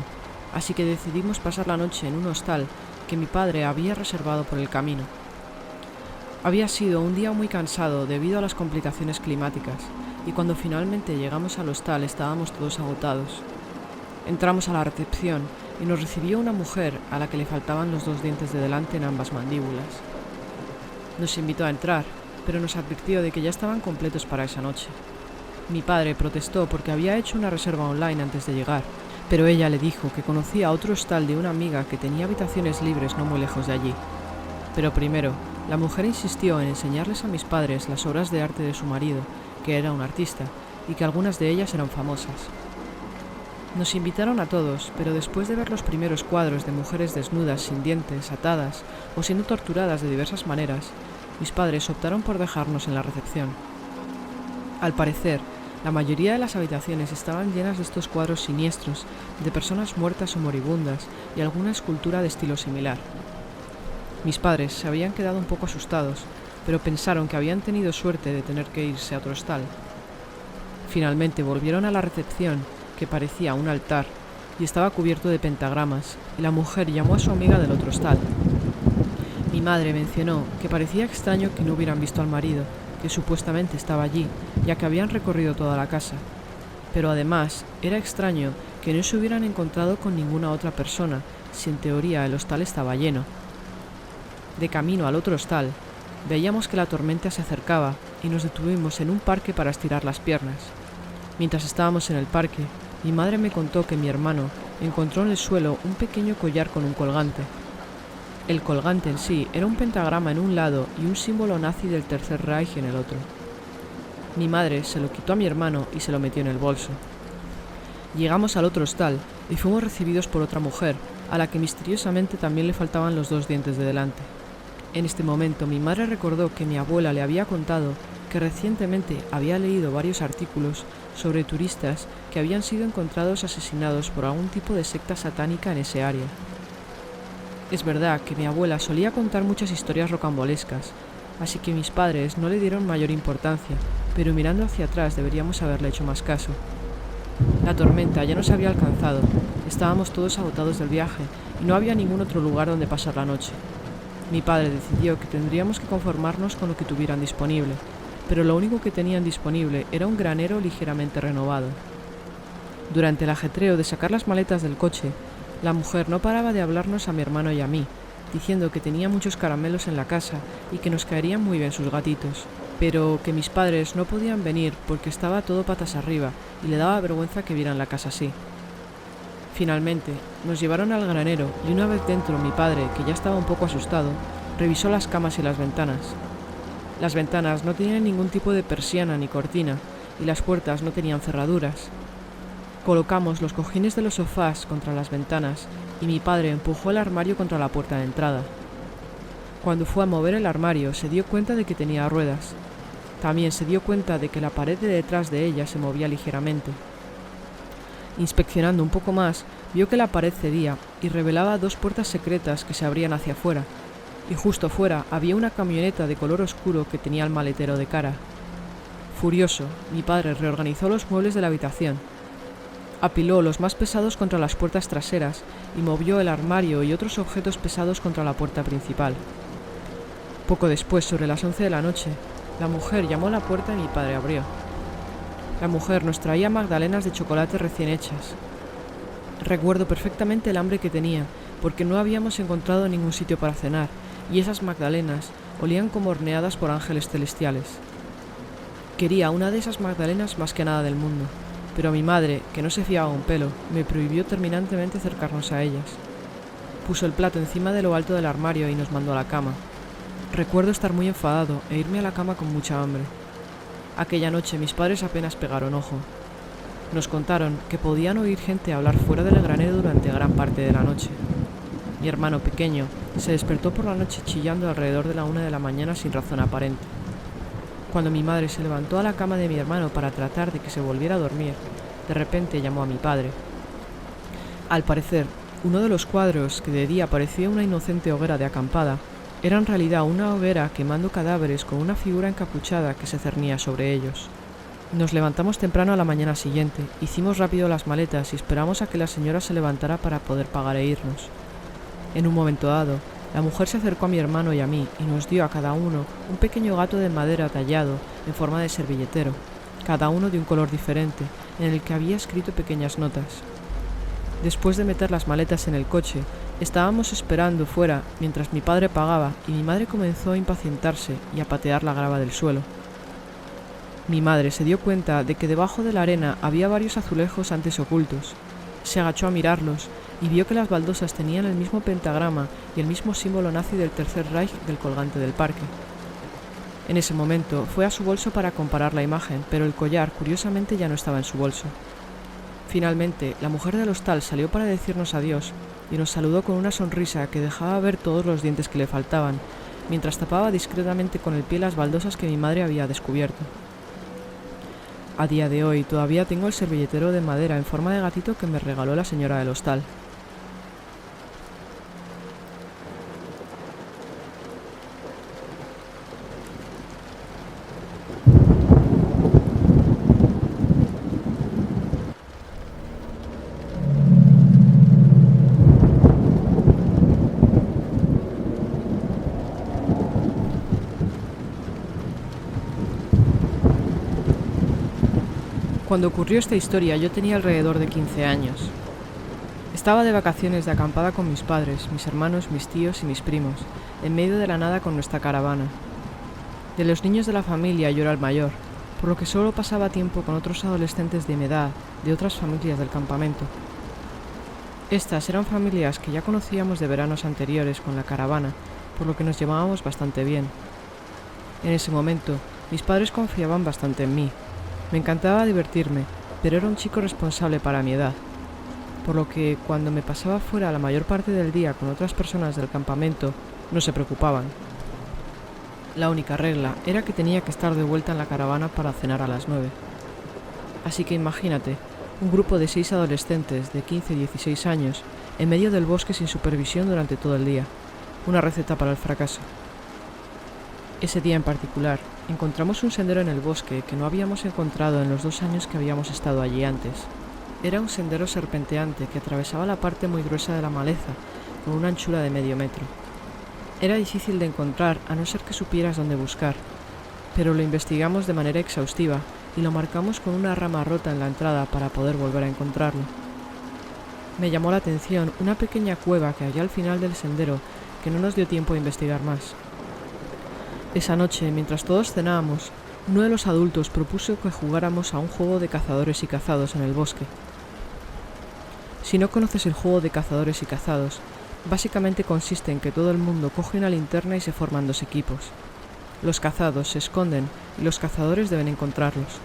así que decidimos pasar la noche en un hostal que mi padre había reservado por el camino. Había sido un día muy cansado debido a las complicaciones climáticas, y cuando finalmente llegamos al hostal estábamos todos agotados. Entramos a la recepción y nos recibió una mujer a la que le faltaban los 2 dientes de delante en ambas mandíbulas. Nos invitó a entrar, pero nos advirtió de que ya estaban completos para esa noche. Mi padre protestó porque había hecho una reserva online antes de llegar, pero ella le dijo que conocía otro hostal de una amiga que tenía habitaciones libres no muy lejos de allí. Pero primero, la mujer insistió en enseñarles a mis padres las obras de arte de su marido, que era un artista, y que algunas de ellas eran famosas. Nos invitaron a todos, pero después de ver los primeros cuadros de mujeres desnudas, sin dientes, atadas o siendo torturadas de diversas maneras, mis padres optaron por dejarnos en la recepción. Al parecer, la mayoría de las habitaciones estaban llenas de estos cuadros siniestros, de personas muertas o moribundas y alguna escultura de estilo similar. Mis padres se habían quedado un poco asustados, pero pensaron que habían tenido suerte de tener que irse a otro hostal. Finalmente volvieron a la recepción, que parecía un altar, y estaba cubierto de pentagramas, y la mujer llamó a su amiga del otro hostal. Mi madre mencionó que parecía extraño que no hubieran visto al marido, que supuestamente estaba allí, ya que habían recorrido toda la casa. Pero además, era extraño que no se hubieran encontrado con ninguna otra persona, si en teoría el hostal estaba lleno. De camino al otro hostal, veíamos que la tormenta se acercaba y nos detuvimos en un parque para estirar las piernas. Mientras estábamos en el parque, mi madre me contó que mi hermano encontró en el suelo un pequeño collar con un colgante. El colgante en sí era un pentagrama en un lado y un símbolo nazi del Tercer Reich en el otro. Mi madre se lo quitó a mi hermano y se lo metió en el bolso. Llegamos al otro hostal y fuimos recibidos por otra mujer, a la que misteriosamente también le faltaban los 2 dientes de delante. En este momento mi madre recordó que mi abuela le había contado que recientemente había leído varios artículos sobre turistas que habían sido encontrados asesinados por algún tipo de secta satánica en ese área. Es verdad que mi abuela solía contar muchas historias rocambolescas, así que mis padres no le dieron mayor importancia, pero mirando hacia atrás deberíamos haberle hecho más caso. La tormenta ya nos había alcanzado, estábamos todos agotados del viaje y no había ningún otro lugar donde pasar la noche. Mi padre decidió que tendríamos que conformarnos con lo que tuvieran disponible, pero lo único que tenían disponible era un granero ligeramente renovado. Durante el ajetreo de sacar las maletas del coche, la mujer no paraba de hablarnos a mi hermano y a mí, diciendo que tenía muchos caramelos en la casa y que nos caerían muy bien sus gatitos, pero que mis padres no podían venir porque estaba todo patas arriba y le daba vergüenza que vieran la casa así. Finalmente, nos llevaron al granero y una vez dentro mi padre, que ya estaba un poco asustado, revisó las camas y las ventanas. Las ventanas no tenían ningún tipo de persiana ni cortina y las puertas no tenían cerraduras. Colocamos los cojines de los sofás contra las ventanas y mi padre empujó el armario contra la puerta de entrada. Cuando fue a mover el armario se dio cuenta de que tenía ruedas. También se dio cuenta de que la pared de detrás de ella se movía ligeramente. Inspeccionando un poco más, vio que la pared cedía y revelaba 2 puertas secretas que se abrían hacia afuera, y justo fuera había una camioneta de color oscuro que tenía el maletero de cara. Furioso, mi padre reorganizó los muebles de la habitación. Apiló los más pesados contra las puertas traseras y movió el armario y otros objetos pesados contra la puerta principal. Poco después, sobre las 11 de la noche, la mujer llamó a la puerta y mi padre abrió. La mujer nos traía magdalenas de chocolate recién hechas. Recuerdo perfectamente el hambre que tenía, porque no habíamos encontrado ningún sitio para cenar, y esas magdalenas olían como horneadas por ángeles celestiales. Quería una de esas magdalenas más que nada del mundo, pero mi madre, que no se fiaba un pelo, me prohibió terminantemente acercarnos a ellas. Puso el plato encima de lo alto del armario y nos mandó a la cama. Recuerdo estar muy enfadado e irme a la cama con mucha hambre. Aquella noche mis padres apenas pegaron ojo. Nos contaron que podían oír gente hablar fuera del granero durante gran parte de la noche. Mi hermano pequeño se despertó por la noche chillando alrededor de la 1 de la mañana sin razón aparente. Cuando mi madre se levantó a la cama de mi hermano para tratar de que se volviera a dormir, de repente llamó a mi padre. Al parecer, uno de los cuadros que de día parecía una inocente hoguera de acampada, era en realidad una hoguera quemando cadáveres con una figura encapuchada que se cernía sobre ellos. Nos levantamos temprano a la mañana siguiente, hicimos rápido las maletas y esperamos a que la señora se levantara para poder pagar e irnos. En un momento dado, la mujer se acercó a mi hermano y a mí y nos dio a cada uno un pequeño gato de madera tallado en forma de servilletero, cada uno de un color diferente, en el que había escrito pequeñas notas. Después de meter las maletas en el coche, estábamos esperando fuera mientras mi padre pagaba y mi madre comenzó a impacientarse y a patear la grava del suelo. Mi madre se dio cuenta de que debajo de la arena había varios azulejos antes ocultos. Se agachó a mirarlos y vio que las baldosas tenían el mismo pentagrama y el mismo símbolo nazi del Tercer Reich del colgante del parque. En ese momento fue a su bolso para comparar la imagen, pero el collar curiosamente ya no estaba en su bolso. Finalmente, la mujer del hostal salió para decirnos adiós y nos saludó con una sonrisa que dejaba ver todos los dientes que le faltaban, mientras tapaba discretamente con el pie las baldosas que mi madre había descubierto. A día de hoy todavía tengo el servilletero de madera en forma de gatito que me regaló la señora del hostal. Cuando ocurrió esta historia yo tenía alrededor de 15 años. Estaba de vacaciones de acampada con mis padres, mis hermanos, mis tíos y mis primos, en medio de la nada con nuestra caravana. De los niños de la familia yo era el mayor, por lo que solo pasaba tiempo con otros adolescentes de mi edad, de otras familias del campamento. Estas eran familias que ya conocíamos de veranos anteriores con la caravana, por lo que nos llevábamos bastante bien. En ese momento, mis padres confiaban bastante en mí. Me encantaba divertirme, pero era un chico responsable para mi edad, por lo que cuando me pasaba fuera la mayor parte del día con otras personas del campamento, no se preocupaban. La única regla era que tenía que estar de vuelta en la caravana para cenar a las 9. Así que imagínate, un grupo de 6 adolescentes de 15 y 16 años en medio del bosque sin supervisión durante todo el día. Una receta para el fracaso. Ese día en particular, encontramos un sendero en el bosque que no habíamos encontrado en los 2 años que habíamos estado allí antes. Era un sendero serpenteante que atravesaba la parte muy gruesa de la maleza, con una anchura de medio metro. Era difícil de encontrar a no ser que supieras dónde buscar, pero lo investigamos de manera exhaustiva y lo marcamos con una rama rota en la entrada para poder volver a encontrarlo. Me llamó la atención una pequeña cueva que había al final del sendero que no nos dio tiempo a investigar más. Esa noche, mientras todos cenábamos, uno de los adultos propuso que jugáramos a un juego de cazadores y cazados en el bosque. Si no conoces el juego de cazadores y cazados, básicamente consiste en que todo el mundo coge una linterna y se forman 2 equipos. Los cazados se esconden y los cazadores deben encontrarlos.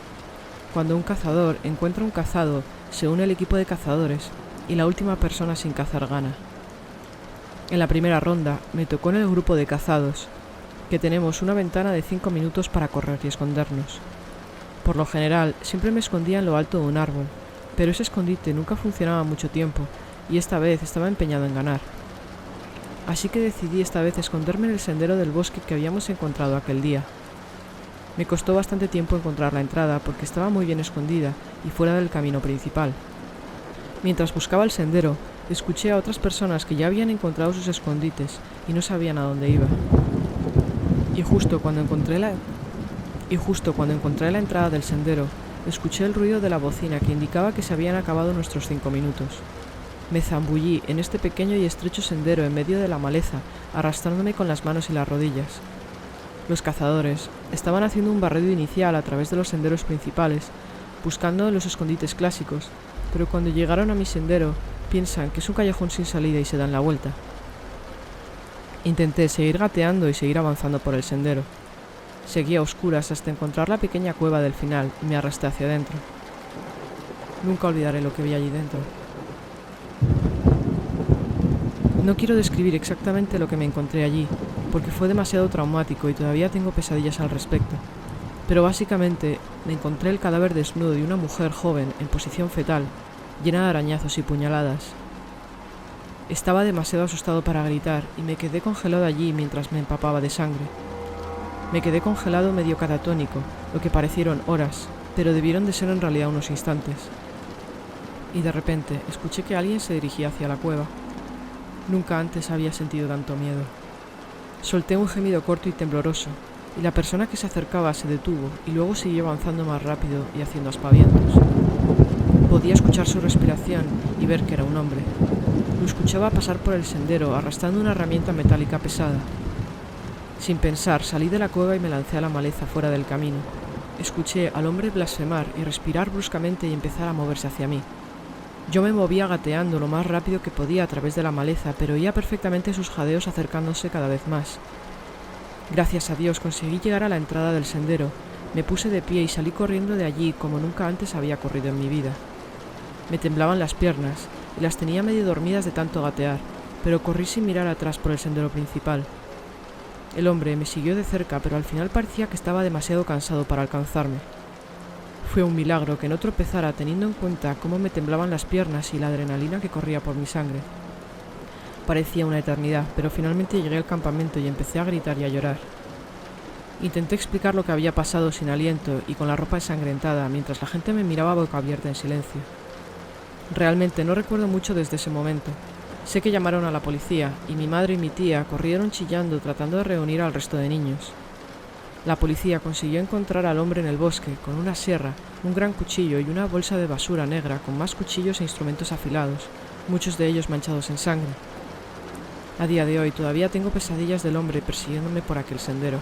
Cuando un cazador encuentra un cazado, se une al equipo de cazadores y la última persona sin cazar gana. En la primera ronda me tocó en el grupo de cazados, que tenemos una ventana de 5 minutos para correr y escondernos. Por lo general, siempre me escondía en lo alto de un árbol, pero ese escondite nunca funcionaba mucho tiempo y esta vez estaba empeñado en ganar. Así que decidí esta vez esconderme en el sendero del bosque que habíamos encontrado aquel día. Me costó bastante tiempo encontrar la entrada porque estaba muy bien escondida y fuera del camino principal. Mientras buscaba el sendero, escuché a otras personas que ya habían encontrado sus escondites y no sabían a dónde iba. Y justo cuando encontré la entrada del sendero, escuché el ruido de la bocina que indicaba que se habían acabado nuestros 5 minutos. Me zambullí en este pequeño y estrecho sendero en medio de la maleza, arrastrándome con las manos y las rodillas. Los cazadores estaban haciendo un barrido inicial a través de los senderos principales, buscando los escondites clásicos, pero cuando llegaron a mi sendero, piensan que es un callejón sin salida y se dan la vuelta. Intenté seguir gateando y seguir avanzando por el sendero. Seguí a oscuras hasta encontrar la pequeña cueva del final y me arrastré hacia adentro. Nunca olvidaré lo que vi allí dentro. No quiero describir exactamente lo que me encontré allí, porque fue demasiado traumático y todavía tengo pesadillas al respecto. Pero básicamente me encontré el cadáver desnudo de una mujer joven en posición fetal, llena de arañazos y puñaladas. Estaba demasiado asustado para gritar y me quedé congelado allí mientras me empapaba de sangre. Me quedé congelado medio catatónico, lo que parecieron horas, pero debieron de ser en realidad unos instantes. Y de repente escuché que alguien se dirigía hacia la cueva. Nunca antes había sentido tanto miedo. Solté un gemido corto y tembloroso, y la persona que se acercaba se detuvo y luego siguió avanzando más rápido y haciendo aspavientos. Podía escuchar su respiración y ver que era un hombre. Lo escuchaba pasar por el sendero arrastrando una herramienta metálica pesada. Sin pensar, salí de la cueva y me lancé a la maleza fuera del camino. Escuché al hombre blasfemar y respirar bruscamente y empezar a moverse hacia mí. Yo me movía gateando lo más rápido que podía a través de la maleza, pero oía perfectamente sus jadeos acercándose cada vez más. Gracias a Dios conseguí llegar a la entrada del sendero. Me puse de pie y salí corriendo de allí como nunca antes había corrido en mi vida. Me temblaban las piernas y las tenía medio dormidas de tanto gatear, pero corrí sin mirar atrás por el sendero principal. El hombre me siguió de cerca, pero al final parecía que estaba demasiado cansado para alcanzarme. Fue un milagro que no tropezara teniendo en cuenta cómo me temblaban las piernas y la adrenalina que corría por mi sangre. Parecía una eternidad, pero finalmente llegué al campamento y empecé a gritar y a llorar. Intenté explicar lo que había pasado sin aliento y con la ropa ensangrentada, mientras la gente me miraba boca abierta en silencio. Realmente no recuerdo mucho desde ese momento. Sé que llamaron a la policía y mi madre y mi tía corrieron chillando tratando de reunir al resto de niños. La policía consiguió encontrar al hombre en el bosque con una sierra, un gran cuchillo y una bolsa de basura negra con más cuchillos e instrumentos afilados, muchos de ellos manchados en sangre. A día de hoy todavía tengo pesadillas del hombre persiguiéndome por aquel sendero.